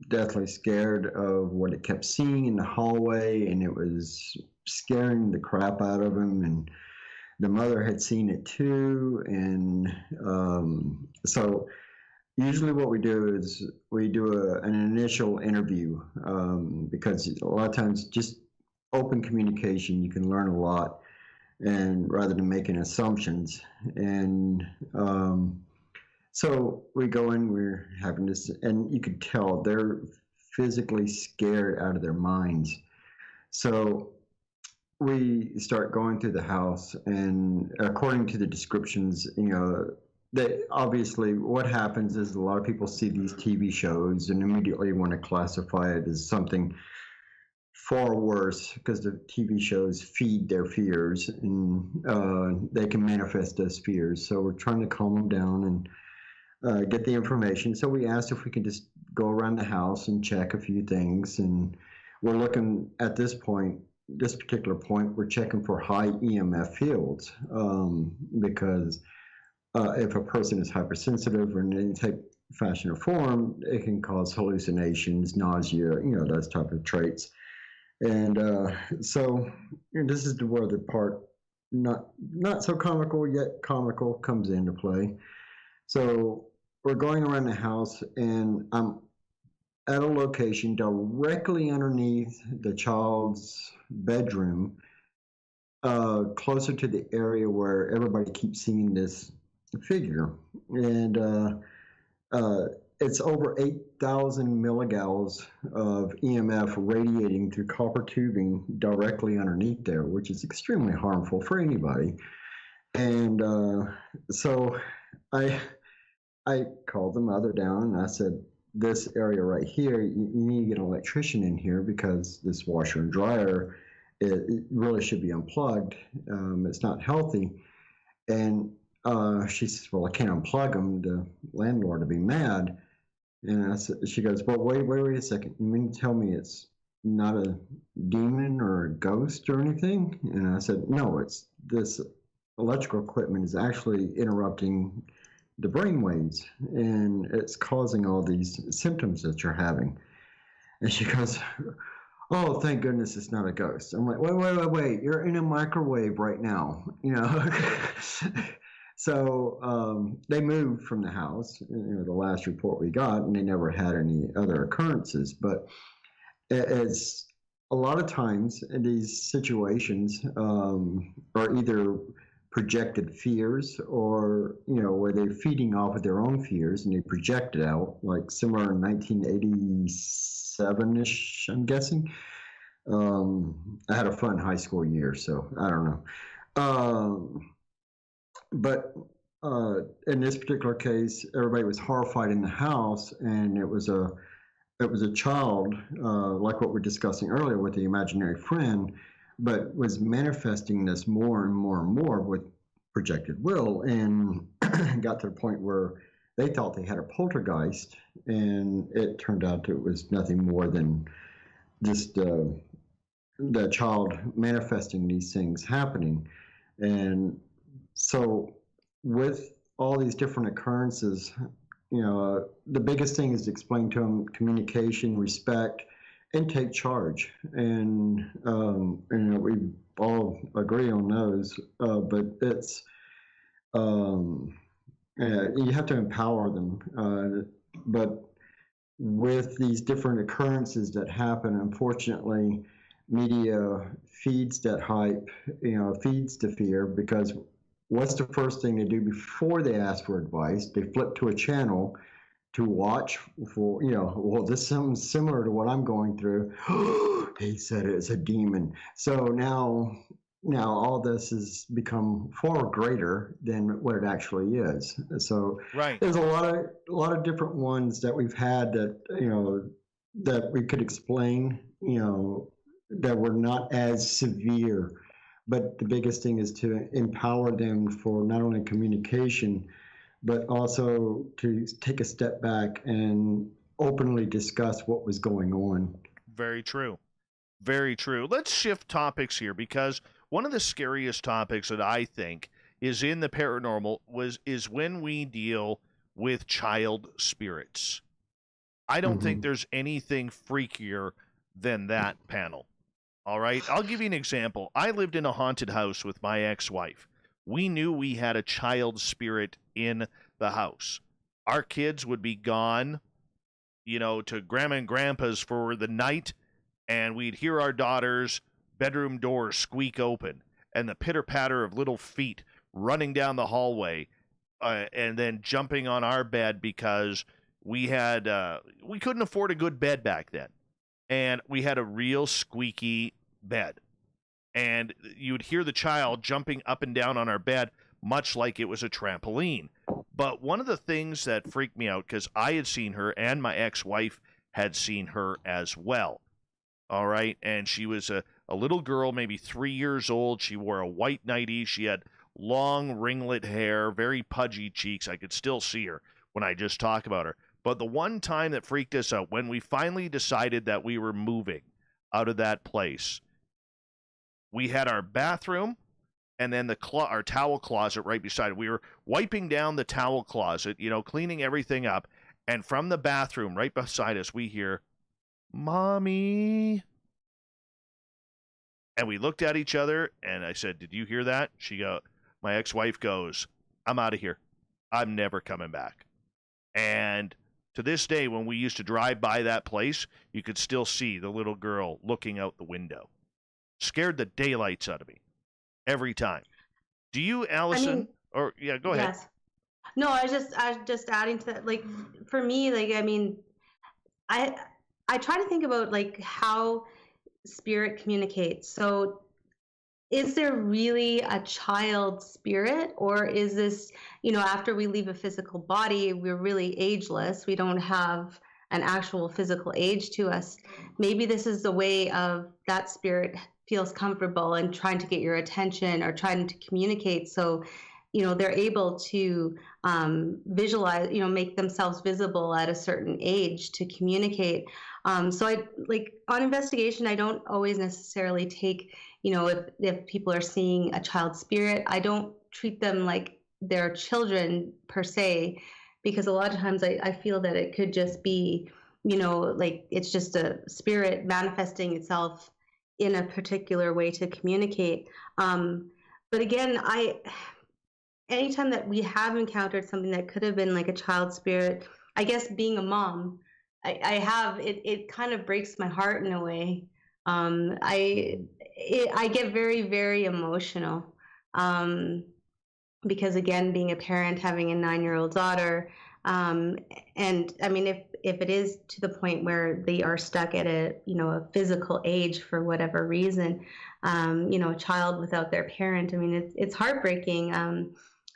deathly scared of what it kept seeing in the hallway, and it was scaring the crap out of him. And the mother had seen it too, and so usually what we do is we do an initial interview because a lot of times just open communication, you can learn a lot, and rather than making assumptions. And so we go in, we're having this, and you could tell they're physically scared out of their minds. So we start going through the house, and according to the descriptions, that obviously what happens is a lot of people see these TV shows and immediately want to classify it as something far worse because the TV shows feed their fears, and they can manifest as fears. So we're trying to calm them down and get the information. So we asked if we could just go around the house and check a few things, and we're looking at this particular point, we're checking for high EMF fields because if a person is hypersensitive or in any type, fashion, or form, it can cause hallucinations, nausea, those type of traits. And so this is where the part not so comical yet comical comes into play. So we're going around the house, and I'm at a location directly underneath the child's bedroom, closer to the area where everybody keeps seeing this figure. And it's over 8,000 milligauss of EMF radiating through copper tubing directly underneath there, which is extremely harmful for anybody. And so I called the mother down and I said, this area right here, you need to get an electrician in here because this washer and dryer, it really should be unplugged. It's not healthy. And she says, well, I can't unplug them. The landlord will be mad. And I said, she goes, well, wait a second. You mean to tell me it's not a demon or a ghost or anything? And I said, no, it's this electrical equipment is actually interrupting the brain waves, and it's causing all these symptoms that you're having. And she goes, oh, thank goodness it's not a ghost. I'm like, wait, you're in a microwave right now, you know. So they moved from the house, you know, the last report we got, and they never had any other occurrences. But it's a lot of times in these situations are either projected fears or, you know, where they're feeding off of their own fears and they project it out, like similar in 1987-ish, I'm guessing. I had a fun high school year, so I don't know. But in this particular case, everybody was horrified in the house, and it was a child, like what we're discussing earlier with the imaginary friend, but was manifesting this more and more and more with projected will, and got to the point where they thought they had a poltergeist, and it turned out it was nothing more than just the child manifesting these things happening. And so with all these different occurrences, you know, the biggest thing is to explain to them communication, respect, and take charge. And you know, we all agree on those, but it's you have to empower them. But with these different occurrences that happen, unfortunately, media feeds that hype, you know, feeds the fear, because what's the first thing they do before they ask for advice? They flip to a channel to watch for, you know, well, this sounds similar to what I'm going through. He said it's a demon. So now all this has become far greater than what it actually is. So Right. there's a lot of different ones that we've had that, you know, that we could explain, you know, that were not as severe. But the biggest thing is to empower them for not only communication, but also to take a step back and openly discuss what was going on. Very true. Very true. Let's shift topics here, because one of the scariest topics that I think is in the paranormal is when we deal with child spirits. I don't think there's anything freakier than that panel. All right. I'll give you an example. I lived in a haunted house with my ex-wife. We knew we had a child spirit in the house. Our kids would be gone, you know, to grandma and grandpa's for the night, and we'd hear our daughter's bedroom door squeak open and the pitter-patter of little feet running down the hallway, and then jumping on our bed because we couldn't afford a good bed back then, and we had a real squeaky bed. And you would hear the child jumping up and down on our bed, much like it was a trampoline. But one of the things that freaked me out, because I had seen her and my ex-wife had seen her as well. All right. And she was a little girl, maybe 3 years old. She wore a white nightie. She had long ringlet hair, very pudgy cheeks. I could still see her when I just talk about her. But the one time that freaked us out, when we finally decided that we were moving out of that place, we had our bathroom and then our towel closet right beside it. We were wiping down the towel closet, you know, cleaning everything up. And from the bathroom right beside us, we hear, "Mommy." And we looked at each other, and I said, "Did you hear that?" My ex-wife goes, "I'm out of here. I'm never coming back." And to this day, when we used to drive by that place, you could still see the little girl looking out the window. Scared the daylights out of me. every time. Do you, Alyson? Go ahead. Yes. No, I was just adding to that. Like for me, like I mean, I try to think about like how spirit communicates. So is there really a child spirit, or is this, after we leave a physical body, we're really ageless. We don't have an actual physical age to us. Maybe this is the way of that spirit feels comfortable and trying to get your attention or trying to communicate. So, they're able to visualize, make themselves visible at a certain age to communicate. So I like on investigation, I don't always necessarily take, if people are seeing a child spirit, I don't treat them like they're children per se, because a lot of times I feel that it could just be, like it's just a spirit manifesting itself in a particular way to communicate. But again, anytime that we have encountered something that could have been like a child spirit, I guess being a mom, it kind of breaks my heart in a way. I get very, very emotional. Because again, being a parent, having a 9-year-old daughter, and I mean, if it is to the point where they are stuck at a physical age for whatever reason, a child without their parent, I mean, it's heartbreaking.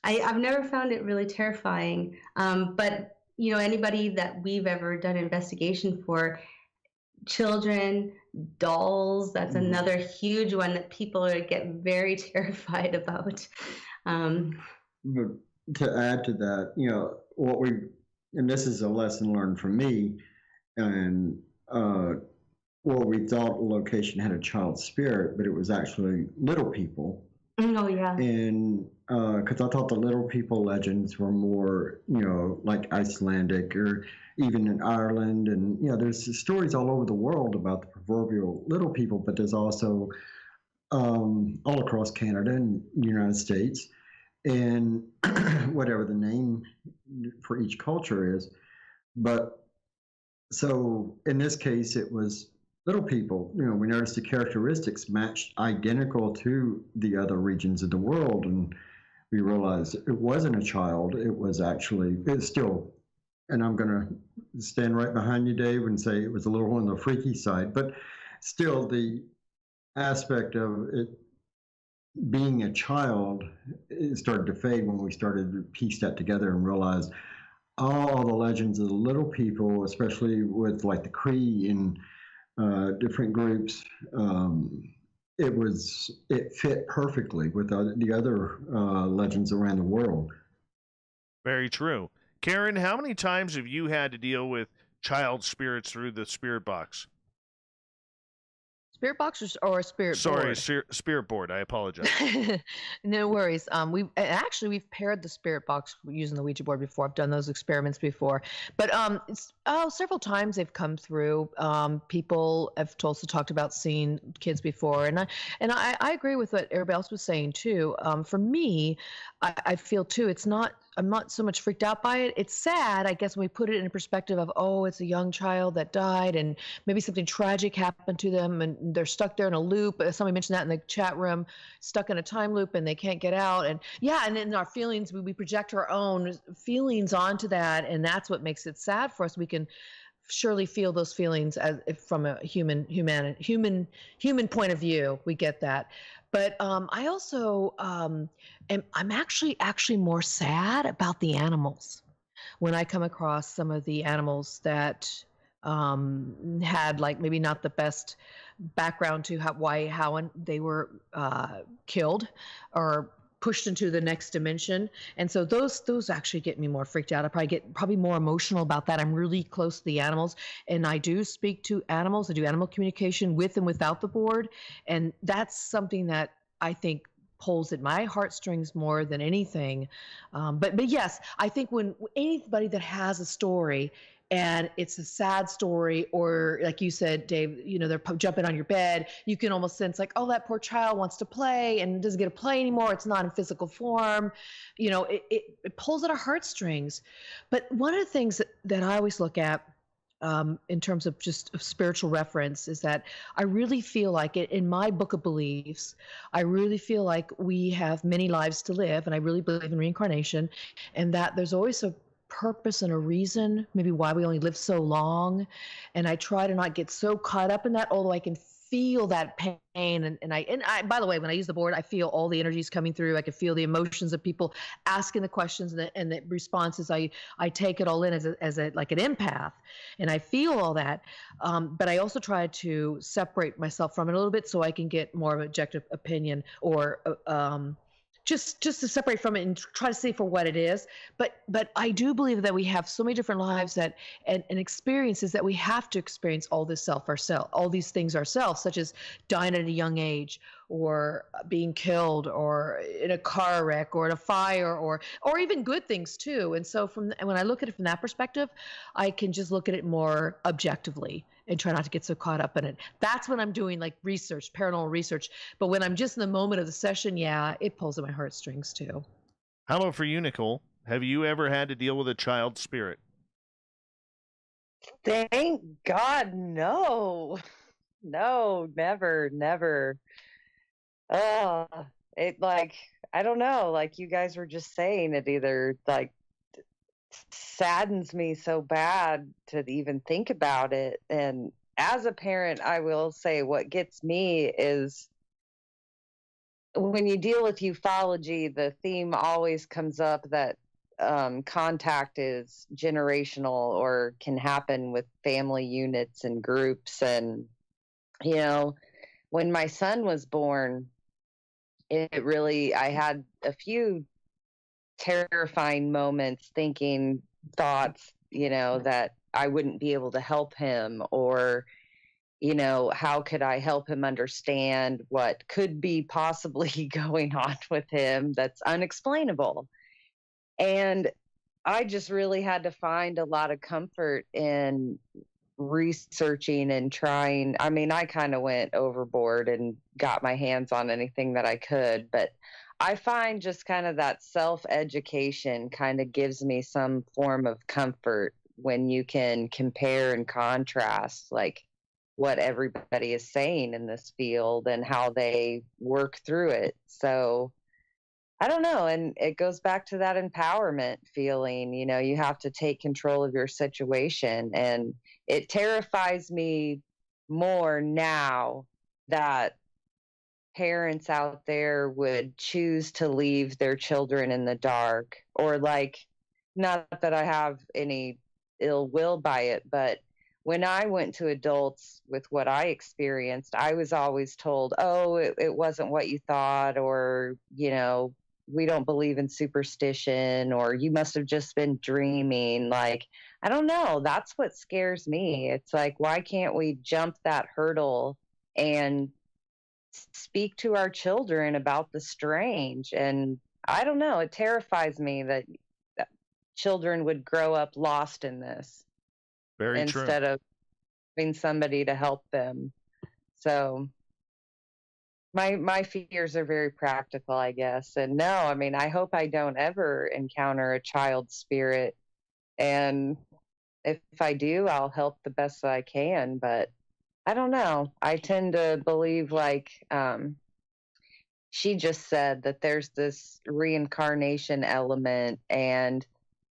I've never found it really terrifying, but anybody that we've ever done investigation for, children, dolls, that's another huge one that people get very terrified about. But to add to that, and this is a lesson learned from me, and what we thought a location had a child spirit, but it was actually little people. Oh, yeah. And because I thought the little people legends were more, like Icelandic or even in Ireland. And, there's stories all over the world about the proverbial little people, but there's also all across Canada and the United States, and whatever the name for each culture is. But so in this case, it was little people. We noticed the characteristics matched identical to the other regions of the world, and we realized it wasn't a child. It's still, and I'm going to stand right behind you, Dave, and say it was a little on the freaky side, but still the aspect of it being a child, it started to fade when we started to piece that together and realized all the legends of the little people, especially with like the Cree and different groups, it fit perfectly with the other legends around the world. Very true. Karen, how many times have you had to deal with child spirits through the spirit box? Spirit box or spirit board? Sorry, spirit board. I apologize. No worries. We've paired the spirit box using the Ouija board before. I've done those experiments before, but several times they've come through. People have also talked about seeing kids before, and I agree with what everybody else was saying too. For me, I feel too. I'm not so much freaked out by it. It's sad, I guess, when we put it in perspective of, it's a young child that died and maybe something tragic happened to them and they're stuck there in a loop. Somebody mentioned that in the chat room, stuck in a time loop and they can't get out. And and in our feelings, we project our own feelings onto that. And that's what makes it sad for us. We can surely feel those feelings as if from a human point of view. We get that. But I also I'm actually more sad about the animals when I come across some of the animals that had like maybe not the best background to how they were killed or pushed into the next dimension. And so those actually get me more freaked out. I probably get more emotional about that. I'm really close to the animals, and I do speak to animals. I do animal communication with and without the board, and that's something that I think pulls at my heartstrings more than anything. But yes, I think when anybody that has a story and it's a sad story, or like you said, Dave, they're jumping on your bed, you can almost sense like, oh, that poor child wants to play and doesn't get to play anymore. It's not in physical form. It pulls at our heartstrings. But one of the things that I always look at, in terms of just spiritual reference is that I really feel like it in my book of beliefs. I really feel like we have many lives to live, and I really believe in reincarnation, and that there's always a purpose and a reason, maybe why we only live so long. And I try to not get so caught up in that, although I can feel that pain. And I, by the way, when I use the board, I feel all the energies coming through. I can feel the emotions of people asking the questions and the responses. I take it all in as a like an empath, and I feel all that. But I also try to separate myself from it a little bit so I can get more of an objective opinion, or just to separate from it and try to see for what it is. But I do believe that we have so many different lives that and experiences that we have to experience all these things ourselves, such as dying at a young age, or being killed, or in a car wreck, or in a fire, or even good things too. And so when I look at it from that perspective, I can just look at it more objectively and try not to get so caught up in it. That's when I'm doing like research, paranormal research. But when I'm just in the moment of the session, yeah, it pulls at my heartstrings too. How about for you, Nicole? Have you ever had to deal with a child spirit? Thank God, no. No, never. It like, I don't know, like you guys were just saying, it either like saddens me so bad to even think about it. And as a parent, I will say what gets me is when you deal with ufology, the theme always comes up that contact is generational or can happen with family units and groups. And, you know, when my son was born, I had a few terrifying moments, thinking thoughts, you know, that I wouldn't be able to help him, or, you know, how could I help him understand what could be possibly going on with him that's unexplainable. And I just really had to find a lot of comfort in researching and trying. I mean, I kind of went overboard and got my hands on anything that I could, but I find just kind of that self-education kind of gives me some form of comfort when you can compare and contrast like what everybody is saying in this field and how they work through it. So I don't know. And it goes back to that empowerment feeling, you know, you have to take control of your situation. And it terrifies me more now that parents out there would choose to leave their children in the dark, or like, not that I have any ill will by it, but when I went to adults with what I experienced, I was always told, oh, it wasn't what you thought, or, you know, we don't believe in superstition, or you must have just been dreaming. Like, I don't know. That's what scares me. It's like, why can't we jump that hurdle and speak to our children about the strange? And I don't know. It terrifies me that children would grow up lost in this. Very instead true. of having somebody to help them. So my fears are very practical, I guess. And no, I mean, I hope I don't ever encounter a child spirit. And if I do, I'll help the best that I can. But I don't know. I tend to believe, like she just said, that there's this reincarnation element. And,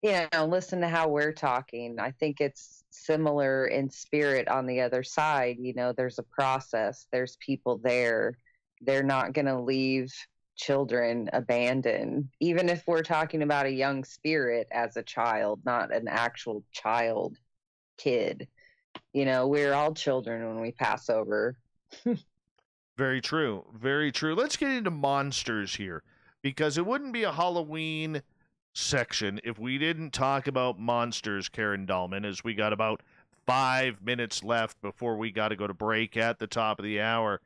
you know, listen to how we're talking. I think it's similar in spirit on the other side. You know, there's a process, there's people there. They're not going to leave children abandoned, even if we're talking about a young spirit as a child, not an actual kid. You know, we're all children when we pass over. Very true. Very true. Let's get into monsters here, because it wouldn't be a Halloween section if we didn't talk about monsters, Karen Dahlman, as we got about 5 minutes left before we got to go to break at the top of the hour.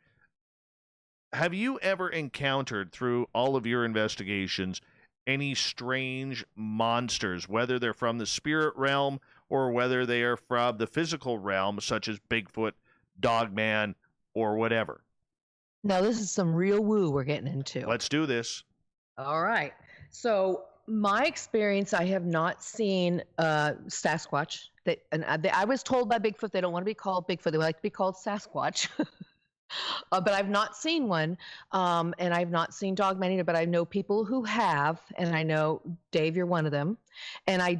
Have you ever encountered, through all of your investigations, any strange monsters, whether they're from the spirit realm or whether they are from the physical realm, such as Bigfoot, Dogman, or whatever? Now, this is some real woo we're getting into. Let's do this. All right. So my experience, I have not seen Sasquatch. I was told by Bigfoot they don't want to be called Bigfoot; they would like to be called Sasquatch. But I've not seen one, and I've not seen Dogman either. But I know people who have, and I know Dave, you're one of them. And I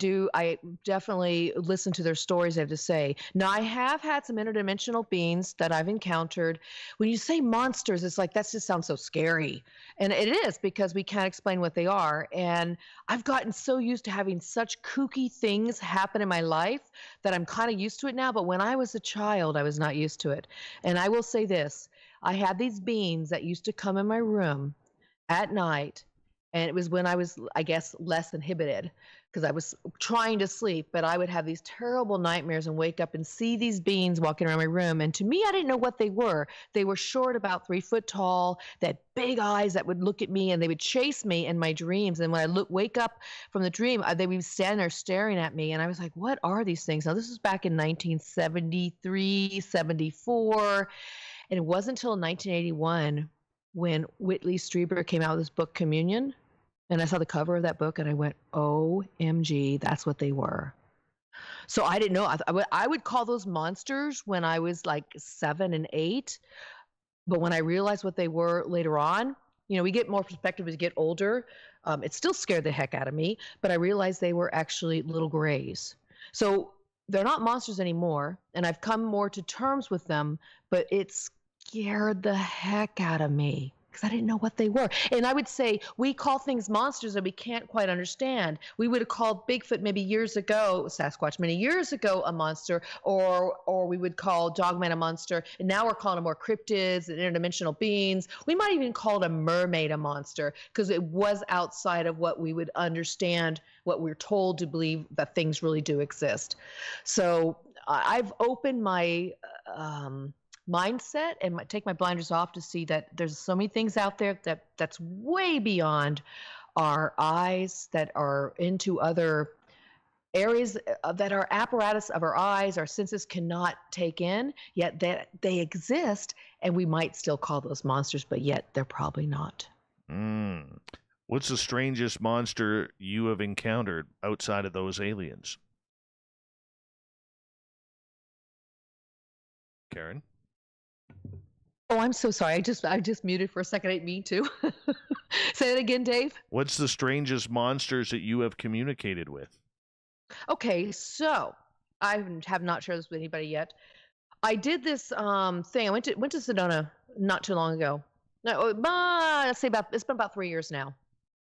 definitely listen to their stories they have to say. Now, I have had some interdimensional beings that I've encountered. When you say monsters, it's like, that just sounds so scary. And it is, because we can't explain what they are. And I've gotten so used to having such kooky things happen in my life that I'm kind of used to it now. But when I was a child, I was not used to it. And I will say this, I had these beings that used to come in my room at night. And it was when I was, I guess, less inhibited, because I was trying to sleep, but I would have these terrible nightmares and wake up and see these beings walking around my room. And to me, I didn't know what they were. They were short, about 3 foot tall, that big eyes that would look at me, and they would chase me in my dreams. And when I wake up from the dream, they would stand there staring at me. And I was like, what are these things? Now, this was back in 1973, 74. And it wasn't until 1981 when Whitley Strieber came out with his book, Communion. And I saw the cover of that book and I went, OMG, that's what they were. So I didn't know. I would call those monsters when I was like 7 and 8. But when I realized what they were later on, we get more perspective as we get older. It still scared the heck out of me, but I realized they were actually little grays. So they're not monsters anymore. And I've come more to terms with them, but it scared the heck out of me, because I didn't know what they were. And I would say we call things monsters that we can't quite understand. We would have called Bigfoot maybe years ago, Sasquatch many years ago, a monster, or we would call Dogman a monster. And now we're calling them more cryptids and interdimensional beings. We might even call it a mermaid a monster, because it was outside of what we would understand, what we're told to believe that things really do exist. So I've opened my mindset and take my blinders off to see that there's so many things out there that's way beyond our eyes, that are into other areas that our apparatus of our eyes, our senses cannot take in, yet that they exist, and we might still call those monsters, but yet they're probably not. What's the strangest monster you have encountered outside of those aliens? Karen? Oh, I'm so sorry. I just muted for a second. I didn't mean to. Say that again, Dave. What's the strangest monsters that you have communicated with? Okay, so I have not shared this with anybody yet. I did this thing. I went to Sedona not too long ago. No, let's say it's been about 3 years now.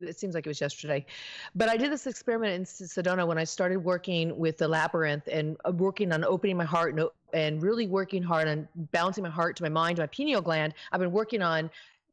It seems like it was yesterday. But I did this experiment in Sedona when I started working with the labyrinth and working on opening my heart and really working hard on balancing my heart to my mind, to my pineal gland. I've been working on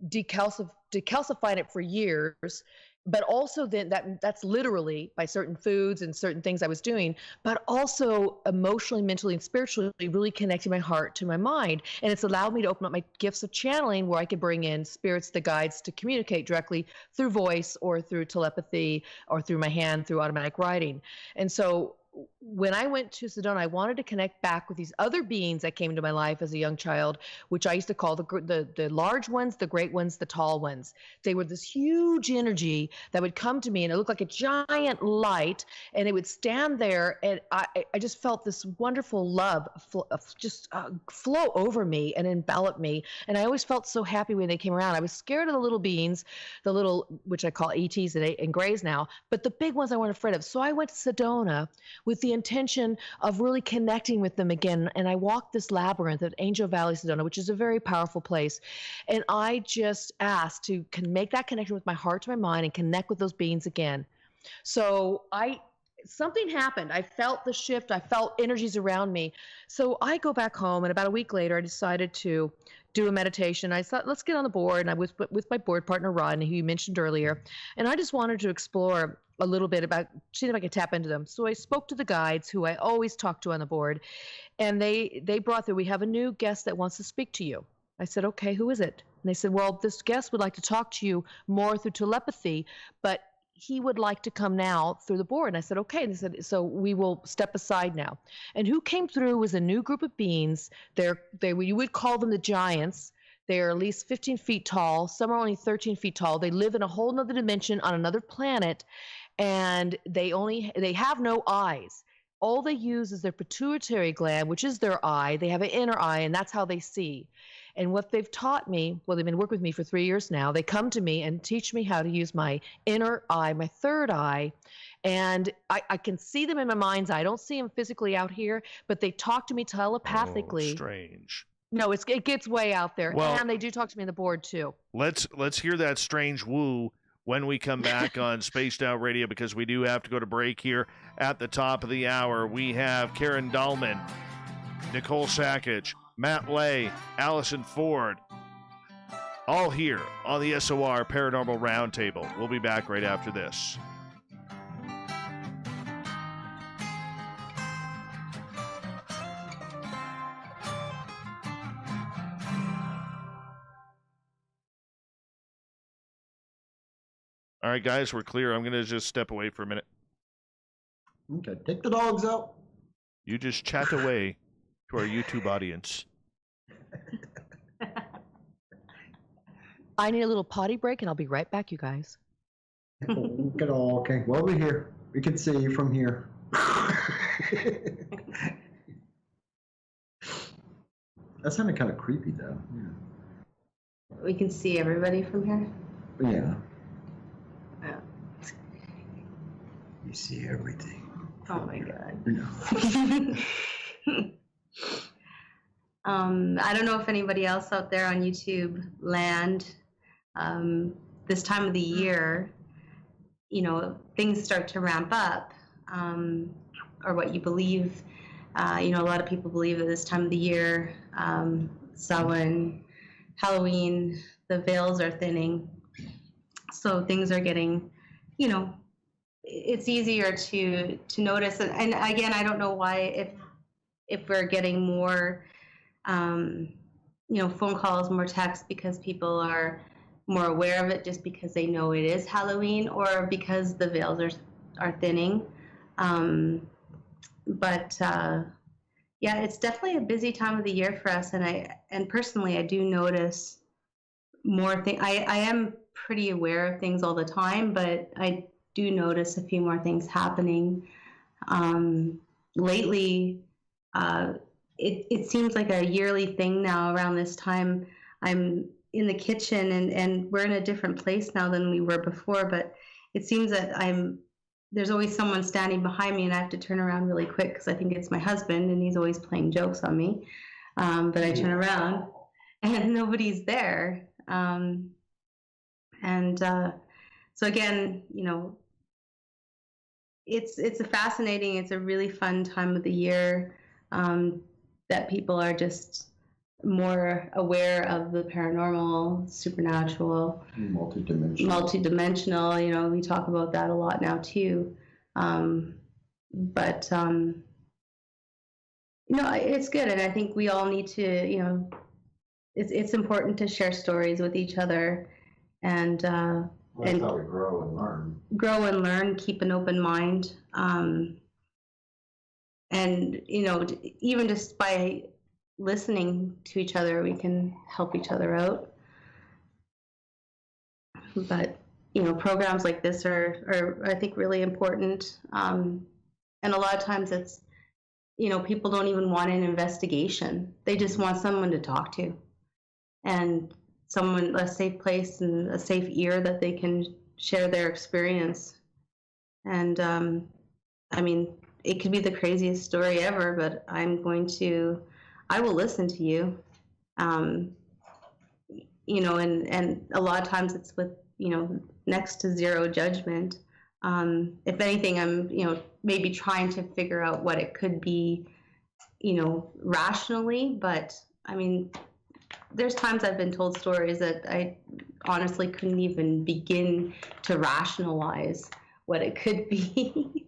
decalcifying it for years. But also then that's literally by certain foods and certain things I was doing, but also emotionally, mentally, and spiritually really connecting my heart to my mind. And it's allowed me to open up my gifts of channeling, where I could bring in spirits, the guides, to communicate directly through voice or through telepathy or through my hand, through automatic writing. And so when I went to Sedona, I wanted to connect back with these other beings that came into my life as a young child, which I used to call the large ones, the great ones, the tall ones. They were this huge energy that would come to me, and it looked like a giant light, and it would stand there, and I just felt this wonderful love flow over me and envelop me. And I always felt so happy when they came around. I was scared of the little beings, the little, which I call ETs and grays now, but the big ones I weren't afraid of. So I went to Sedona with the intention of really connecting with them again. And I walked this labyrinth at Angel Valley, Sedona, which is a very powerful place. And I just asked to make that connection with my heart to my mind and connect with those beings again. So something happened. I felt the shift. I felt energies around me. So I go back home, and about a week later, I decided to do a meditation. I thought, let's get on the board. And I was with my board partner, Rodney, who you mentioned earlier. And I just wanted to explore a little bit about, see if I could tap into them. So I spoke to the guides, who I always talk to on the board. And they brought through, we have a new guest that wants to speak to you. I said, okay, who is it? And they said, well, this guest would like to talk to you more through telepathy, but he would like to come now through the board. And I said, okay. And they said, so we will step aside now. And who came through was a new group of beings. You would call them the giants. They are at least 15 feet tall. Some are only 13 feet tall. They live in a whole nother dimension on another planet. and they have no eyes. All they use is their pituitary gland, which is their eye. They have an inner eye, and that's how they see. And what they've taught me, well, they've been working with me for 3 years now. They come to me and teach me how to use my inner eye, my third eye. And I can see them in my mind's eye. I don't see them physically out here, but they talk to me telepathically. Oh, strange. No, it gets way out there. Well, and they do talk to me on the board, too. Let's hear that strange woo when we come back on Spaced Out Radio, because we do have to go to break here at the top of the hour. We have Karen Dahlman, Nicole Sakach, Matt Lay, Alyson Ford, all here on the SOR Paranormal Round Table. We'll be back right after this. All right, guys, we're clear. I'm going to just step away for a minute. Okay, take the dogs out. You just chat away to our YouTube audience. I need a little potty break, and I'll be right back, you guys. Look at all. Okay, well, we're here. We can see you from here. That sounded kind of creepy, though. Yeah. We can see everybody from here. Yeah. Yeah. You see everything. Oh my God. Yeah. I don't know if anybody else out there on YouTube land, this time of the year, you know, things start to ramp up, or what you believe. You know, a lot of people believe that this time of the year, Samhain, Halloween, the veils are thinning. So things are getting, you know, it's easier to notice. And again, I don't know why, if we're getting more, you know, phone calls, more texts, because people are more aware of it just because they know it is Halloween, or because the veils are thinning. But yeah, it's definitely a busy time of the year for us. And personally, I do notice more things. I am pretty aware of things all the time, but I do notice a few more things happening. Lately, it seems like a yearly thing now around this time. I'm in the kitchen, and we're in a different place now than we were before, but it seems that there's always someone standing behind me, and I have to turn around really quick because I think it's my husband, and he's always playing jokes on me. But I turn around and nobody's there. So again, you know, it's a really fun time of the year, that people are just more aware of the paranormal, supernatural, multidimensional. You know, we talk about that a lot now too. You know, it's good, and I think we all need to, you know, it's important to share stories with each other, and that's how we grow and learn. Keep an open mind, and you know, even just by listening to each other, we can help each other out. But you know, programs like this are I think really important, and a lot of times it's, you know, people don't even want an investigation. They just want someone to talk to, and a safe place and a safe ear that they can share their experience. And I mean, it could be the craziest story ever, but I will listen to you. You know, and a lot of times it's with, you know, next to zero judgment. If anything, I'm, you know, maybe trying to figure out what it could be, you know, rationally. But I mean, there's times I've been told stories that I honestly couldn't even begin to rationalize what it could be.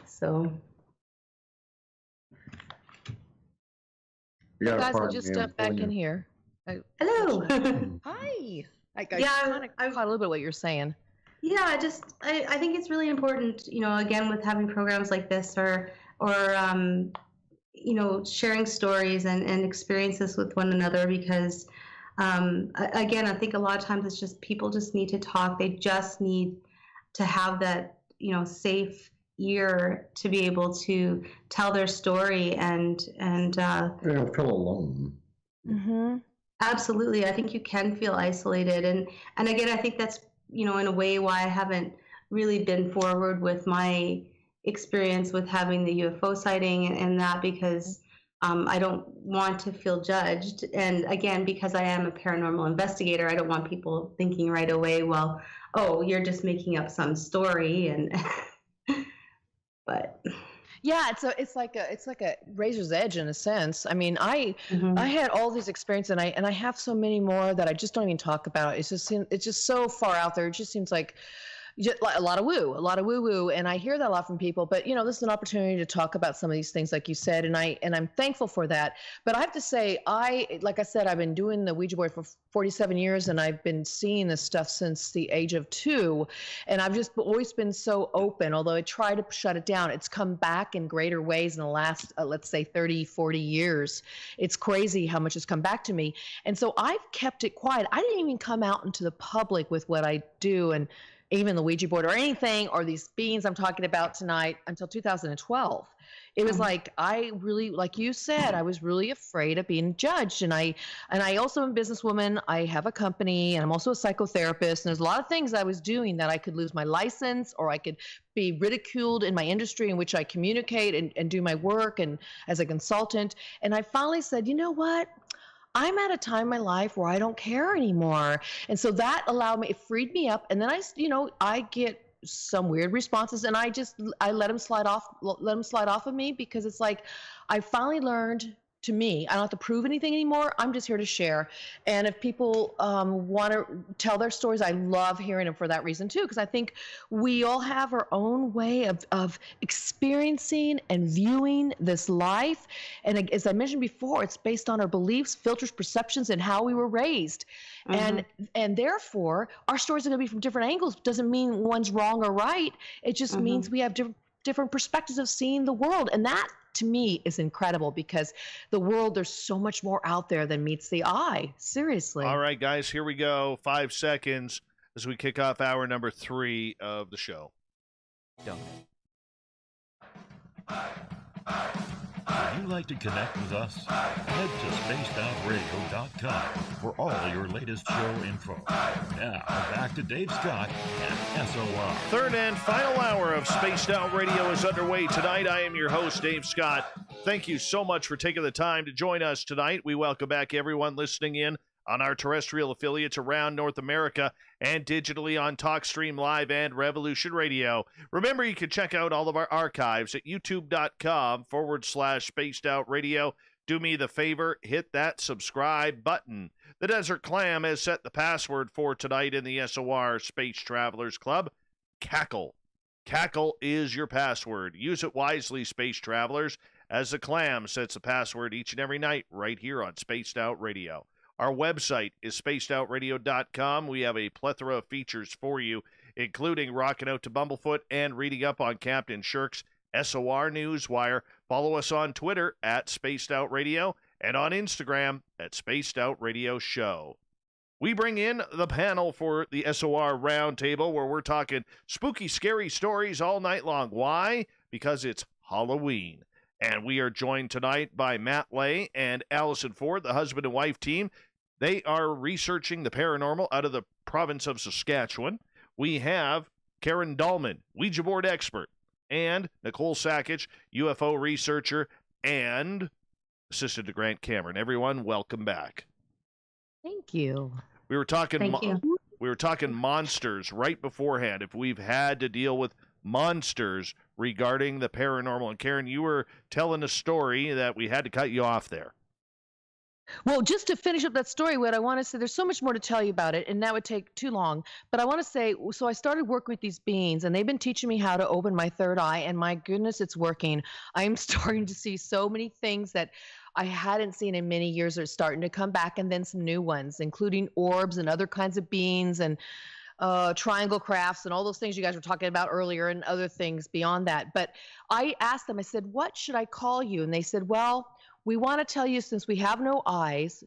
So. Guys, I'll just step back in here. Hello. Hi. I kind of caught a little bit what you're saying. Yeah, I think it's really important, you know, again, with having programs like this, or you know, sharing stories and experiences with one another, because again, I think a lot of times it's just people just need to talk. They just need to have that, safe ear to be able to tell their story and They don't feel alone. Mm-hmm. Absolutely. I think you can feel isolated. And again, I think that's, in a way why I haven't really been forward with my experience with having the UFO sighting and that, because I don't want to feel judged. And again, because I am a paranormal investigator, I don't want people thinking right away, well, oh, you're just making up some story. And but Yeah, it's like a razor's edge in a sense. I mean, I had all these experiences, and I have so many more that I just don't even talk about. It's just so far out there. It just seems like just a lot of woo-woo, and I hear that a lot from people. But this is an opportunity to talk about some of these things, like you said, and I'm thankful for that. But I have to say, like I said, I've been doing the Ouija board for 47 years, and I've been seeing this stuff since the age of 2, and I've just always been so open. Although I try to shut it down, it's come back in greater ways in the last, let's say, 30, 40 years. It's crazy how much has come back to me, and so I've kept it quiet. I didn't even come out into the public with what I do, and even the Ouija board or anything, or these beings I'm talking about tonight, until 2012. It was like, I really, like you said, I was really afraid of being judged. And I also am a businesswoman. I have a company, and I'm also a psychotherapist. And there's a lot of things I was doing that I could lose my license, or I could be ridiculed in my industry in which I communicate and do my work and as a consultant. And I finally said, you know what? I'm at a time in my life where I don't care anymore. And so that allowed me, it freed me up. And then I get some weird responses, and I let them slide off of me, because it's like, I finally learned, to me, I don't have to prove anything anymore. I'm just here to share. And if people want to tell their stories, I love hearing them for that reason too, because I think we all have our own way of experiencing and viewing this life. And as I mentioned before, it's based on our beliefs, filters, perceptions, and how we were raised. And therefore, our stories are going to be from different angles. Doesn't mean one's wrong or right. It just means we have different perspectives of seeing the world. And that, to me, is incredible, because the world, there's so much more out there than meets the eye. Seriously. All right, guys, here we go. 5 seconds as we kick off hour number 3 of the show. Done. Would you like to connect with us? Head to spacedoutradio.com for all your latest show info. Now, back to Dave Scott and SOR. Third and final hour of Spaced Out Radio is underway tonight. I am your host, Dave Scott. Thank you so much for taking the time to join us tonight. We welcome back everyone listening in on our terrestrial affiliates around North America and digitally on TalkStream Live and Revolution Radio. Remember, you can check out all of our archives at youtube.com/Spaced Out Radio. Do me the favor, hit that subscribe button. The Desert Clam has set the password for tonight in the SOR Space Travelers Club. Cackle. Cackle is your password. Use it wisely, Space Travelers, as the Clam sets the password each and every night right here on Spaced Out Radio. Our website is spacedoutradio.com. We have a plethora of features for you, including rocking out to Bumblefoot and reading up on Captain Shirk's SOR Newswire. Follow us on Twitter at Spaced Out Radio and on Instagram at Spaced Out Radio Show. We bring in the panel for the SOR Roundtable, where we're talking spooky, scary stories all night long. Why? Because it's Halloween. And we are joined tonight by Matt Lay and Alyson Ford, the husband and wife team. They are researching the paranormal out of the province of Saskatchewan. We have Karen Dahlman, Ouija board expert, and Nicole Sakach, UFO researcher and assistant to Grant Cameron. Everyone, welcome back. Thank you. We were talking Thank you. We were talking monsters right beforehand. If we've had to deal with monsters regarding the paranormal. And Karen, you were telling a story that we had to cut you off there. Well, just to finish up that story, what I want to say, there's so much more to tell you about it, and that would take too long. But I want to say, so I started working with these beings, and they've been teaching me how to open my third eye, and my goodness, it's working. I'm starting to see so many things that I hadn't seen in many years are starting to come back, and then some new ones, including orbs and other kinds of beings and triangle crafts and all those things you guys were talking about earlier, and other things beyond that. But I asked them, I said, what should I call you? And they said, well, we want to tell you, since we have no eyes,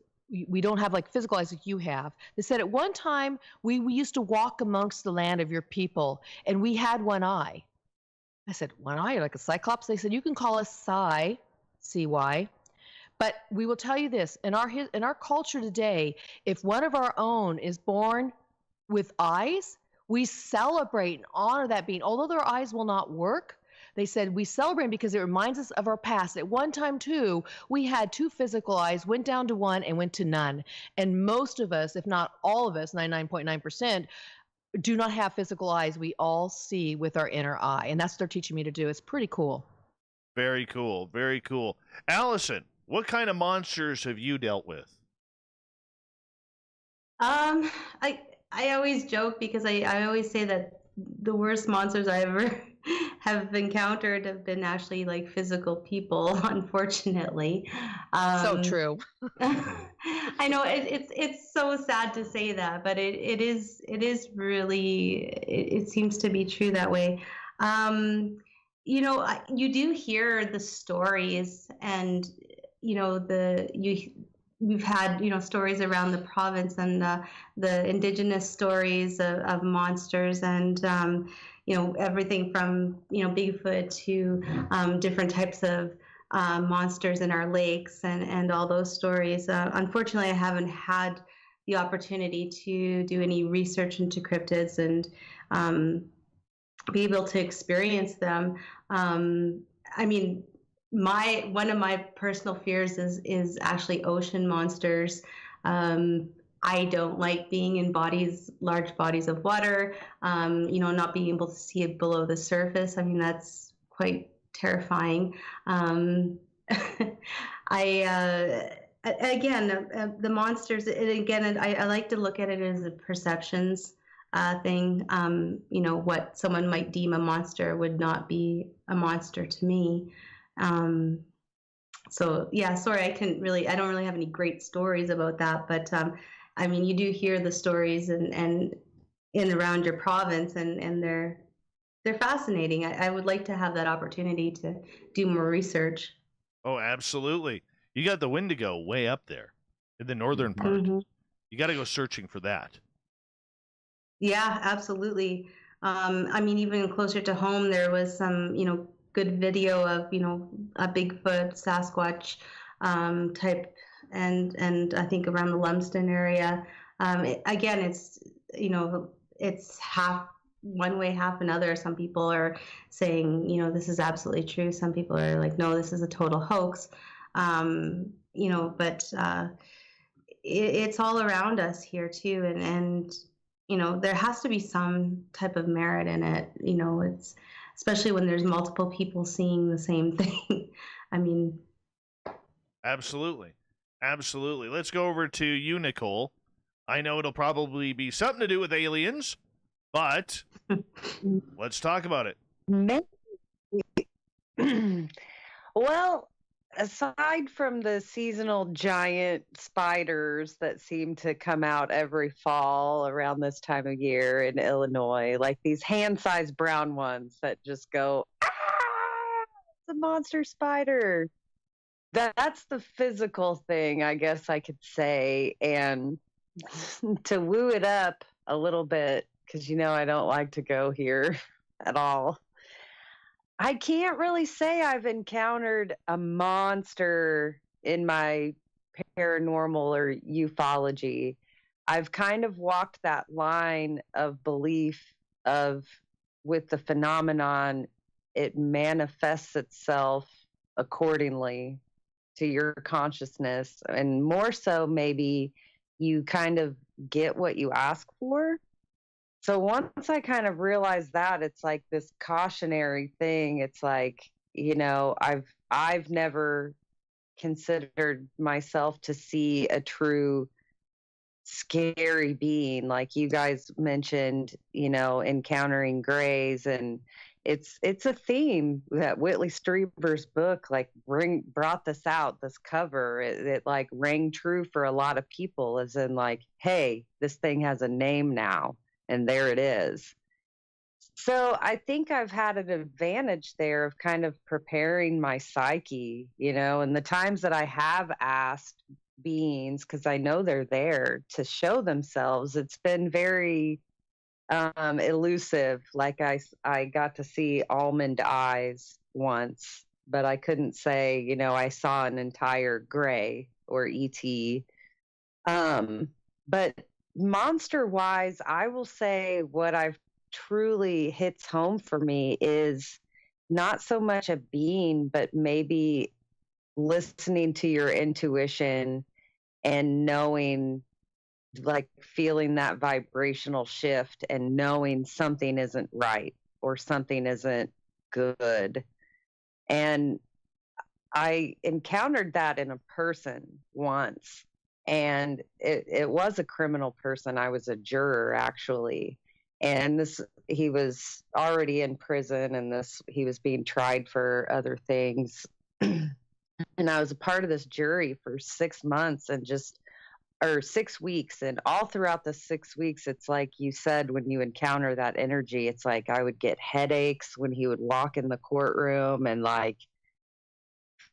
we don't have like physical eyes like you have. They said at one time we used to walk amongst the land of your people, and we had one eye. I said, one eye, like a cyclops? They said, you can call us Psi, C-Y. But we will tell you this, in our culture today, if one of our own is born with eyes, we celebrate and honor that being. Although their eyes will not work, they said we celebrate because it reminds us of our past. At one time, too, we had 2 physical eyes, went down to 1 and went to none. And most of us, if not all of us, 99.9%, do not have physical eyes. We all see with our inner eye. And that's what they're teaching me to do. It's pretty cool. Very cool. Very cool. Alyson, what kind of monsters have you dealt with? I always joke because I always say that the worst monsters I ever have encountered have been actually like physical people, unfortunately. So true. I know it's so sad to say that, but it is really, it seems to be true that way. You know, you do hear the stories, and you know we've had, you know, stories around the province, and the indigenous stories of monsters, and you know, everything from, you know, Bigfoot to different types of monsters in our lakes, and all those stories. Unfortunately, I haven't had the opportunity to do any research into cryptids and be able to experience them. I mean, one of my personal fears is actually ocean monsters. I don't like being in large bodies of water. You know, not being able to see it below the surface. I mean, that's quite terrifying. The monsters. I like to look at it as a perceptions thing. You know, what someone might deem a monster would not be a monster to me. So yeah, sorry, I don't really have any great stories about that, but I mean, you do hear the stories and in around your province, and they're fascinating. I would like to have that opportunity to do more research. Oh, absolutely. You got the Wendigo way up there in the northern part. Mm-hmm. You got to go searching for that. Yeah, absolutely. I mean, even closer to home, there was some, you know, good video of, you know, a Bigfoot, Sasquatch type, and I think around the Lumsden area. Again, it's, you know, it's half one way, half another. Some people are saying, you know, this is absolutely true. Some people are like, no, this is a total hoax. You know, but it's all around us here too, and you know, there has to be some type of merit in it. You know, it's especially when there's multiple people seeing the same thing. I mean, absolutely. Absolutely. Let's go over to you, Nicole. I know it'll probably be something to do with aliens, but let's talk about it. Well, aside from the seasonal giant spiders that seem to come out every fall around this time of year in Illinois, like these hand-sized brown ones that just go, ah, it's a monster spider. That's the physical thing, I guess I could say. And to woo it up a little bit, because, you know, I don't like to go here at all. I can't really say I've encountered a monster in my paranormal or ufology. I've kind of walked that line of belief of with the phenomenon, it manifests itself accordingly to your consciousness, and more so maybe you kind of get what you ask for. So once I kind of realized that, it's like this cautionary thing. It's like, you know, I've never considered myself to see a true scary being, like you guys mentioned, you know, encountering grays, and it's a theme that Whitley Strieber's book like brought this out, this cover. It like rang true for a lot of people, as in like, hey, this thing has a name now, and there it is. So I think I've had an advantage there of kind of preparing my psyche, you know, and the times that I have asked beings, because I know they're there to show themselves. It's been very elusive. Like I got to see almond eyes once, but I couldn't say, I saw an entire gray or ET. But monster wise, I will say what I've truly hits home for me is not so much a being, but maybe listening to your intuition and knowing, like feeling that vibrational shift and knowing something isn't right or something isn't good. And I encountered that in a person once, and it was a criminal person. I was a juror, actually. And he was already in prison, and he was being tried for other things. And I was a part of this jury for 6 months or 6 weeks. And all throughout the 6 weeks, it's like you said, when you encounter that energy, it's like I would get headaches when he would walk in the courtroom, and like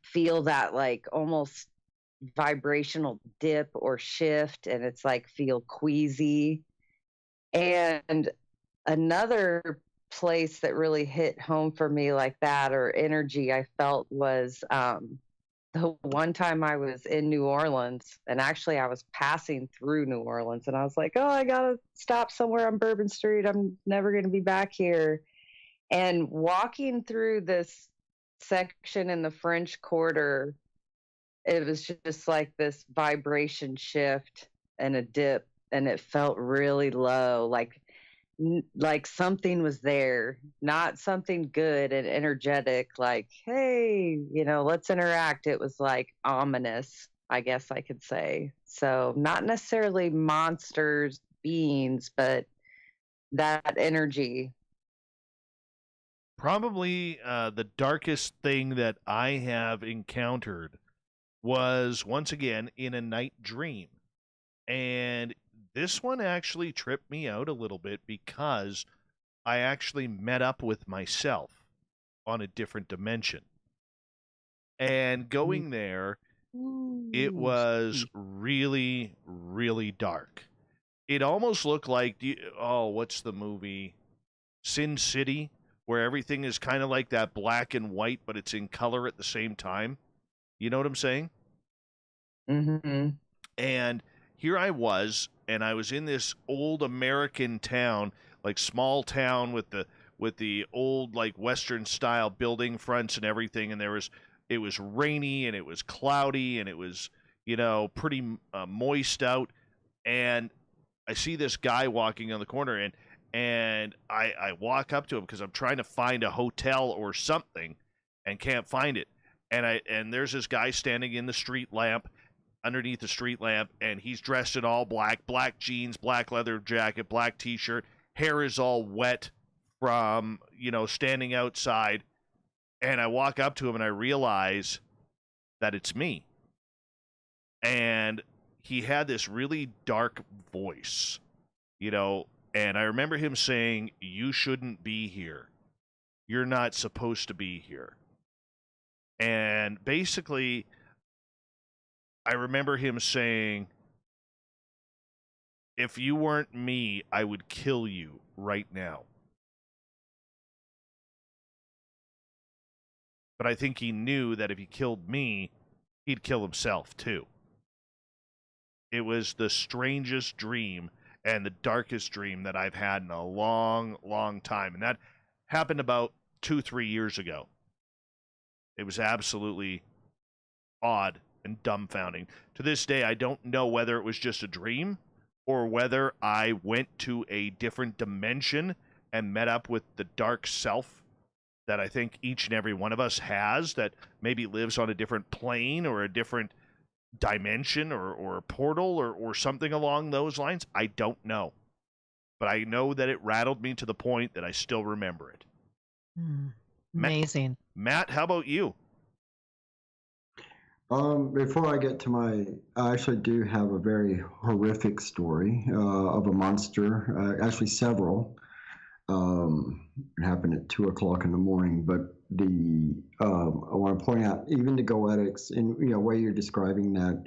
feel that like almost vibrational dip or shift. And it's like feel queasy. And another place that really hit home for me like that, or energy I felt, was the one time I was in New Orleans, and actually I was passing through New Orleans, and I was like, oh, I gotta stop somewhere on Bourbon Street. I'm never going to be back here. And walking through this section in the French Quarter, it was just like this vibration shift and a dip, and it felt really low, like something was there, not something good and energetic, like, hey, let's interact. It was like ominous, I guess I could say. So not necessarily monsters, beings, but that energy. Probably the darkest thing that I have encountered was, once again, in a night dream. And this one actually tripped me out a little bit, because I actually met up with myself on a different dimension. And going there, it was really, really dark. It almost looked like, what's the movie? Sin City, where everything is kind of like that black and white, but it's in color at the same time. You know what I'm saying? Mm-hmm. And here I was, and I was in this old American town, like small town with the old like Western style building fronts and everything. And it was rainy, and it was cloudy, and it was pretty moist out. And I see this guy walking on the corner, and I walk up to him because I'm trying to find a hotel or something, and can't find it. And there's this guy standing in the street lamp. Underneath the street lamp, and he's dressed in all black jeans, black leather jacket, black t-shirt. Hair is all wet from, standing outside. And I walk up to him, and I realize that it's me. And he had this really dark voice, and I remember him saying, "You shouldn't be here. You're not supposed to be here." And basically, I remember him saying, "If you weren't me, I would kill you right now." But I think he knew that if he killed me, he'd kill himself too. It was the strangest dream and the darkest dream that I've had in a long, long time. And that happened about 2-3 years ago. It was absolutely odd and dumbfounding. To this day, I don't know whether it was just a dream or whether I went to a different dimension and met up with the dark self that I think each and every one of us has, that maybe lives on a different plane or a different dimension or a portal or something along those lines. I don't know. But I know that it rattled me to the point that I still remember it. Amazing. Matt, how about you? Before I get to I actually do have a very horrific story of a monster, actually several. It happened at 2:00 in the morning, but I want to point out, even the goetics, in way you're describing that,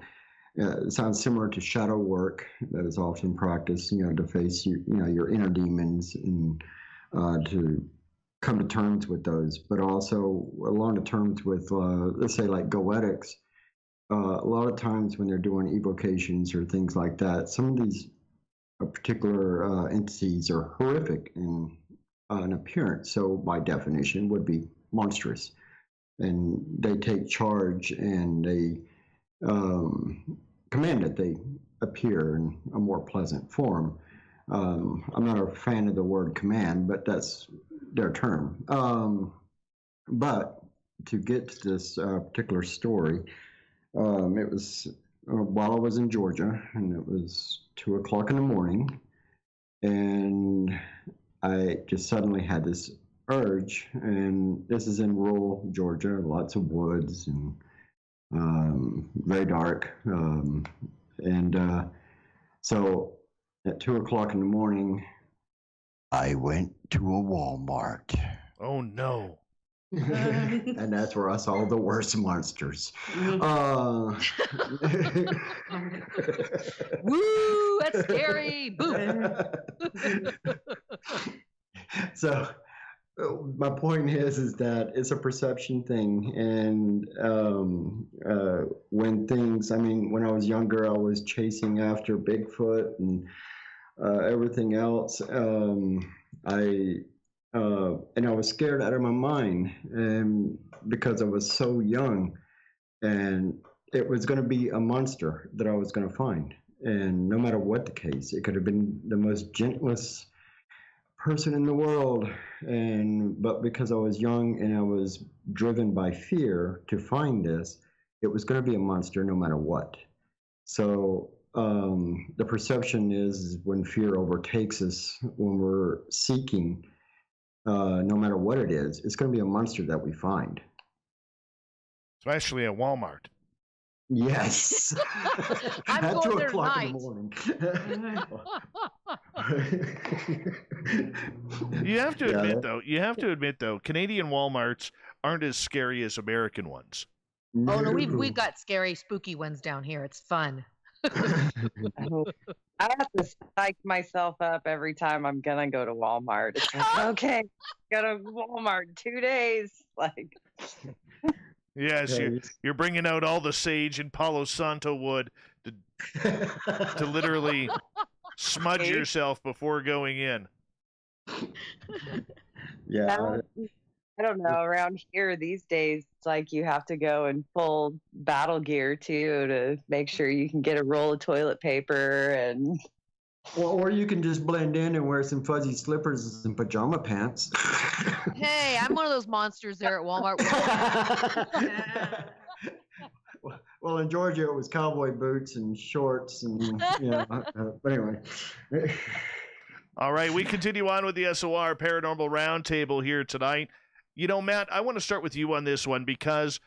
It sounds similar to shadow work that is often practiced, to face your inner demons and to come to terms with those, but also along the terms with, let's say, like goetics. A lot of times when they're doing evocations or things like that, some of these particular entities are horrific in appearance, so by definition would be monstrous, and they take charge and they command that they appear in a more pleasant form. I'm not a fan of the word command, but that's their term. But to get to this particular story, it was while I was in Georgia, and it was 2 o'clock in the morning, and I just suddenly had this urge, and this is in rural Georgia, lots of woods and very dark. So at 2 o'clock in the morning, I went to a Walmart. Oh, no. And that's where I saw the worst monsters. Woo, that's scary. Boo. So my point is that it's a perception thing. And when I was younger, I was chasing after Bigfoot and everything else. And I was scared out of my mind, because I was so young, and it was going to be a monster that I was going to find. And no matter what the case, it could have been the most gentlest person in the world, but because I was young and I was driven by fear to find this, it was going to be a monster no matter what. So the perception is when fear overtakes us, when we're seeking, no matter what it is, it's going to be a monster that we find. Especially at Walmart. Yes. I'm At going 2 there o'clock tonight. in the morning. You have to admit though, Canadian Walmarts aren't as scary as American ones. Oh no, we've got scary, spooky ones down here. It's fun. I have to psych myself up every time I'm gonna go to Walmart. It's like, okay, go to Walmart in 2 days. Like, yes, you're bringing out all the sage and Palo Santo wood to literally smudge yourself before going in. Yeah. I don't know. Around here these days, it's like you have to go in full battle gear too to make sure you can get a roll of toilet paper and. Well, or you can just blend in and wear some fuzzy slippers and some pajama pants. Hey, I'm one of those monsters there at Walmart. Well, in Georgia, it was cowboy boots and shorts, and but anyway. All right, we continue on with the SOR Paranormal Round Table here tonight. Matt, I want to start with you on this one because,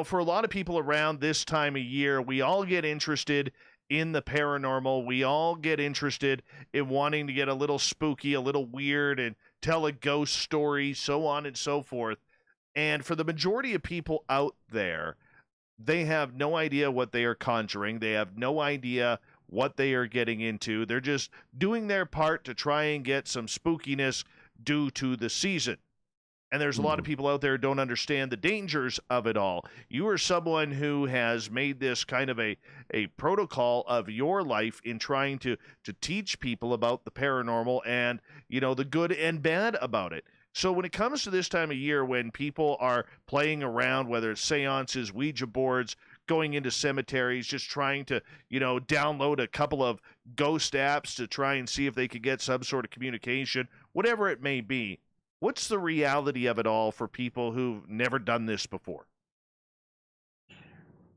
for a lot of people around this time of year, we all get interested in the paranormal. We all get interested in wanting to get a little spooky, a little weird, and tell a ghost story, so on and so forth. And for the majority of people out there, they have no idea what they are conjuring. They have no idea what they are getting into. They're just doing their part to try and get some spookiness due to the season. And there's a lot of people out there who don't understand the dangers of it all. You are someone who has made this kind of a protocol of your life in trying to teach people about the paranormal and, the good and bad about it. So when it comes to this time of year when people are playing around, whether it's seances, Ouija boards, going into cemeteries, just trying to, download a couple of ghost apps to try and see if they could get some sort of communication, whatever it may be, what's the reality of it all for people who've never done this before?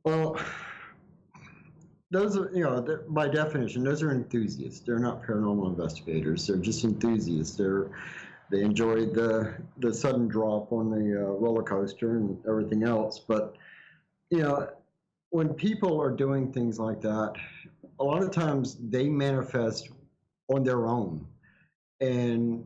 Well, those are, by definition, those are enthusiasts. They're not paranormal investigators. They're just enthusiasts. They enjoy the sudden drop on the roller coaster and everything else. But, when people are doing things like that, a lot of times they manifest on their own. And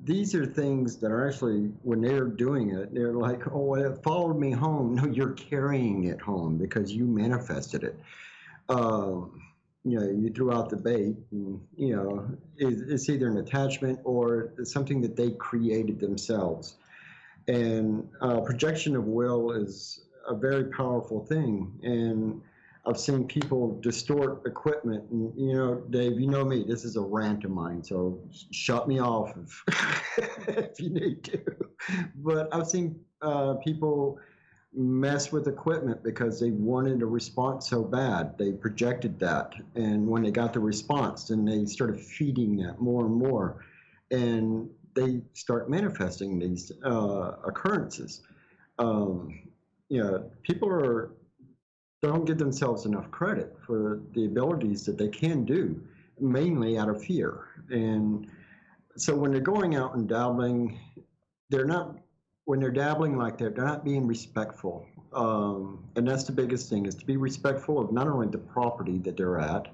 these are things that are actually, when they're doing it, they're like, oh, it followed me home. No, you're carrying it home because you manifested it. you threw out the bait, and it's either an attachment or something that they created themselves. And projection of will is a very powerful thing. And I've seen people distort equipment. And, Dave, you know me, this is a rant of mine, so shut me off if you need to. But I've seen people mess with equipment because they wanted a response so bad. They projected that. And when they got the response, then they started feeding that more and more. And they start manifesting these occurrences. People don't give themselves enough credit for the abilities that they can do, mainly out of fear. And so when they're going out and dabbling, when they're dabbling like that, they're not being respectful. And that's the biggest thing, is to be respectful of not only the property that they're at,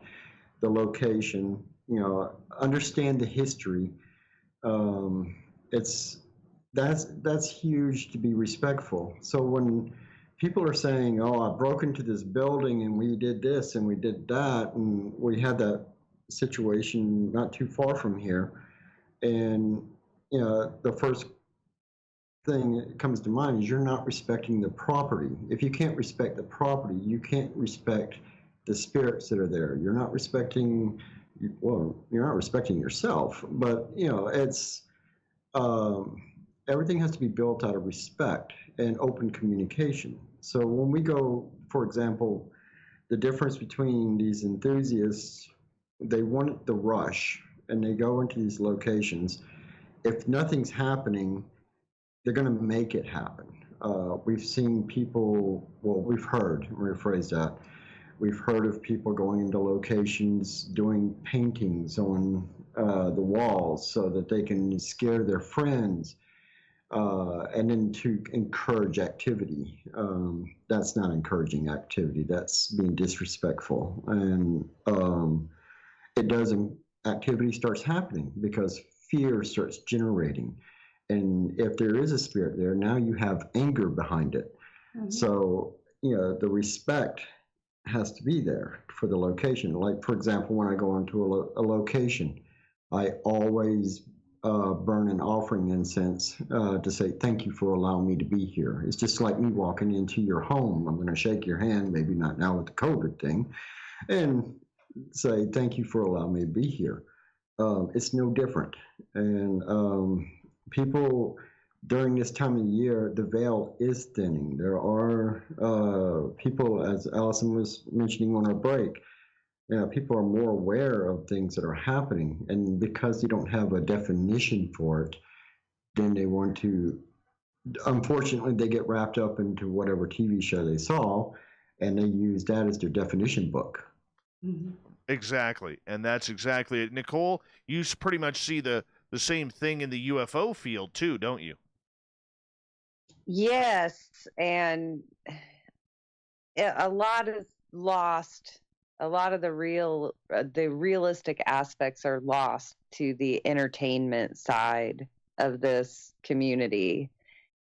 the location, understand the history. That's huge, to be respectful. So when people are saying, "Oh, I broke into this building and we did this and we did that," and we had that situation not too far from here, and the first thing that comes to mind is you're not respecting the property. If you can't respect the property, you can't respect the spirits that are there. You're not respecting yourself. But it's everything has to be built out of respect and open communication. So when we go, for example, the difference between these enthusiasts, they want the rush and they go into these locations. If nothing's happening, they're going to make it happen. We've seen people, we've heard, let me rephrase that. We've heard of people going into locations doing paintings on the walls so that they can scare their friends, and then to encourage activity. That's not encouraging activity. That's being disrespectful. And activity starts happening because fear starts generating. And if there is a spirit there, now you have anger behind it. Mm-hmm. So, the respect has to be there for the location. Like, for example, when I go into a location, I always burn an offering incense to say, "Thank you for allowing me to be here." It's just like me walking into your home. I'm going to shake your hand, maybe not now with the COVID thing, and say, "Thank you for allowing me to be here." It's no different. And people during this time of the year, the veil is thinning. There are people, as Alyson was mentioning on our break, people are more aware of things that are happening. And because they don't have a definition for it, then they want to, unfortunately, they get wrapped up into whatever TV show they saw, and they use that as their definition book. Mm-hmm. Exactly. And that's exactly it. Nicole, you pretty much see the same thing in the UFO field too, don't you? Yes, and a lot is lost. A lot of the realistic aspects are lost to the entertainment side of this community.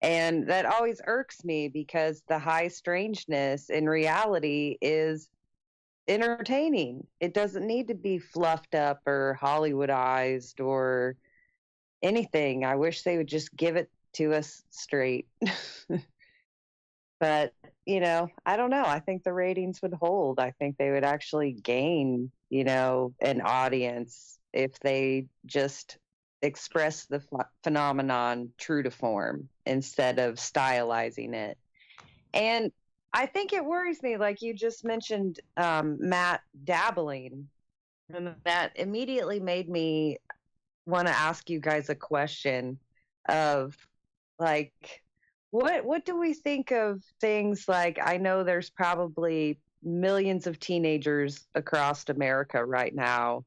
And that always irks me, because the high strangeness in reality is entertaining. It doesn't need to be fluffed up or Hollywoodized or anything. I wish they would just give it to us straight. But, I don't know. I think the ratings would hold. I think they would actually gain, an audience if they just express the phenomenon true to form instead of stylizing it. And I think it worries me, like you just mentioned, Matt, dabbling. And that immediately made me want to ask you guys a question of, like, what do we think of things like, I know there's probably millions of teenagers across America right now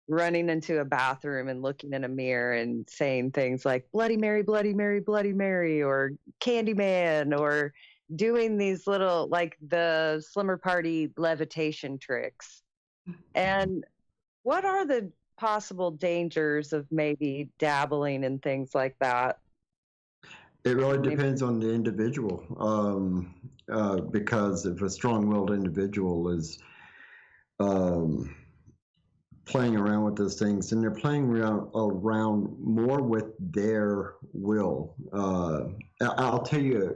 running into a bathroom and looking in a mirror and saying things like Bloody Mary, Bloody Mary, Bloody Mary, or Candyman, or doing these little, like the Slumber Party levitation tricks. And what are the possible dangers of maybe dabbling in things like that? It really depends on the individual, because if a strong-willed individual is playing around with those things, and they're playing around more with their will. I'll tell you,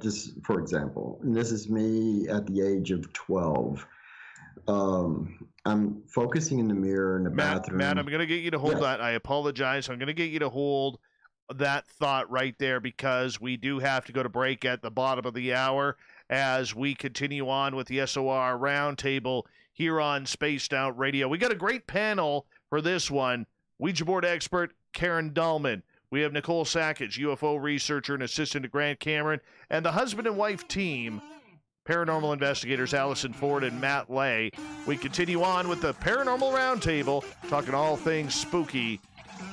just for example, and this is me at the age of 12. I'm focusing in the mirror in the bathroom. Matt, I'm going to get you to hold Yes. that. I apologize. I'm going to get you to hold that thought right there because we do have to go to break at the bottom of the hour as we continue on with the SOR Roundtable here on Spaced Out Radio. We got a great panel for this one. Ouija Board expert Karen Dahlman. We have Nicole Sakach, UFO researcher and assistant to Grant Cameron, and the husband and wife team, paranormal investigators Alyson Ford and Matt Lay. We continue on with the Paranormal Roundtable, talking all things spooky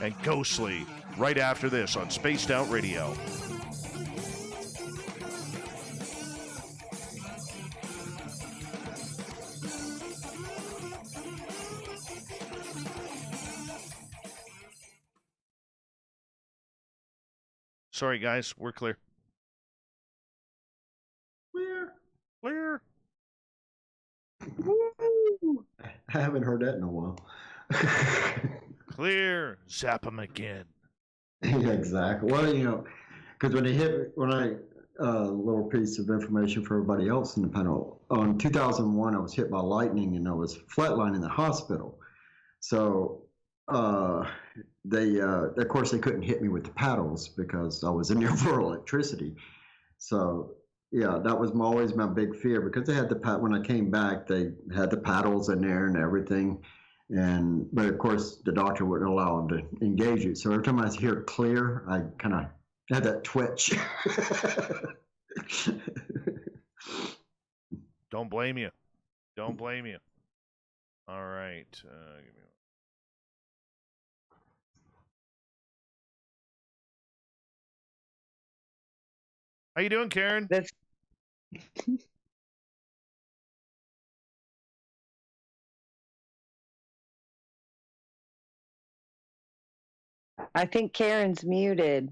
and ghostly, right after this on Spaced Out Radio. Sorry, guys, we're clear. Clear. I haven't heard that in a while. Clear. Zap them again. Yeah, exactly. Well, because when I a little piece of information for everybody else in the panel. On 2001, I was hit by lightning and I was flatlined in the hospital. So of course, they couldn't hit me with the paddles because I was in there for electricity. So yeah, that was always my big fear because they had when I came back, they had the paddles in there and everything. But of course, the doctor wouldn't allow them to engage it. So every time I hear clear, I kind of had that twitch. Don't blame you. Don't blame you. All right. Give me one. How you doing, Karen? That's I think Karen's muted.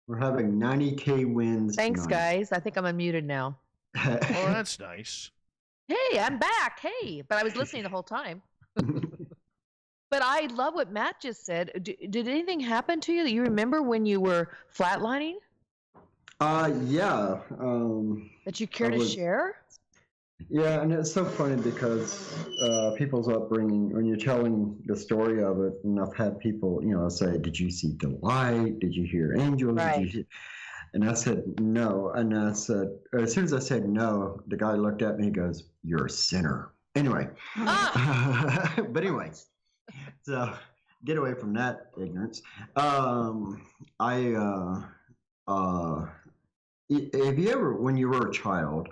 We're having 90K wins. Thanks, tonight. guys. I think I'm unmuted now. Oh, that's nice. Hey, I'm back. Hey, but I was listening the whole time. But I love what Matt just said. Did anything happen to you that you remember when you were flatlining Yeah. that you care to share? Yeah, and it's so funny because people's upbringing, when you're telling the story of it, and I've had people, say, "Did you see the light? Did you hear angels?" Right. And I said, "No." And I said, as soon as I said no, the guy looked at me and goes, "You're a sinner." Anyway. But anyway, so get away from that ignorance. Have you ever, when you were a child,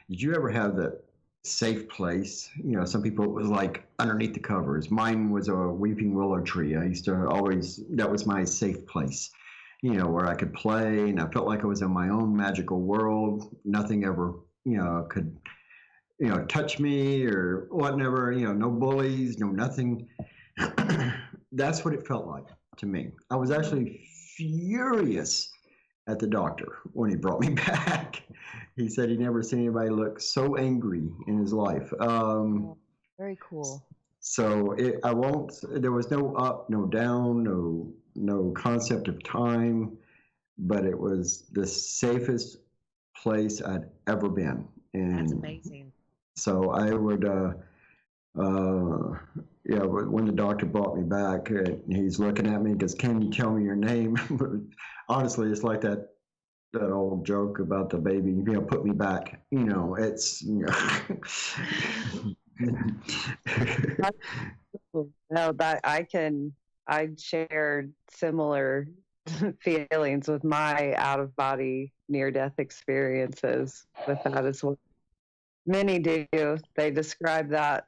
did you ever have that safe place? Some people, it was like underneath the covers. Mine was a weeping willow tree. I used to always, that was my safe place, where I could play and I felt like I was in my own magical world. Nothing ever, could, touch me or whatever, no bullies, no nothing. That's what it felt like to me. I was actually furious at the doctor when he brought me back. He said he never seen anybody look so angry in his life. Very cool. So there was no up, no down, no concept of time, but it was the safest place I'd ever been. And That's amazing. so I would, when the doctor brought me back, he's looking at me and goes, "Can you tell me your name?" Honestly, it's like that old joke about the baby, put me back. It's. No, that I shared similar feelings with my out-of-body near-death experiences with that as well. Many do. They describe that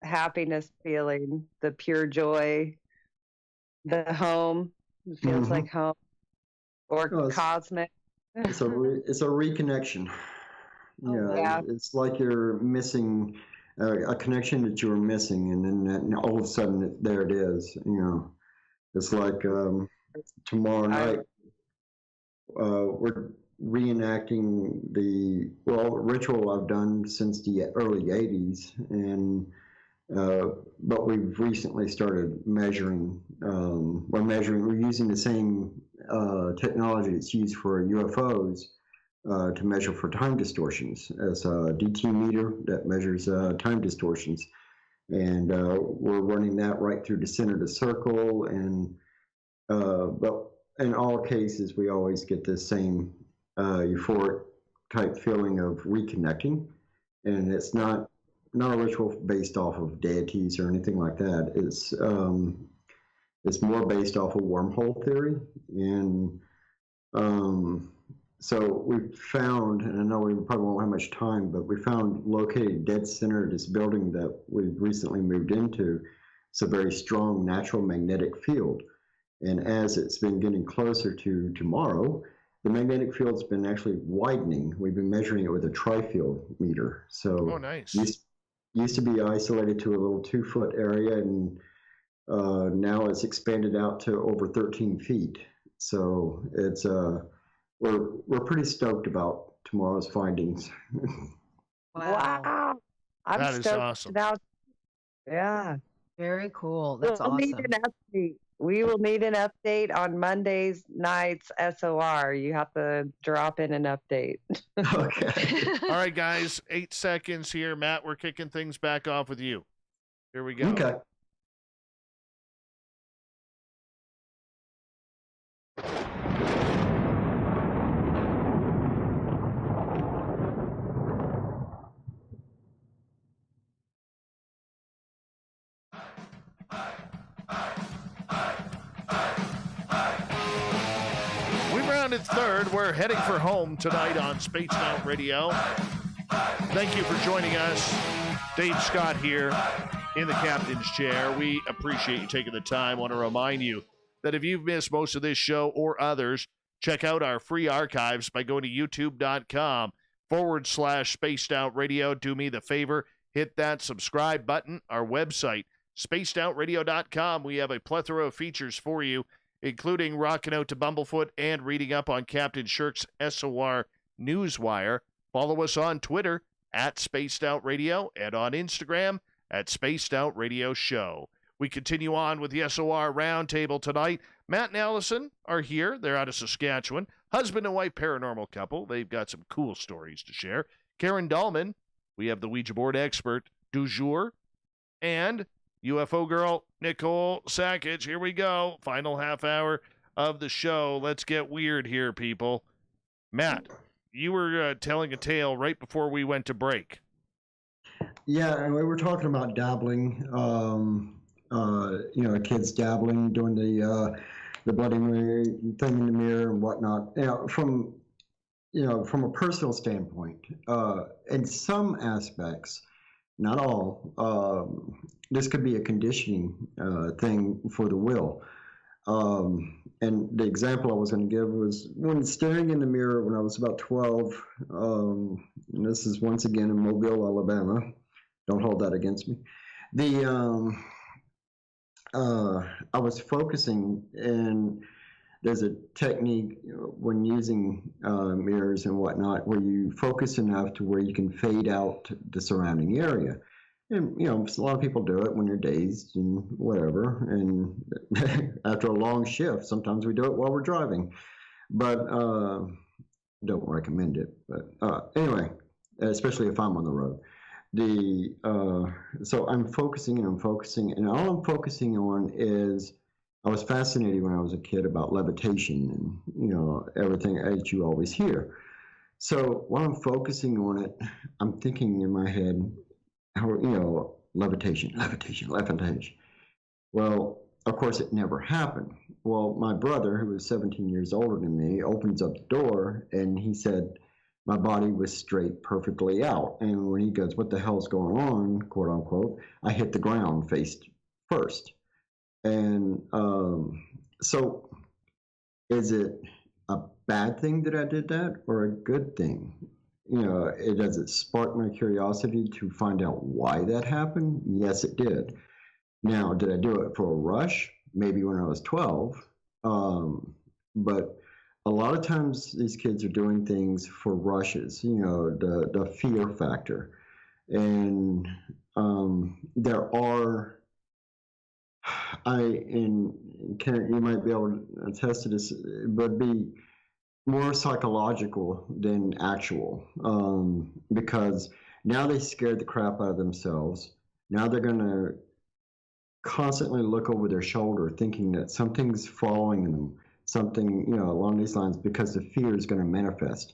happiness feeling, the pure joy, the home. It feels like home, or cosmic. It's a reconnection. Yeah. It's like you're missing a connection that you were missing, and then all of a sudden there it is. It's like tomorrow night. reenacting the ritual I've done since the early 80s, and but we've recently started measuring. We're using the same technology that's used for UFOs to measure for time distortions, as a DT meter that measures time distortions. And we're running that right through the center of the circle. And but in all cases, we always get this same euphoric type feeling of reconnecting. And it's not a ritual based off of deities or anything like that. It's more based off of wormhole theory. And so we found, and I know we probably won't have much time, but we found located dead center of this building that we recently moved into. It's a very strong natural magnetic field. And as it's been getting closer to tomorrow, the magnetic field's been actually widening. We've been measuring it with a tri-field meter. So oh, nice. Used to be isolated to a little 2-foot area, and now it's expanded out to over 13 feet. So it's we're pretty stoked about tomorrow's findings. Wow. I'm That is stoked awesome. about. Yeah. Very cool. That's We'll need awesome. an update. We will need an update on Mondays night's SOR. You have to drop in an update. Okay. All right, guys, 8 seconds here. Matt, we're kicking things back off with you. Here we go. Okay. We rounded third. We're heading for home tonight on Spaced Out Radio. Thank you for joining us. Dave Scott here in the captain's chair. We appreciate you taking the time. I want to remind you that if you've missed most of this show or others, check out our free archives by going to youtube.com/Spaced Out Radio. Do me the favor, hit that subscribe button. Our website, spacedoutradio.com. We have a plethora of features for you, including rocking out to Bumblefoot and reading up on Captain Shirk's SOR Newswire. Follow us on Twitter @Spaced Out Radio and on Instagram @Spaced Out Radio Show. We continue on with the SOR Roundtable tonight. Matt and Alyson are here. They're out of Saskatchewan. Husband and wife paranormal couple. They've got some cool stories to share. Karen Dahlman, we have the Ouija Board expert du jour, and UFO girl Nicole Sakach. Here we go. Final half hour of the show. Let's get weird here, people. Matt, you were telling a tale right before we went to break. Yeah, and we were talking about dabbling. Kids dabbling, doing the Bloody Mary thing in the mirror and whatnot. From a personal standpoint, in some aspects, not all, this could be a conditioning thing for the will. And the example I was going to give was when staring in the mirror when I was about 12. And this is once again in Mobile, Alabama. Don't hold that against me. I was focusing, and there's a technique when using mirrors and whatnot where you focus enough to where you can fade out the surrounding area. And, a lot of people do it when they're dazed and whatever. And after a long shift, sometimes we do it while we're driving. But don't recommend it. But anyway, especially if I'm on the road. So I'm focusing, and all I'm focusing on is I was fascinated when I was a kid about levitation and, everything that you always hear. So while I'm focusing on it, I'm thinking in my head, levitation. Well, of course, it never happened. Well, my brother, who was 17 years older than me, opens up the door, and he said my body was straight perfectly out. And when he goes, "What the hell's going on?" quote unquote, I hit the ground face first. And so is it a bad thing that I did that, or a good thing? Does it spark my curiosity to find out why that happened? Yes, it did. Now, did I do it for a rush? Maybe when I was 12. But a lot of times these kids are doing things for rushes, the fear factor. And there are, and Karen, you might be able to attest to this, but be more psychological than actual, because now they scared the crap out of themselves. Now they're going to constantly look over their shoulder thinking that something's following them, something, along these lines, because the fear is going to manifest.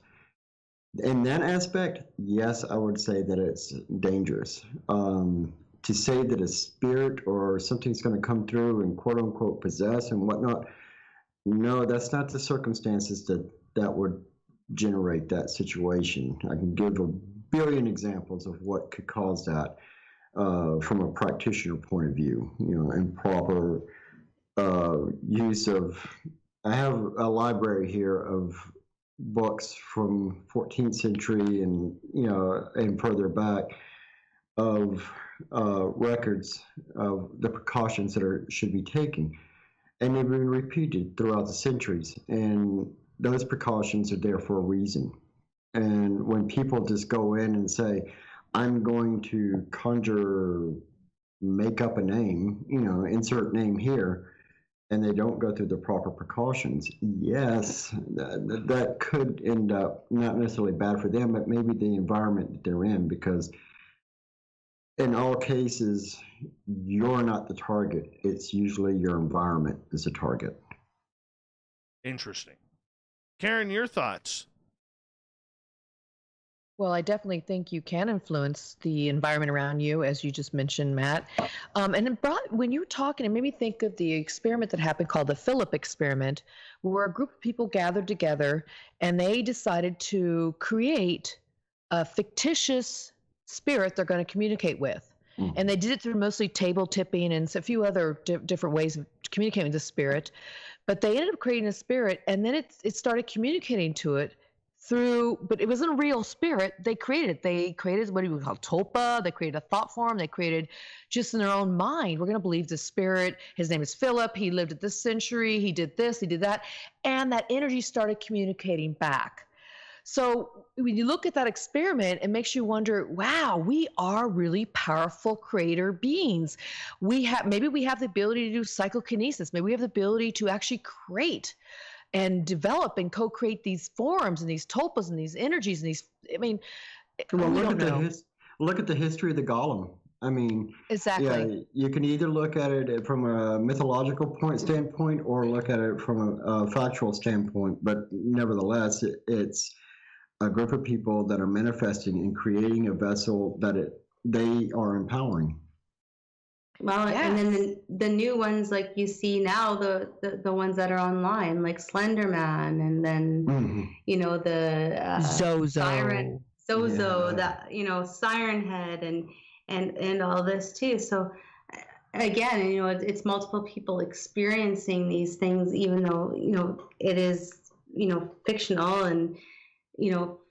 In that aspect, yes, I would say that it's dangerous. To say that a spirit or something's going to come through and quote unquote possess and whatnot, no, that's not the circumstances that would generate that situation. I can give a billion examples of what could cause that from a practitioner point of view, improper use of. I have a library here of books from 14th century and and further back of records of the precautions that should be taken, and they've been repeated throughout the centuries, and those precautions are there for a reason. And when people just go in and say, I'm going to make up a name, insert name here, and they don't go through the proper precautions, yes, that could end up not necessarily bad for them, but maybe the environment that they're in, because in all cases, you're not the target. It's usually your environment is the target. Interesting. Karen, your thoughts? Well, I definitely think you can influence the environment around you, as you just mentioned, Matt. And when you were talking, it made me think of the experiment that happened called the Philip experiment, where a group of people gathered together and they decided to create a fictitious spirit they're going to communicate with. Mm-hmm. And they did it through mostly table tipping and a few other different ways of communicating with the spirit. But they ended up creating a spirit, and then it started communicating to it but it wasn't a real spirit. They created it. They created what we would call tulpa. They created a thought form. They created just in their own mind, we're going to believe the spirit. His name is Philip. He lived at this century. He did this. He did that. And that energy started communicating back. So when you look at that experiment, it makes you wonder, wow, we are really powerful creator beings. Maybe we have the ability to do psychokinesis. Maybe we have the ability to actually create and develop and co-create these forms and these tulpas and these energies and these, well, look at the history of the golem. Exactly. Yeah, you can either look at it from a mythological standpoint or look at it from a factual standpoint, but nevertheless, it's a group of people that are manifesting and creating a vessel that they are empowering. Well, yes. And then the new ones, like you see now, the ones that are online, like Slender Man, and then the Zozo, that Siren Head, and all this too. So again, it's multiple people experiencing these things, even though it is fictional and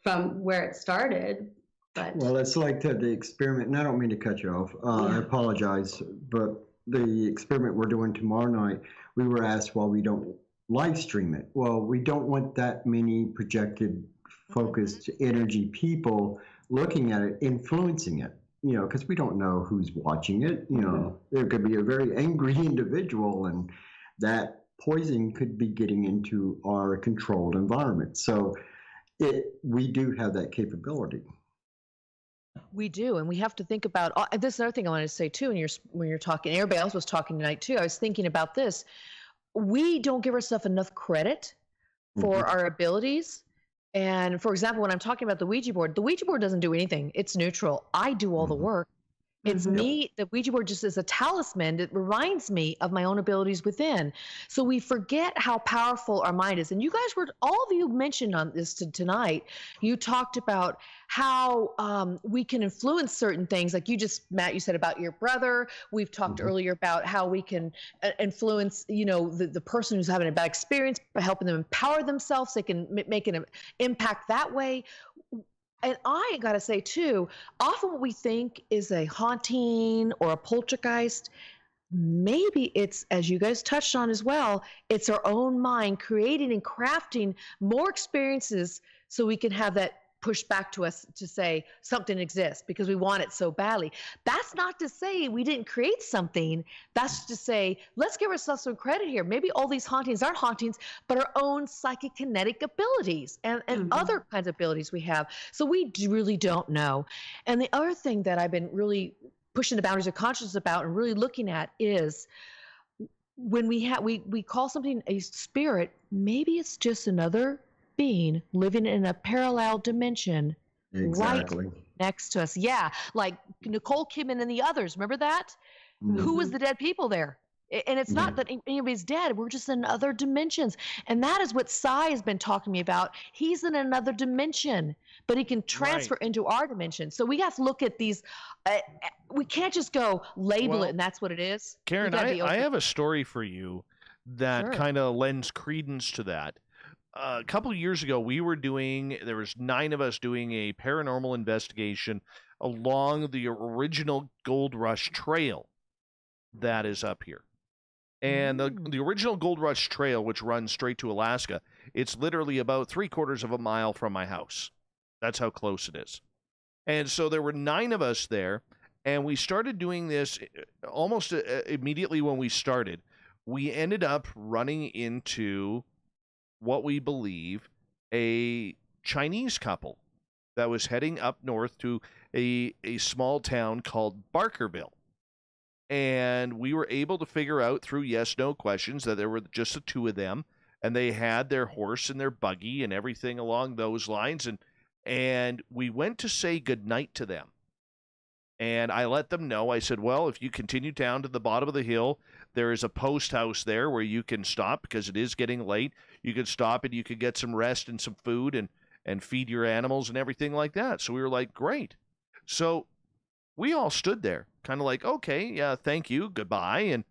from where it started. But well, it's like the experiment, and I don't mean to cut you off. I apologize, but the experiment we're doing tomorrow night, we were asked why we don't live stream it. Well, we don't want that many projected, focused energy people looking at it, influencing it, because we don't know who's watching it. There could be a very angry individual, and that poison could be getting into our controlled environment. So we do have that capability. We do, and we have to think about. This is another thing I wanted to say too. When you're talking, everybody else was talking tonight too. I was thinking about this. We don't give ourselves enough credit for our abilities. And for example, when I'm talking about the Ouija board doesn't do anything. It's neutral. I do all the work. It's me. The Ouija board just is a talisman. It reminds me of my own abilities within. So we forget how powerful our mind is. And you guys all of you mentioned on this tonight, you talked about how we can influence certain things. Like Matt, you said about your brother. We've talked earlier about how we can influence, the person who's having a bad experience by helping them empower themselves. They can make an impact that way. And I got to say, too, often what we think is a haunting or a poltergeist, maybe it's, as you guys touched on as well, it's our own mind creating and crafting more experiences so we can have that push back to us to say something exists because we want it so badly. That's not to say we didn't create something. That's to say, let's give ourselves some credit here. Maybe all these hauntings aren't hauntings, but our own psychic kinetic abilities and other kinds of abilities we have. So we really don't know. And the other thing that I've been really pushing the boundaries of consciousness about and really looking at is when we call something a spirit, maybe it's just another being living in a parallel dimension right next to us. Yeah, like Nicole Kidman and the others. Remember that? Who was the dead people there? And it's not that anybody's dead. We're just in other dimensions. And that is what Sai has been talking to me about. He's in another dimension, but he can transfer into our dimension. So we have to look at these. We can't just go label it and that's what it is. Karen, I have a story for you that kind of lends credence to that. A couple of years ago, there was 9 of us doing a paranormal investigation along the original Gold Rush Trail that is up here. And the original Gold Rush Trail, which runs straight to Alaska, it's literally about 3/4 of a mile from my house. That's how close it is. And so there were 9 of us there, and we started doing this almost immediately when we started. We ended up running into what we believe a Chinese couple that was heading up north to a small town called Barkerville. And we were able to figure out through yes/no questions that there were just the 2 of them, and they had their horse and their buggy and everything along those lines. And we went to say goodnight to them. And I let them know, I said, well, if you continue down to the bottom of the hill, there is a post house there where you can stop because it is getting late. You can stop and you can get some rest and some food and feed your animals and everything like that. So we were like, great. So we all stood there kind of like, okay, yeah, thank you, goodbye.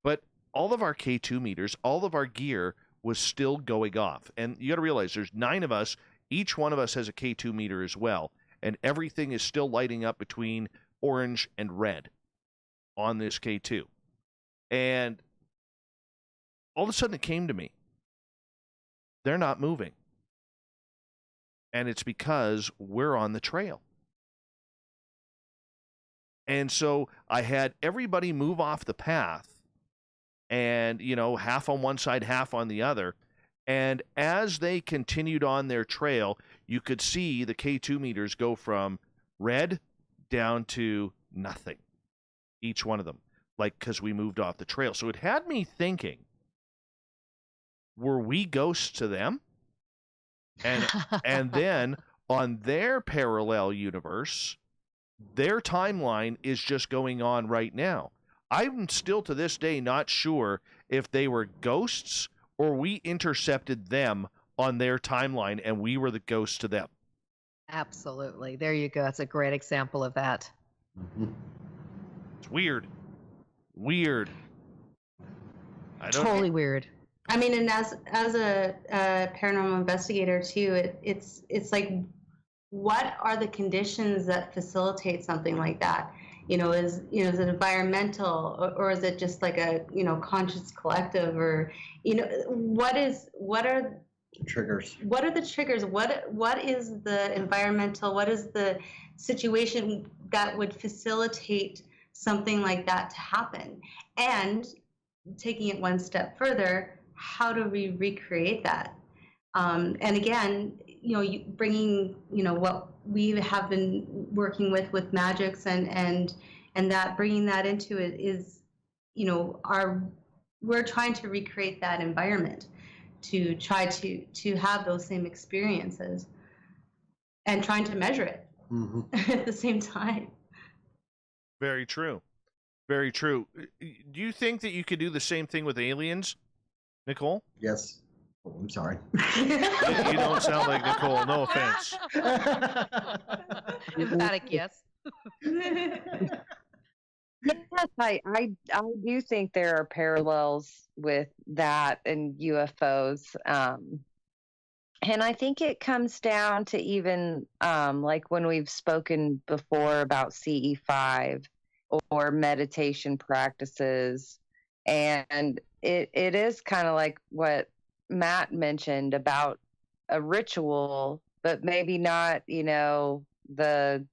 But all of our K2 meters, all of our gear was still going off. And you got to realize there's 9 of us. Each one of us has a K2 meter as well. And everything is still lighting up between orange and red on this K2. And all of a sudden it came to me. They're not moving. And it's because we're on the trail. And so I had everybody move off the path and, half on one side, half on the other. And as they continued on their trail, you could see the K2 meters go from red down to nothing. Each one of them. Because we moved off the trail. So it had me thinking, were we ghosts to them? And then on their parallel universe, their timeline is just going on right now. I'm still to this day not sure if they were ghosts or we intercepted them on their timeline and we were the ghosts to them. Absolutely. There you go. That's a great example of that. It's weird. Weird. Totally weird. I mean, and as a paranormal investigator too, it's like, what are the conditions that facilitate something like that? Is it environmental or is it just like a conscious collective or what are triggers? What are the triggers? What is the environmental? What is the situation that would facilitate something like that to happen? And taking it one step further, how do we recreate that? And again, bringing what we have been working with magics and that bringing that into it is, we're trying to recreate that environment to try to have those same experiences and trying to measure it at the same time. Very true. Very true. Do you think that you could do the same thing with aliens, Nicole? Yes. Oh, I'm sorry. You don't sound like Nicole. No offense. Emphatic yes. Yes, I do think there are parallels with that and UFOs. And I think it comes down to even like when we've spoken before about CE5 or meditation practices. And it is kind of like what Matt mentioned about a ritual, but maybe not, the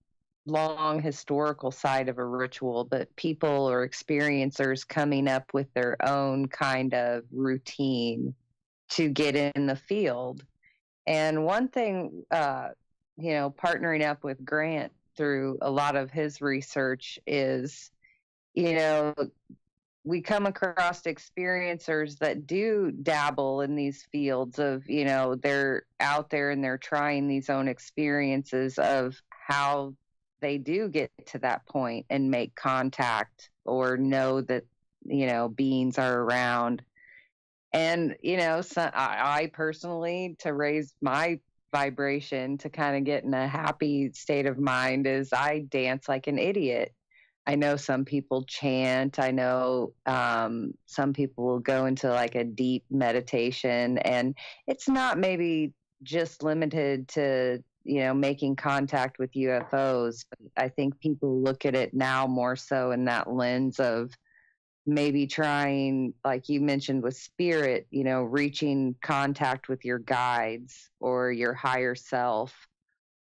long historical side of a ritual, but people or experiencers coming up with their own kind of routine to get in the field. And one thing, partnering up with Grant through a lot of his research is, we come across experiencers that do dabble in these fields of, they're out there and they're trying these own experiences of how they do get to that point and make contact or know that, beings are around. And, so I personally, to raise my vibration to kind of get in a happy state of mind, is I dance like an idiot. I know some people chant. I know some people will go into like a deep meditation, and it's not maybe just limited to, making contact with UFOs. I think people look at it now more so in that lens of maybe trying, like you mentioned with spirit, reaching contact with your guides or your higher self.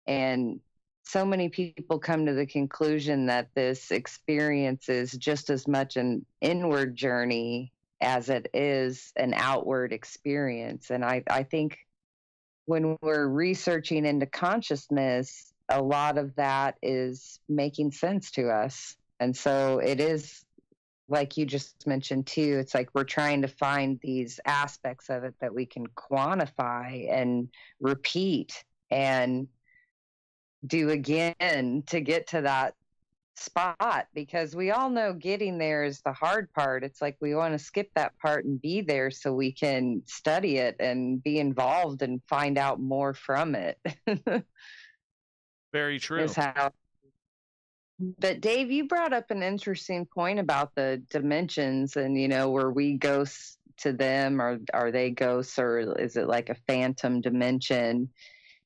And so many people come to the conclusion that this experience is just as much an inward journey as it is an outward experience. And I think when we're researching into consciousness, a lot of that is making sense to us. And so it is, like you just mentioned too, it's like we're trying to find these aspects of it that we can quantify and repeat and do again to get to that spot, because we all know getting there is the hard part. It's like we want to skip that part and be there so we can study it and be involved and find out more from it. Very true. But Dave, you brought up an interesting point about the dimensions and, were we ghosts to them, or are they ghosts, or is it like a phantom dimension?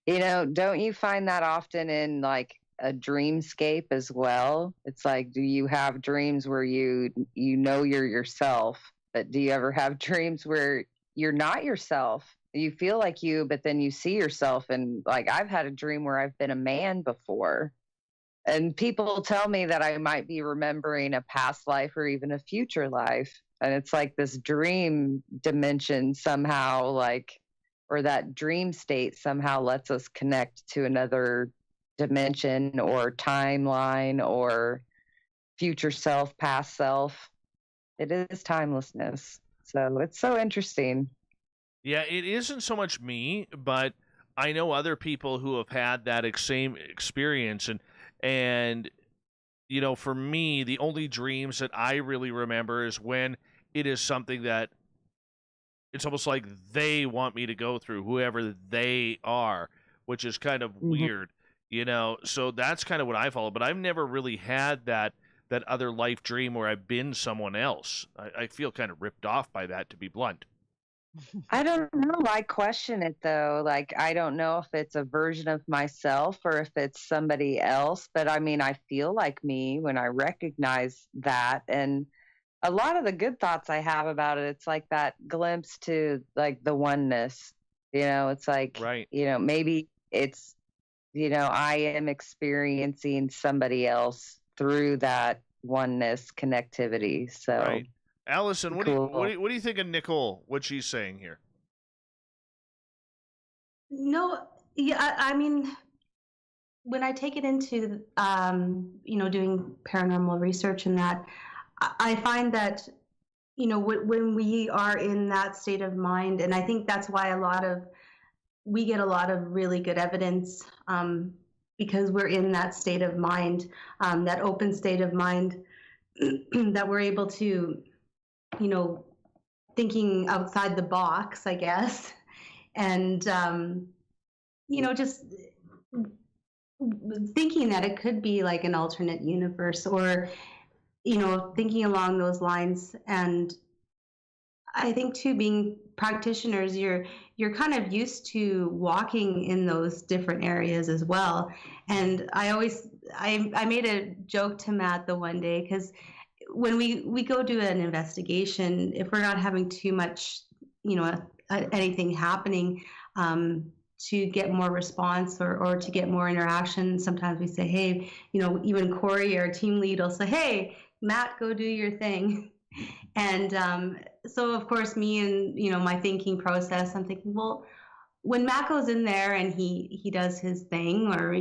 Don't you find that often in like a dreamscape as well? It's like, do you have dreams where you're yourself, but do you ever have dreams where you're not yourself? You feel like you, but then you see yourself. And like, I've had a dream where I've been a man before, and people tell me that I might be remembering a past life or even a future life. And it's like this dream dimension somehow, like, or that dream state somehow lets us connect to another dimension or timeline or future self, past self. It is timelessness. So it's so interesting. Yeah, it isn't so much me, but I know other people who have had that same experience. And for me, the only dreams that I really remember is when it is something that it's almost like they want me to go through, whoever they are, which is kind of weird, so that's kind of what I follow. But I've never really had that other life dream where I've been someone else. I feel kind of ripped off by that, to be blunt. I don't know. I question it though. Like, I don't know if it's a version of myself or if it's somebody else, but I mean, I feel like me when I recognize that. And a lot of the good thoughts I have about it, it's like that glimpse to like the oneness, it's like, right. Maybe it's, I am experiencing somebody else through that oneness connectivity. So, right. Alyson, what do you think of Nicole, what she's saying here? No, yeah, I mean, when I take it into, doing paranormal research and that, I find that, when we are in that state of mind, and I think that's why we get a lot of really good evidence, because we're in that state of mind, that open state of mind, that we're able to, thinking outside the box, I guess, and, just thinking that it could be like an alternate universe, or, thinking along those lines. And I think too, being practitioners, you're kind of used to walking in those different areas as well. And I always I made a joke to Matt the one day, because when we go do an investigation, if we're not having too much, anything happening, to get more response or to get more interaction, sometimes we say, hey, even Corey, our team lead, will say, hey, Matt, go do your thing. And so of course me and my thinking process, I'm thinking, well, when Matt goes in there and he does his thing, or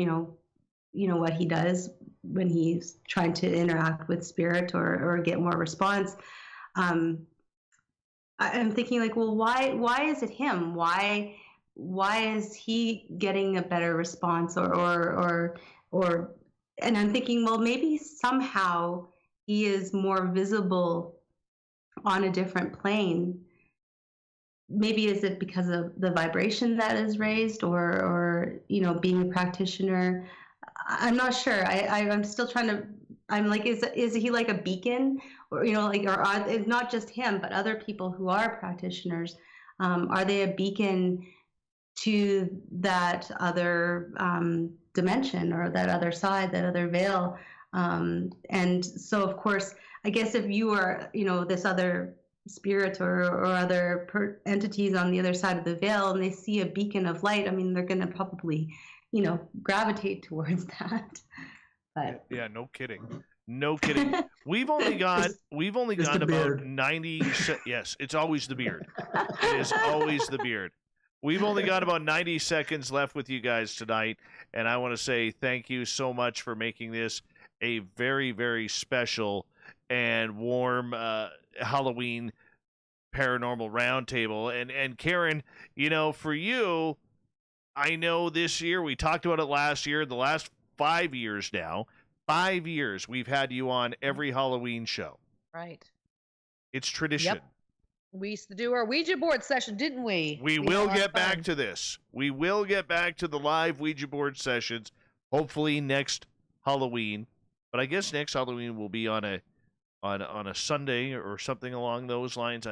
what he does when he's trying to interact with spirit or get more response, I'm thinking like, well, why is it him? Why is he getting a better response or and I'm thinking, well, maybe somehow he is more visible on a different plane. Maybe is it because of the vibration that is raised or being a practitioner? I'm not sure. I'm still trying to, I'm like, is he like a beacon, or it's not just him, but other people who are practitioners, are they a beacon to that other dimension, or that other side, that other veil? And so of course, I guess if you are, this other spirit or other entities on the other side of the veil, and they see a beacon of light, I mean, they're going to probably, gravitate towards that. But yeah, no kidding. No kidding. We've only got about 90. Yes, it's always the beard. It is always the beard. We've only got about 90 seconds left with you guys tonight, and I want to say thank you so much for making this a very, very special and warm Halloween Paranormal Roundtable. And Karen, for you, I know this year, we talked about it last year, the last 5 years now, 5 years we've had you on every Halloween show. Right. It's tradition. Yep. We used to do our Ouija board session, didn't we? We will get back to this. We will get back to the live Ouija board sessions, hopefully next Halloween. But I guess next Halloween will be on a Sunday or something along those lines.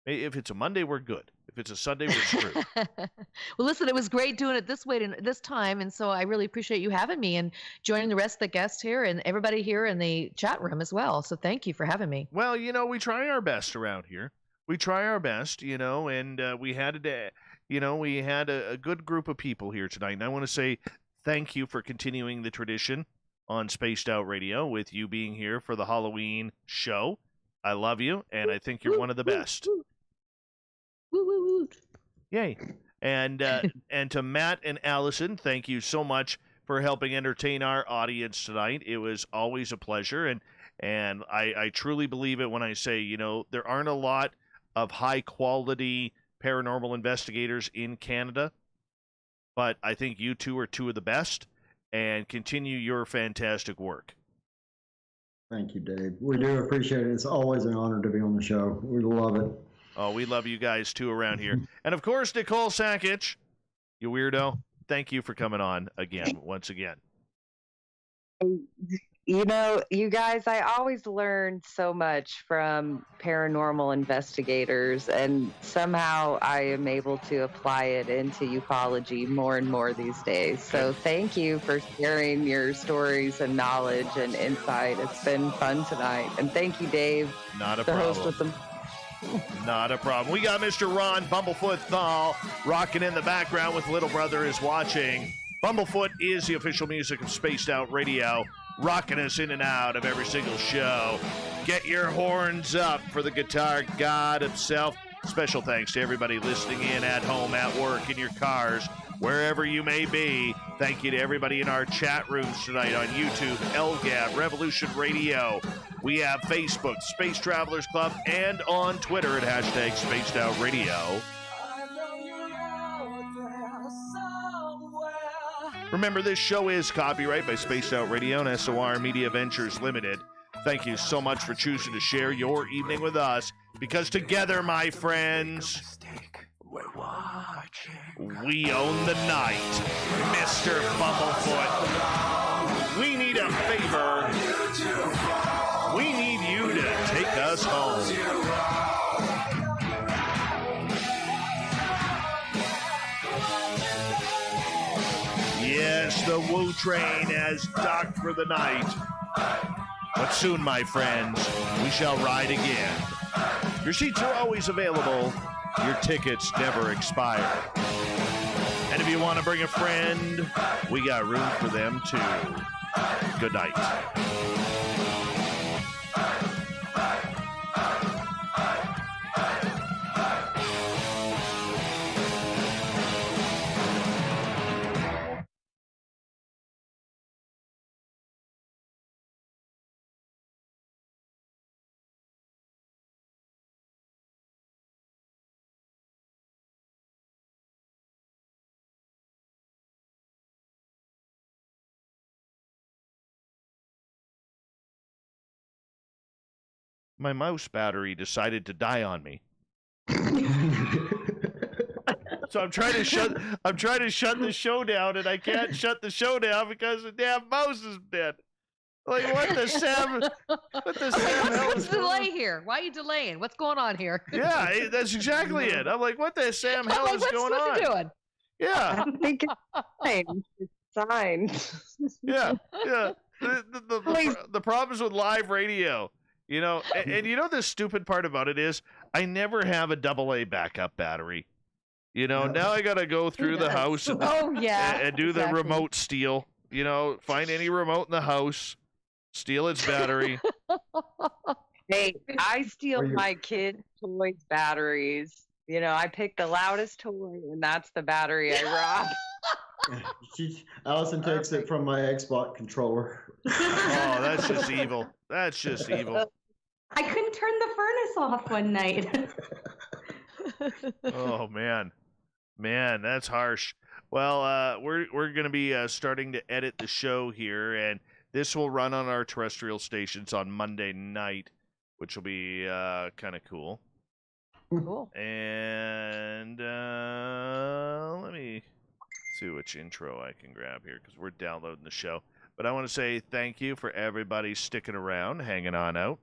If it's a Monday, we're good. If it's a Sunday, we're screwed. Well, listen, it was great doing it this way this time, and so I really appreciate you having me and joining the rest of the guests here and everybody here in the chat room as well. So thank you for having me. Well, we try our best around here. We try our best, and we had a good group of people here tonight. And I want to say thank you for continuing the tradition on Spaced Out Radio with you being here for the Halloween show. I love you, and I think you're one of the best. Woo, woo, woo. Yay. And to Matt and Alyson, thank you so much for helping entertain our audience tonight. It was always a pleasure, and I truly believe it when I say, there aren't a lot of high-quality paranormal investigators in Canada, but I think you two are two of the best, and continue your fantastic work. Thank you, Dave. We do appreciate it. It's always an honor to be on the show. We love it. Oh, we love you guys, too, around here. And, of course, Nicole Sakach, you weirdo, thank you for coming on once again. You guys, I always learn so much from paranormal investigators, and somehow I am able to apply it into ufology more and more these days. So thank you for sharing your stories and knowledge and insight. It's been fun tonight. And thank you, Dave, Not a the problem. host with them. Not a problem. We got Mr. Ron Bumblefoot Thal rocking in the background with Little Brother is Watching. Bumblefoot is the official music of Spaced Out Radio, rocking us in and out of every single show. Get your horns up for the guitar god himself. Special thanks to everybody listening in at home, at work, in your cars, wherever you may be. Thank you to everybody in our chat rooms tonight on YouTube, LGAB, Revolution Radio. We have Facebook, Space Travelers Club, and on Twitter at hashtag Spaced Out Radio. Remember, this show is copyright by Spaced Out Radio and SOR Media Ventures Limited. Thank you so much for choosing to share your evening with us, because together, my friends, we own the night. Mr. Bumblefoot, we need a favor. We need you to take us home. Yes, Yes, the Woo train has docked for the night. But soon, my friends, we shall ride again. Your seats are always available. Your tickets never expire. And if you want to bring a friend, we got room for them too. Good night. My mouse battery decided to die on me. So I'm trying to shut the show down, and I can't shut the show down because the damn mouse is dead. Like, what the Sam hell What's is the going delay here? Why are you delaying? What's going on here? Yeah, that's exactly it. I'm like, what the Sam hell is going on? What's it doing? Yeah. I think it's fine. It's fine. Yeah. The problems with live radio, you know, and you know the stupid part about it is I never have a AA backup battery. You know, now I got to go through the house and, and do the remote steal. You know, find any remote in the house, steal its battery. Hey, I steal my kids' toys' batteries. You know, I pick the loudest toy, and that's the battery I rob. Alyson takes it from my Xbox controller. Oh, that's just evil. That's just evil. I couldn't turn the furnace off one night. Oh man, that's harsh. Well, we're going to be starting to edit the show here, and this will run on our terrestrial stations on Monday night, which will be kind of cool. Cool. And let me see which intro I can grab here because we're downloading the show. But I want to say thank you for everybody sticking around, hanging on out.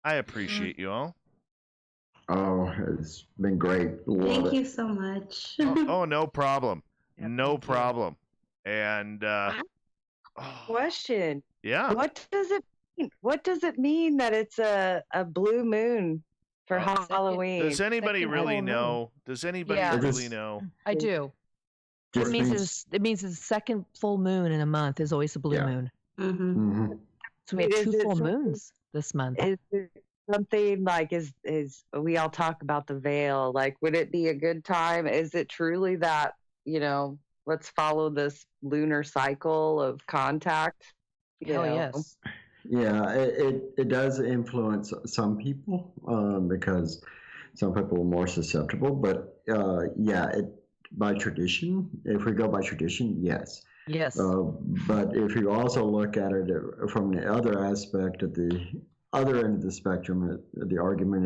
I appreciate you all. Oh, it's been great. Thank you so much. Oh, no problem. No problem. And Question. Yeah. What does it mean? What does it mean that it's a blue moon for Halloween? Does anybody really know? Does anybody really know? I do. It means it's the second full moon in a month is always a blue moon. Mm-hmm. So we have 2 full moons this month. Is it something like is we all talk about the veil? Like, would it be a good time? Is it truly that, you know, let's follow this lunar cycle of contact? Yes. Yeah, it does influence some people because some people are more susceptible. But by tradition, if we go by tradition, yes. Yes. But if you also look at it from the other aspect of the other end of the spectrum, the argument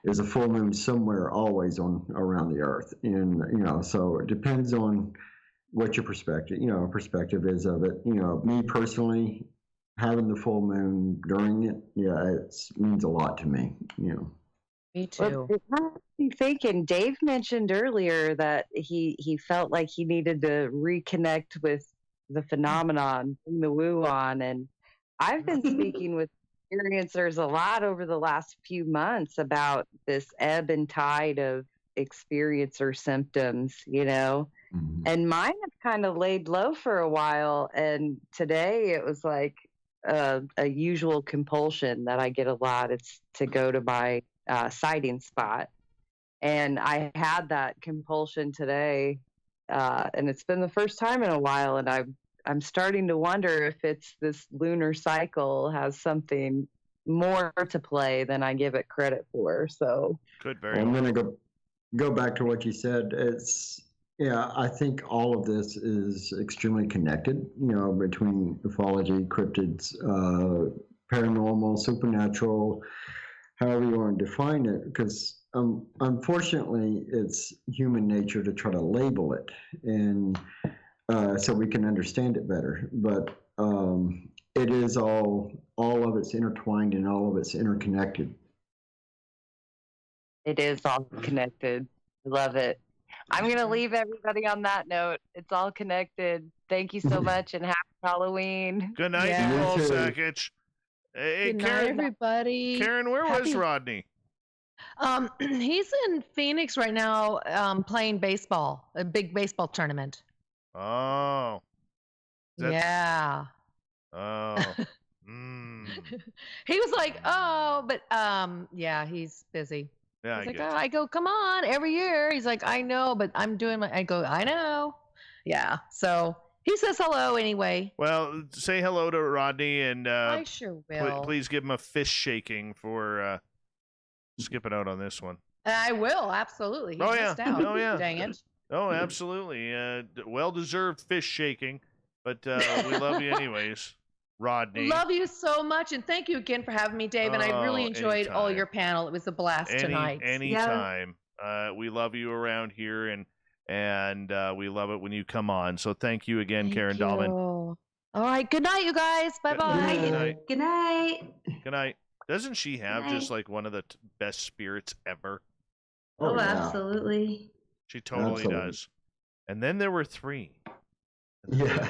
is a full moon somewhere always on around the Earth, and so it depends on what your perspective is of it. Me personally, having the full moon during it, it means a lot to me. Me too. Well, it has me thinking. Dave mentioned earlier that he felt like he needed to reconnect with the phenomenon, bring the woo on, and I've been speaking with experiencers a lot over the last few months about this ebb and tide of experiencer symptoms, Mm-hmm. and mine have kind of laid low for a while, and today it was like a usual compulsion that I get a lot. It's to go to my sighting spot, and I had that compulsion today, and it's been the first time in a while, and I'm starting to wonder if it's this lunar cycle has something more to play than I give it credit for. So I'm going to go back to what you said. I think all of this is extremely connected, between ufology, cryptids, paranormal, supernatural, however you want to define it, because unfortunately it's human nature to try to label it and so we can understand it better. But it is all of it's intertwined and all of it's interconnected. It is all connected. I love it. I'm going to leave everybody on that note. It's all connected. Thank you so much and happy Halloween. Good night, Yeah. Nicole You too. Sakach. Hey, Good night, Karen. everybody. Karen, where was Happy- Rodney? He's in Phoenix right now, playing baseball, a big baseball tournament. Oh. That- Yeah. Oh. Mm. He was like, oh, but yeah, he's busy. Yeah, I He's like, get oh, you. I go, come on, every year. He's like, I know, but I'm doing my. I go, I know. Yeah. So he says hello anyway. Well, say hello to Rodney and I sure will. please give him a fist shaking for skipping out on this one. I will absolutely. He Oh, yeah. missed out. Oh, yeah. Dang it. Oh, absolutely. Well-deserved fist shaking, but we love you anyways, Rodney. Love you so much, and thank you again for having me, Dave. And I really Oh, enjoyed all anytime. your panel. It was a blast tonight. Anytime. We love you around here, and we love it when you come on. So thank you again, Thank Karen you. Dahlman. All right. Good night, you guys. Bye Good bye. night. Good night. Good night. Doesn't she have Good just night. like one of the best spirits ever? Oh, yeah. absolutely. She totally Absolutely. does. And then there were three. Yeah.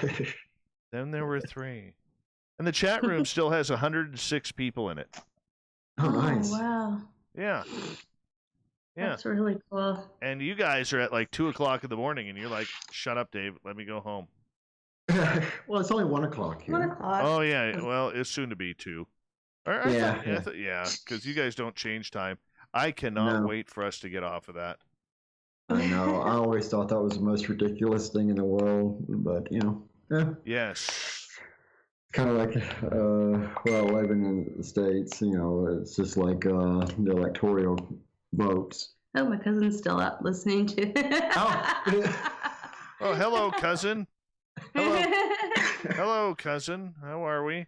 Then there were three. And the chat room still has 106 people in it. Oh, nice. Wow. Yeah. Yeah. That's really cool. And you guys are at like 2 o'clock in the morning and you're like, shut up, Dave. Let me go home. Well, it's only 1 o'clock here. 1 o'clock. Oh, yeah. Well, it's soon to be 2. Yeah, because you guys don't change time. I cannot No. wait for us to get off of that. I know. I always thought that was the most ridiculous thing in the world, but yeah. Yes. Kind of like, well, living in the States, it's just like the electoral votes. Oh, my cousin's still up listening to it. Oh, hello, cousin. Hello. Hello, cousin. How are we?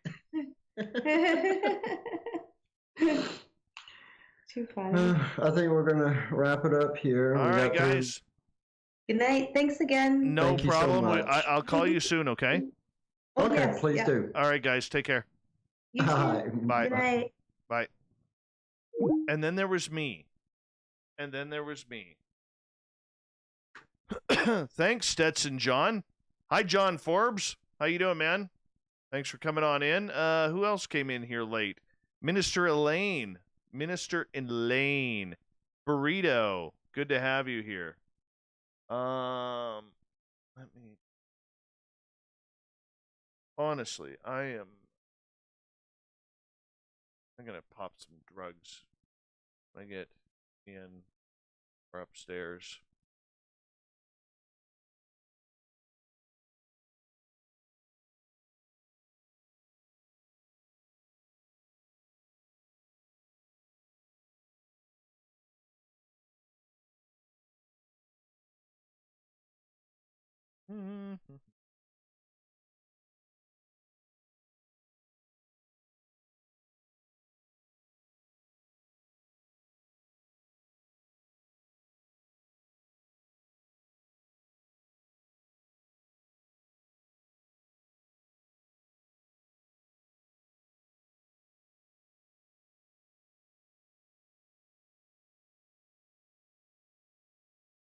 Too funny. I think we're going to wrap it up here. All We right, got through- guys. Good night. Thanks again. No Thank you so problem. much. I'll call you soon, okay? Oh, Okay, yes, please yeah. do. All right, guys. Take care. You too. Bye. Bye. Good night. Bye. And then there was me. And then there was me. Thanks, Stetson John. Hi, John Forbes. How you doing, man? Thanks for coming on in. Who else came in here late? Minister Elaine. Burrito. Good to have you here. Let me. Honestly, I'm gonna pop some drugs when I get in or upstairs.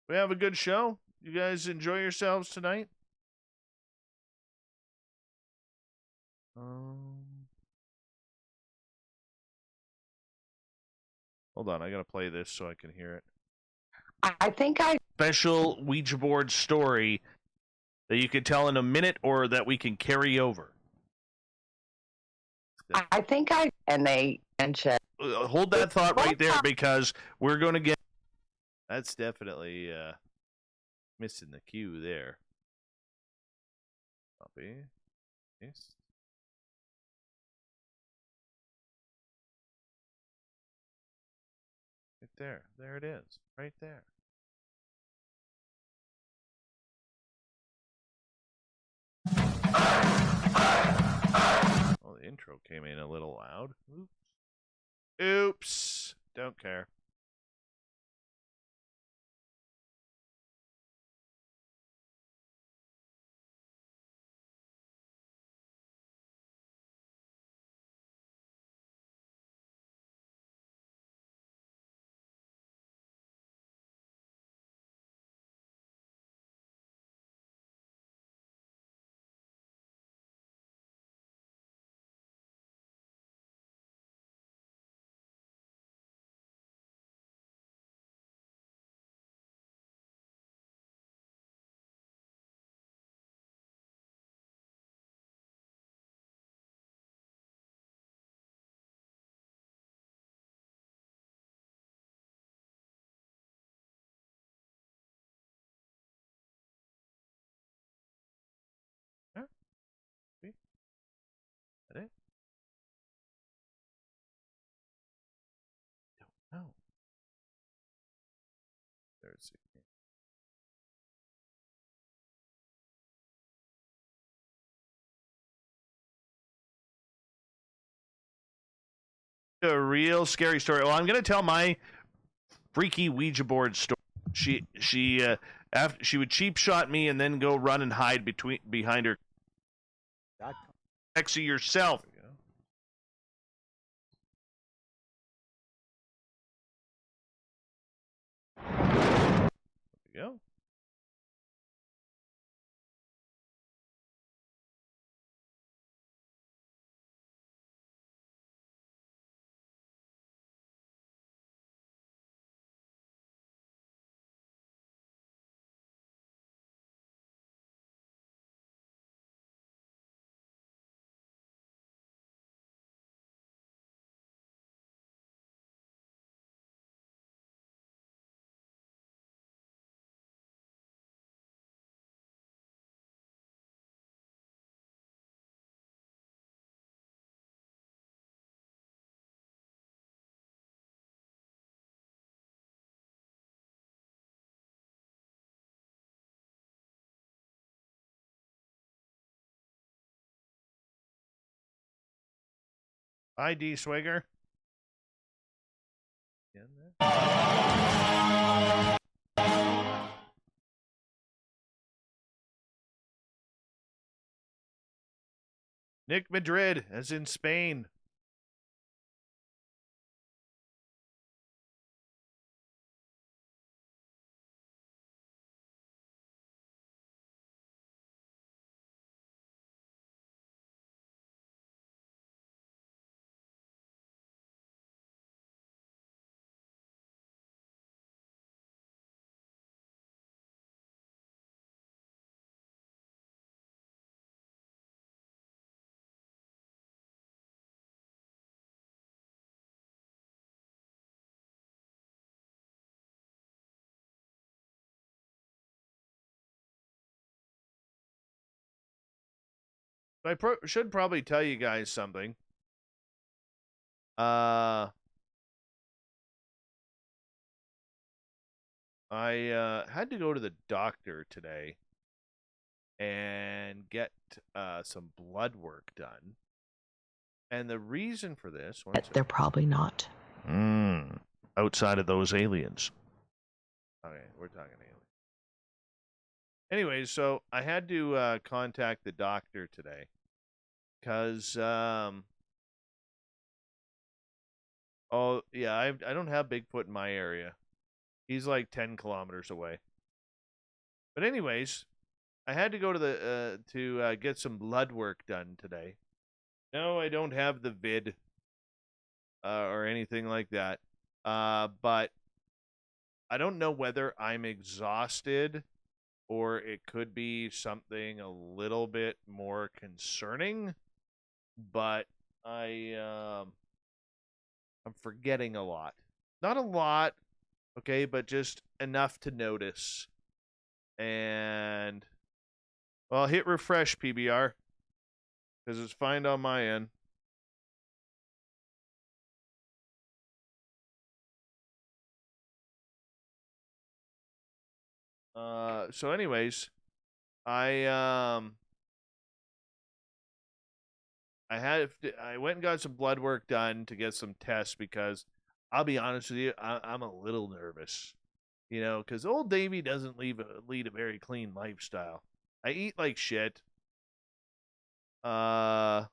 We have a good show. You guys enjoy yourselves tonight? Hold on, I gotta play this so I can hear it. I think I Special Ouija board story that you can tell in a minute or that we can carry over. and they mentioned Hold that thought right there because we're going to get. That's definitely missing the cue there. Copy. Paste. Right there. There it is. Right there. Oh, the intro came in a little loud. Oops. Oops. Don't care. Let's see. A real scary story. Well, I'm going to tell my freaky Ouija board story. After she would cheap shot me and then go run and hide behind her. Next to yourself. There you go. ID Swigger. Nick Madrid, as in Spain. I should probably tell you guys something. I had to go to the doctor today and get some blood work done. And the reason for this... They're probably not. Outside of those aliens. Okay, we're talking aliens. Anyways, so I had to contact the doctor today because, oh yeah, I don't have Bigfoot in my area. He's like 10 kilometers away. But anyways, I had to go to the to get some blood work done today. No, I don't have the vid or anything like that. But I don't know whether I'm exhausted or it could be something a little bit more concerning, but I'm forgetting a lot. Not a lot, okay, but just enough to notice. And well, hit refresh, PBR, because it's fine on my end. So anyways, I went and got some blood work done to get some tests because I'll be honest with you, I'm a little nervous, you know, because old Davey doesn't lead a very clean lifestyle. I eat like shit, and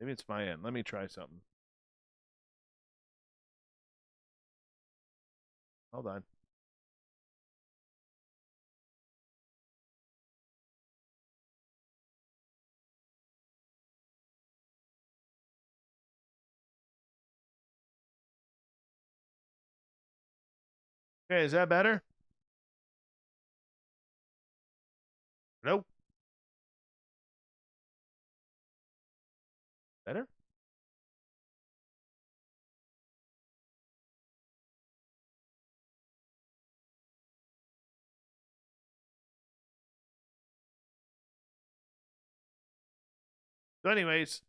maybe it's my end. Let me try something. Hold on. Okay, is that better? Nope. Better? So, anyways,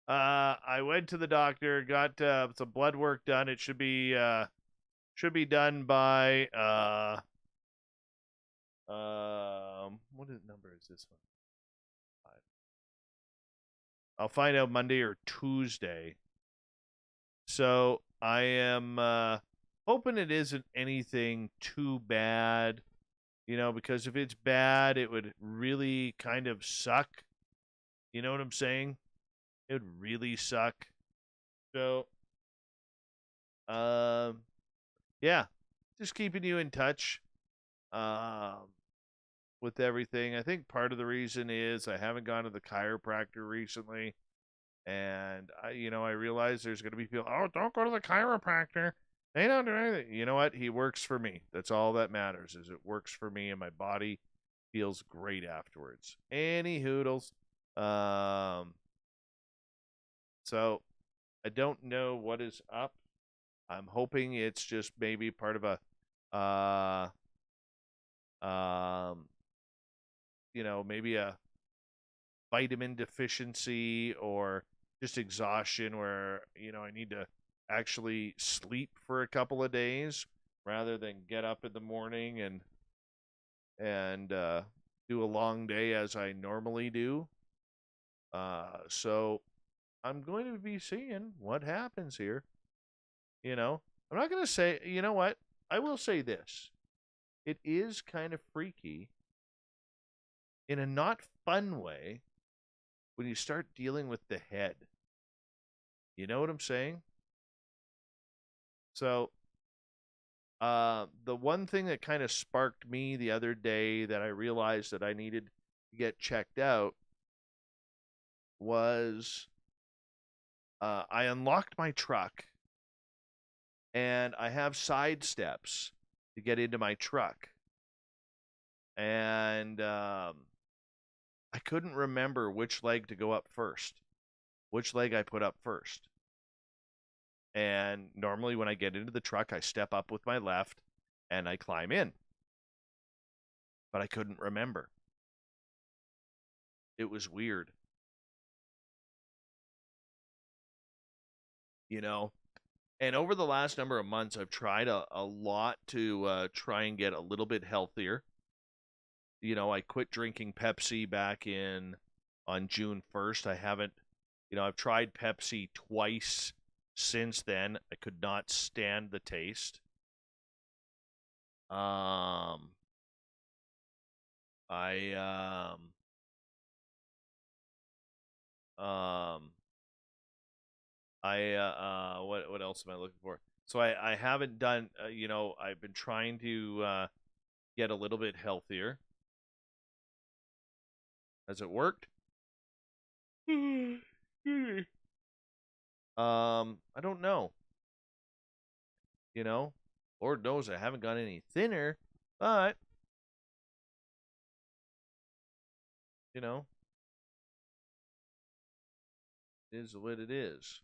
I went to the doctor, got some blood work done. It should be done by what number is this one? 5. I'll find out Monday or Tuesday. So I am hoping it isn't anything too bad, because if it's bad, it would really kind of suck. You know what I'm saying? It would really suck. So, yeah, just keeping you in touch with everything. I think part of the reason is I haven't gone to the chiropractor recently. And I realize there's going to be people, oh, don't go to the chiropractor. They don't do anything. You know what? He works for me. That's all that matters, is it works for me, and my body feels great afterwards. Any hoodles. So I don't know what is up. I'm hoping it's just maybe part of a, maybe a vitamin deficiency or just exhaustion where, I need to actually sleep for a couple of days rather than get up in the morning and do a long day as I normally do. So I'm going to be seeing what happens here. I'm not going to say, you know what? I will say this. It is kind of freaky in a not fun way when you start dealing with the head. You know what I'm saying? So, the one thing that kind of sparked me the other day that I realized that I needed to get checked out was I unlocked my truck and I have side steps to get into my truck. And I couldn't remember which leg to go up first, which leg I put up first. And normally when I get into the truck, I step up with my left and I climb in. But I couldn't remember. It was weird. And over the last number of months, I've tried a lot to try and get a little bit healthier. I quit drinking Pepsi back on June 1st. I haven't, I've tried Pepsi twice since then. I could not stand the taste. I what else am I looking for? So I haven't done, I've been trying to get a little bit healthier. Has it worked? I don't know. Lord knows I haven't got any thinner, but it is what it is.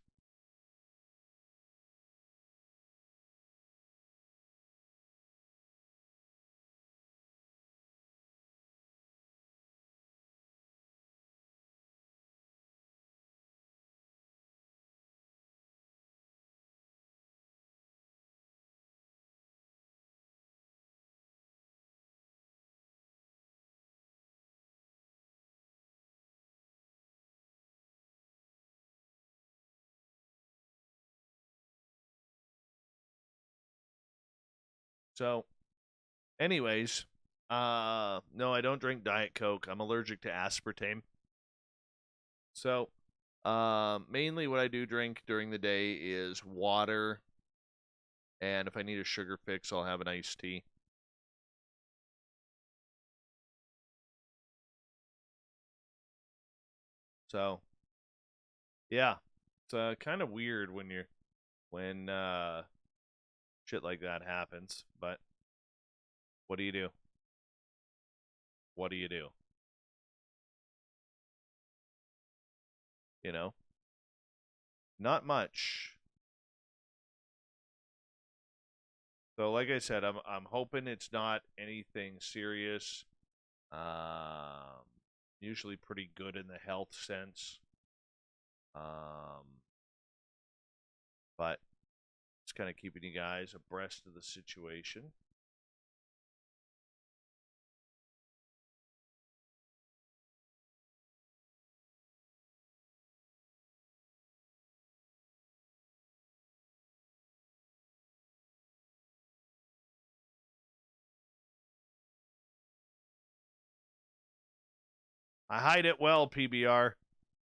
So, anyways, no, I don't drink Diet Coke. I'm allergic to aspartame. So, mainly what I do drink during the day is water, and if I need a sugar fix, I'll have an iced tea. So, yeah, it's kind of weird when shit like that happens, but what do you do? What do you do? Not much. So like I said, I'm hoping it's not anything serious. Usually pretty good in the health sense. But it's kind of keeping you guys abreast of the situation. I hide it well, PBR.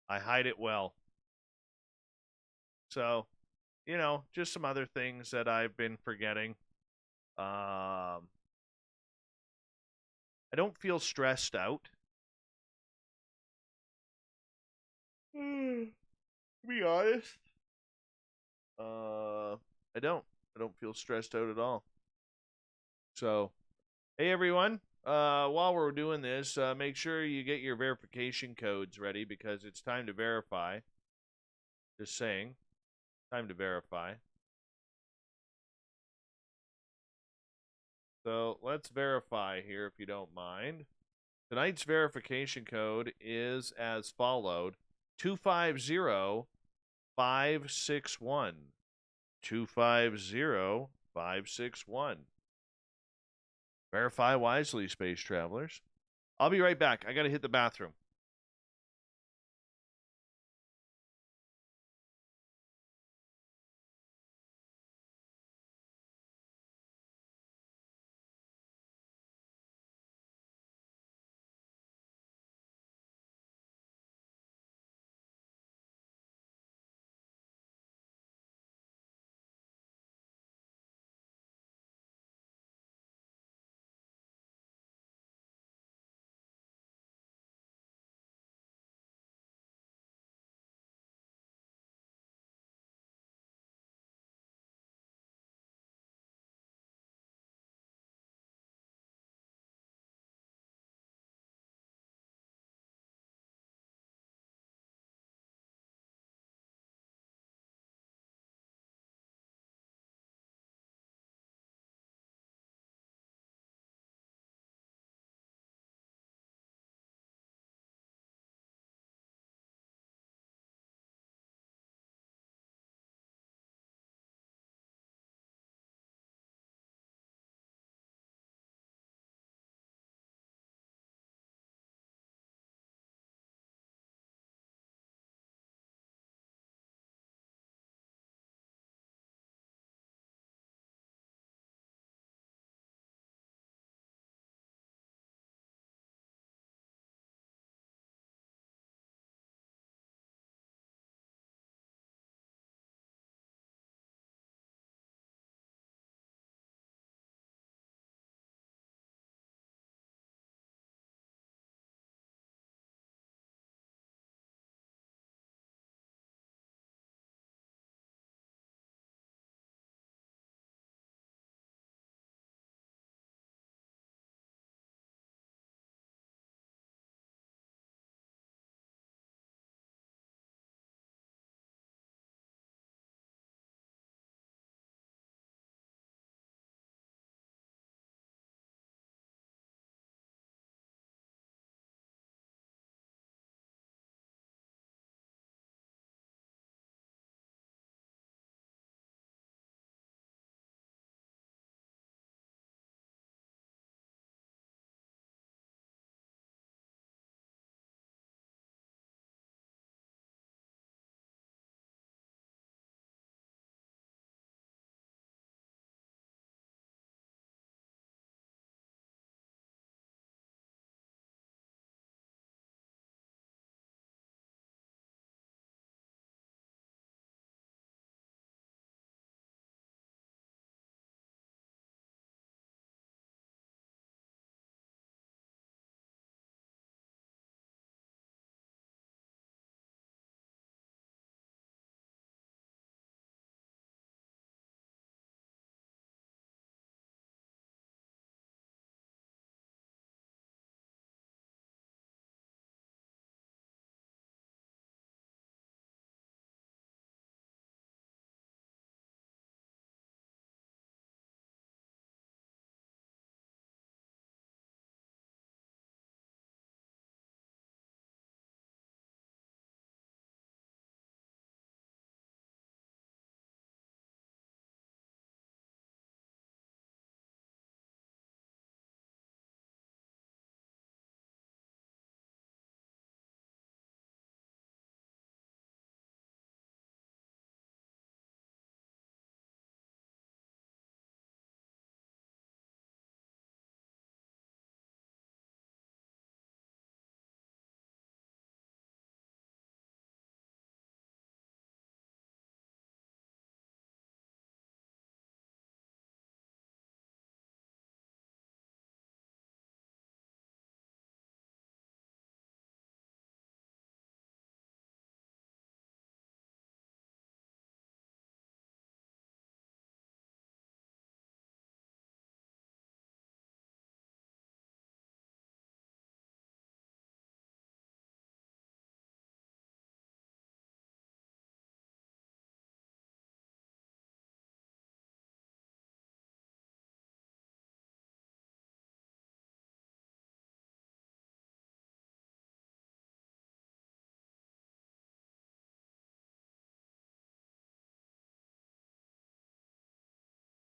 I hide it well. So, just some other things that I've been forgetting. I don't feel stressed out. To be honest, I don't. I don't feel stressed out at all. So, hey everyone. While we're doing this, make sure you get your verification codes ready because it's time to verify. Just saying, time to verify. So let's verify here if you don't mind. Tonight's verification code is as followed: 250561. 250561. Verify wisely, space travelers. I'll be right back. I got to hit the bathroom.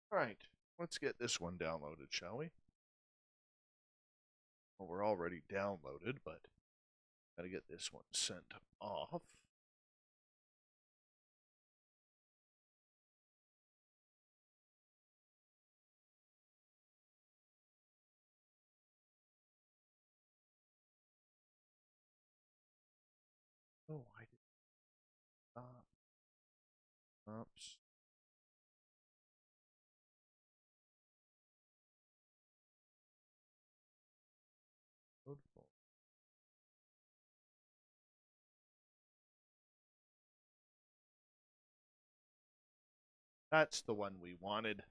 All right, let's get this one downloaded, shall we? Well, we're already downloaded, but gotta get this one sent off. Oh, I did not. Oops. Load full. That's the one we wanted.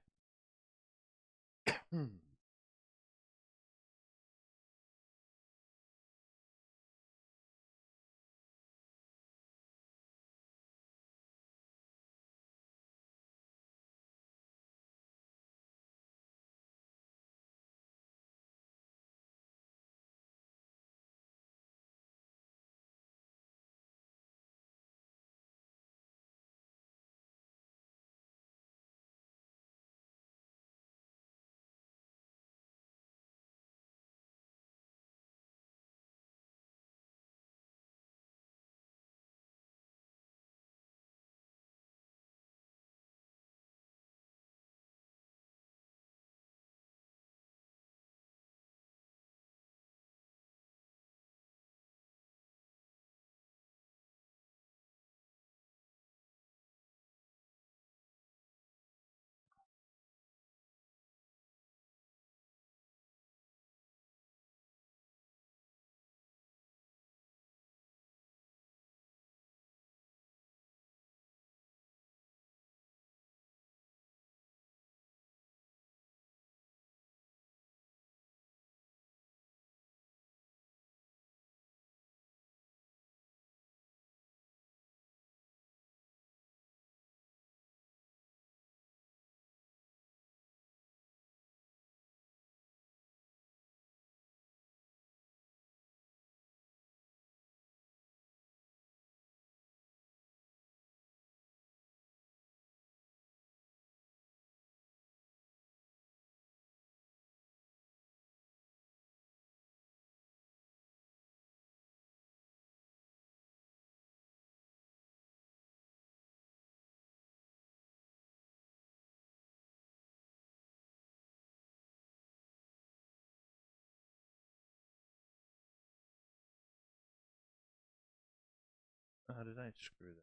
How did I screw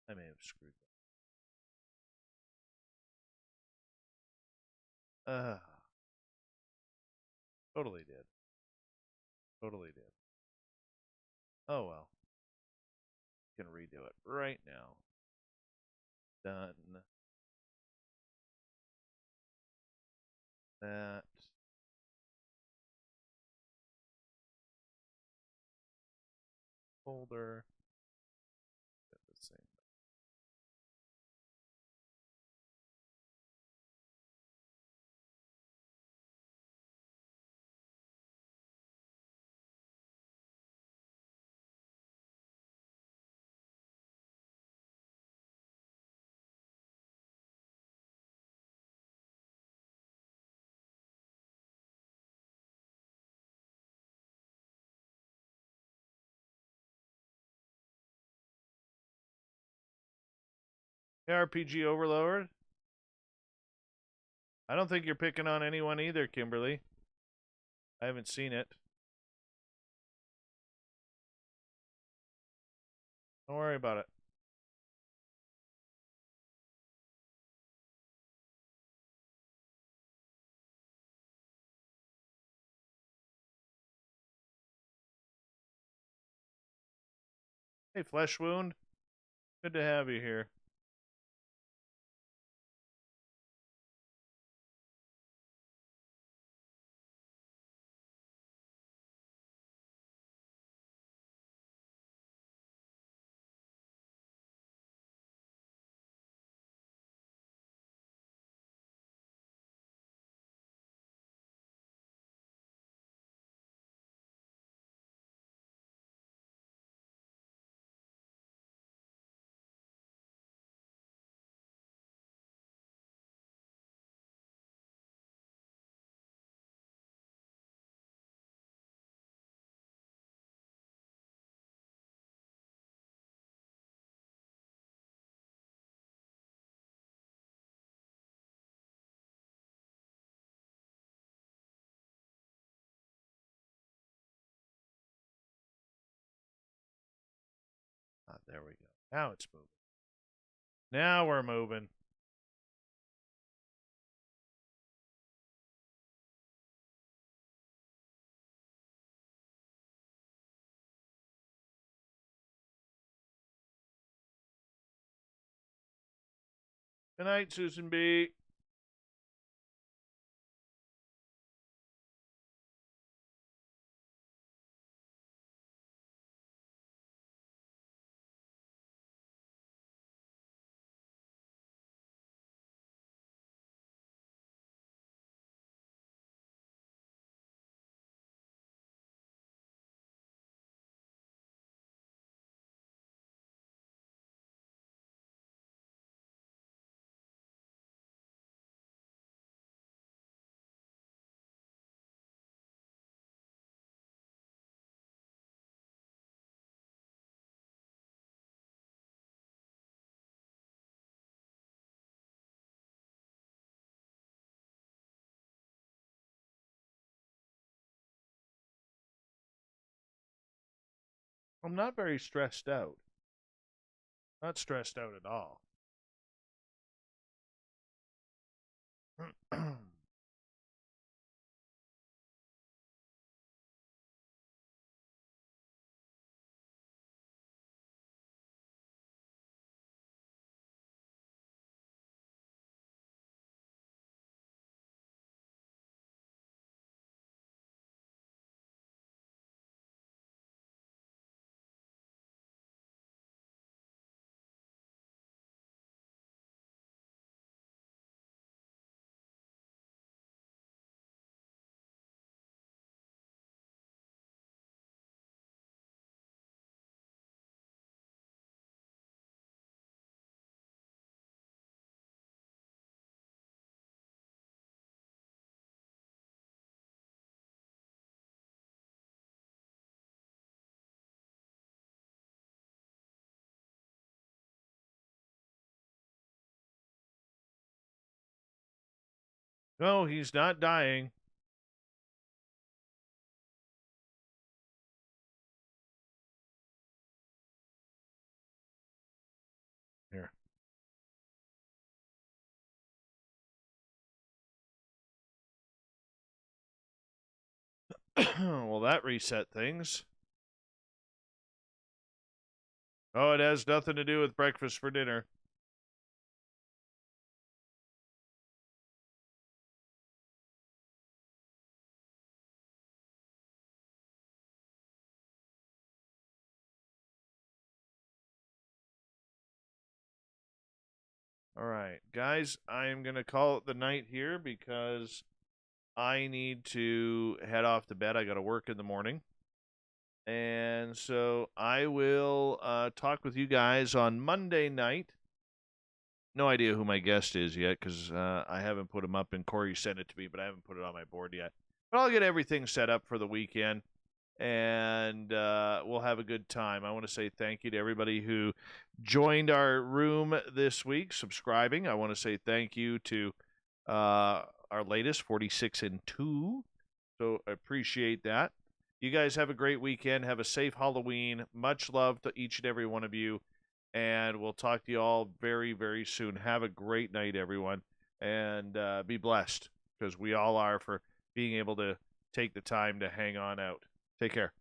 that? I may have screwed that. Totally did. Totally did. Oh well. Can redo it right now. Done. That. Folder. Get the same. RPG Overlord. I don't think you're picking on anyone either, Kimberly. I haven't seen it. Don't worry about it. Hey, Flesh Wound. Good to have you here. There we go. Now it's moving. Now we're moving. Good night, Susan B. I'm not very stressed out. Not stressed out at all. No, he's not dying. Here. Well, that reset things. Oh, it has nothing to do with breakfast for dinner. All right, guys, I am going to call it the night here because I need to head off to bed. I got to work in the morning. And so I will talk with you guys on Monday night. No idea who my guest is yet because I haven't put him up, and Corey sent it to me, but I haven't put it on my board yet. But I'll get everything set up for the weekend, and we'll have a good time. I want to say thank you to everybody who joined our room this week, subscribing. I want to say thank you to our latest 46 and 2. So I appreciate that. You guys have a great weekend. Have a safe Halloween. Much love to each and every one of you. And we'll talk to you all very, very soon. Have a great night, everyone. And be blessed, because we all are, for being able to take the time to hang on out. Take care.